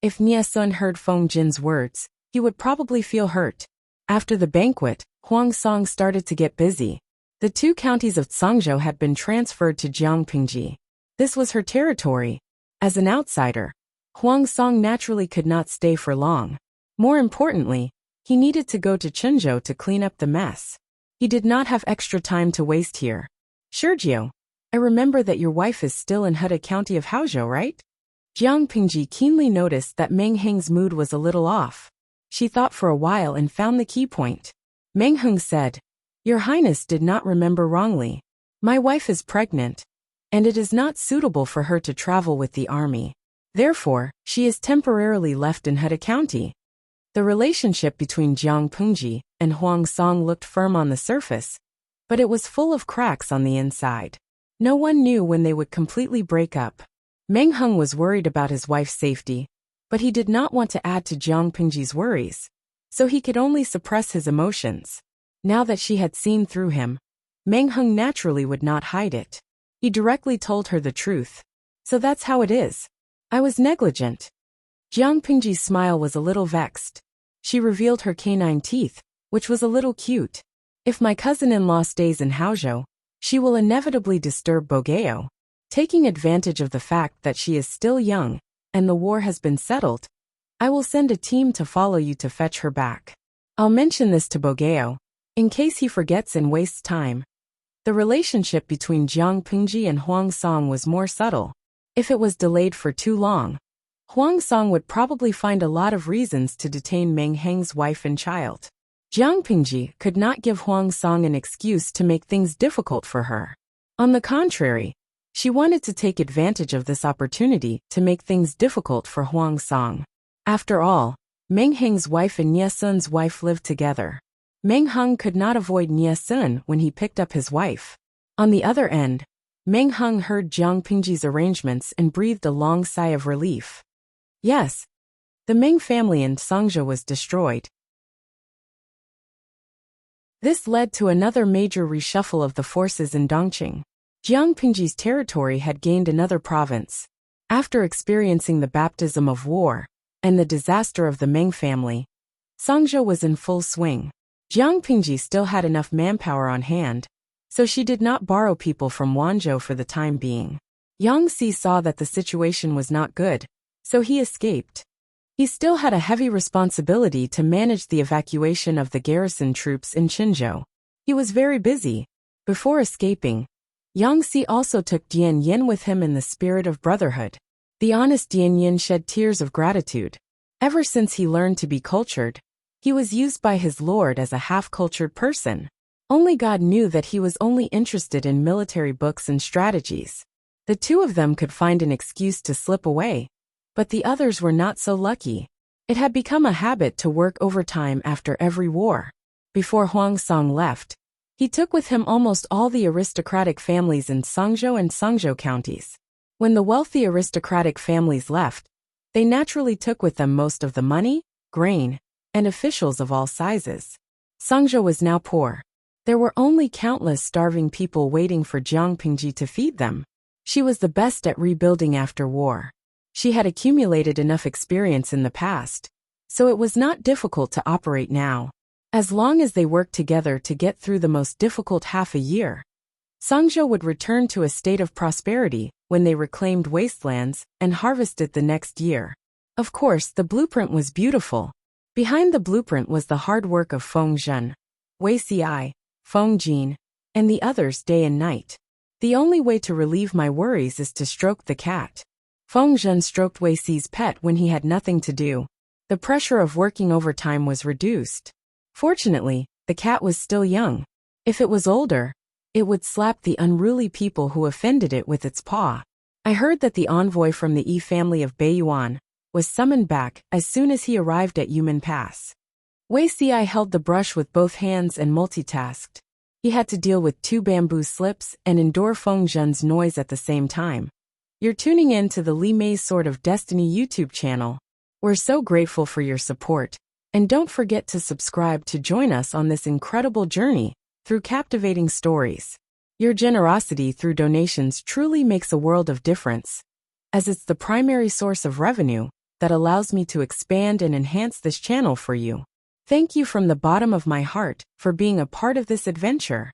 If Nie Sun heard Feng Jin's words, he would probably feel hurt. After the banquet, Huang Song started to get busy. The 2 counties of Zhangzhou had been transferred to Jiang Pingji. This was her territory. As an outsider, Huang Song naturally could not stay for long. More importantly, he needed to go to Chenzhou to clean up the mess. He did not have extra time to waste here. Sergio, I remember that your wife is still in Heda County of Haozhou, right? Jiang Pingji keenly noticed that Meng Heng's mood was a little off. She thought for a while and found the key point. Meng Heng said, Your Highness did not remember wrongly. My wife is pregnant, and it is not suitable for her to travel with the army. Therefore, she is temporarily left in Heda County. The relationship between Jiang Pingji and Huang Song looked firm on the surface, but it was full of cracks on the inside. No one knew when they would completely break up. Meng Heng was worried about his wife's safety, but he did not want to add to Jiang Pingji's worries, so he could only suppress his emotions. Now that she had seen through him, Meng Heng naturally would not hide it. He directly told her the truth. So that's how it is. I was negligent. Jiang Pingji's smile was a little vexed. She revealed her canine teeth, which was a little cute. If my cousin-in-law stays in Haozhou, she will inevitably disturb Bogeo. Taking advantage of the fact that she is still young and the war has been settled, I will send a team to follow you to fetch her back. I'll mention this to Bogeo, in case he forgets and wastes time. The relationship between Jiang Pingji and Huang Song was more subtle. If it was delayed for too long, Huang Song would probably find a lot of reasons to detain Meng Heng's wife and child. Jiang Pingji could not give Huang Song an excuse to make things difficult for her. On the contrary, she wanted to take advantage of this opportunity to make things difficult for Huang Song. After all, Meng Heng's wife and Nie Sun's wife lived together. Meng Heng could not avoid Nie Sun when he picked up his wife. On the other end, Meng Heng heard Jiang Pingji's arrangements and breathed a long sigh of relief. Yes, the Meng family in Zhangzhou was destroyed. This led to another major reshuffle of the forces in Dongqing. Jiang Pingji's territory had gained another province. After experiencing the baptism of war and the disaster of the Meng family, Zhangzhou was in full swing. Jiang Pingji still had enough manpower on hand, so she did not borrow people from Wanzhou for the time being. Yang Si saw that the situation was not good, so he escaped. He still had a heavy responsibility to manage the evacuation of the garrison troops in Qinzhou. He was very busy, Before escaping, Yangtze also took Dian Yin with him in the spirit of brotherhood. The honest Dian Yin shed tears of gratitude. Ever since he learned to be cultured, he was used by his lord as a half-cultured person. Only God knew that he was only interested in military books and strategies. The two of them could find an excuse to slip away, but the others were not so lucky. It had become a habit to work overtime after every war. Before Huang Song left, he took with him almost all the aristocratic families in Songzhou and Songzhou counties. When the wealthy aristocratic families left, they naturally took with them most of the money, grain, and officials of all sizes. Songzhou was now poor. There were only countless starving people waiting for Jiang Pingji to feed them. She was the best at rebuilding after war. She had accumulated enough experience in the past, so it was not difficult to operate now. As long as they worked together to get through the most difficult half a year, Songzhou would return to a state of prosperity when they reclaimed wastelands and harvested the next year. Of course, the blueprint was beautiful. Behind the blueprint was the hard work of Feng Zhen, Wei Ci, Feng Jin, and the others day and night. The only way to relieve my worries is to stroke the cat. Feng Zhen stroked Wei Ci's pet when he had nothing to do. The pressure of working overtime was reduced. Fortunately, the cat was still young. If it was older, it would slap the unruly people who offended it with its paw. I heard that the envoy from the Yi family of Beiyuan was summoned back as soon as he arrived at Yumen Pass. Wei Ci held the brush with both hands and multitasked. He had to deal with 2 bamboo slips and endure Feng Zhen's noise at the same time. You're tuning in to the Li Mei's Sword of Destiny YouTube channel. We're so grateful for your support, and don't forget to subscribe to join us on this incredible journey through captivating stories. Your generosity through donations truly makes a world of difference, as it's the primary source of revenue that allows me to expand and enhance this channel for you. Thank you from the bottom of my heart for being a part of this adventure.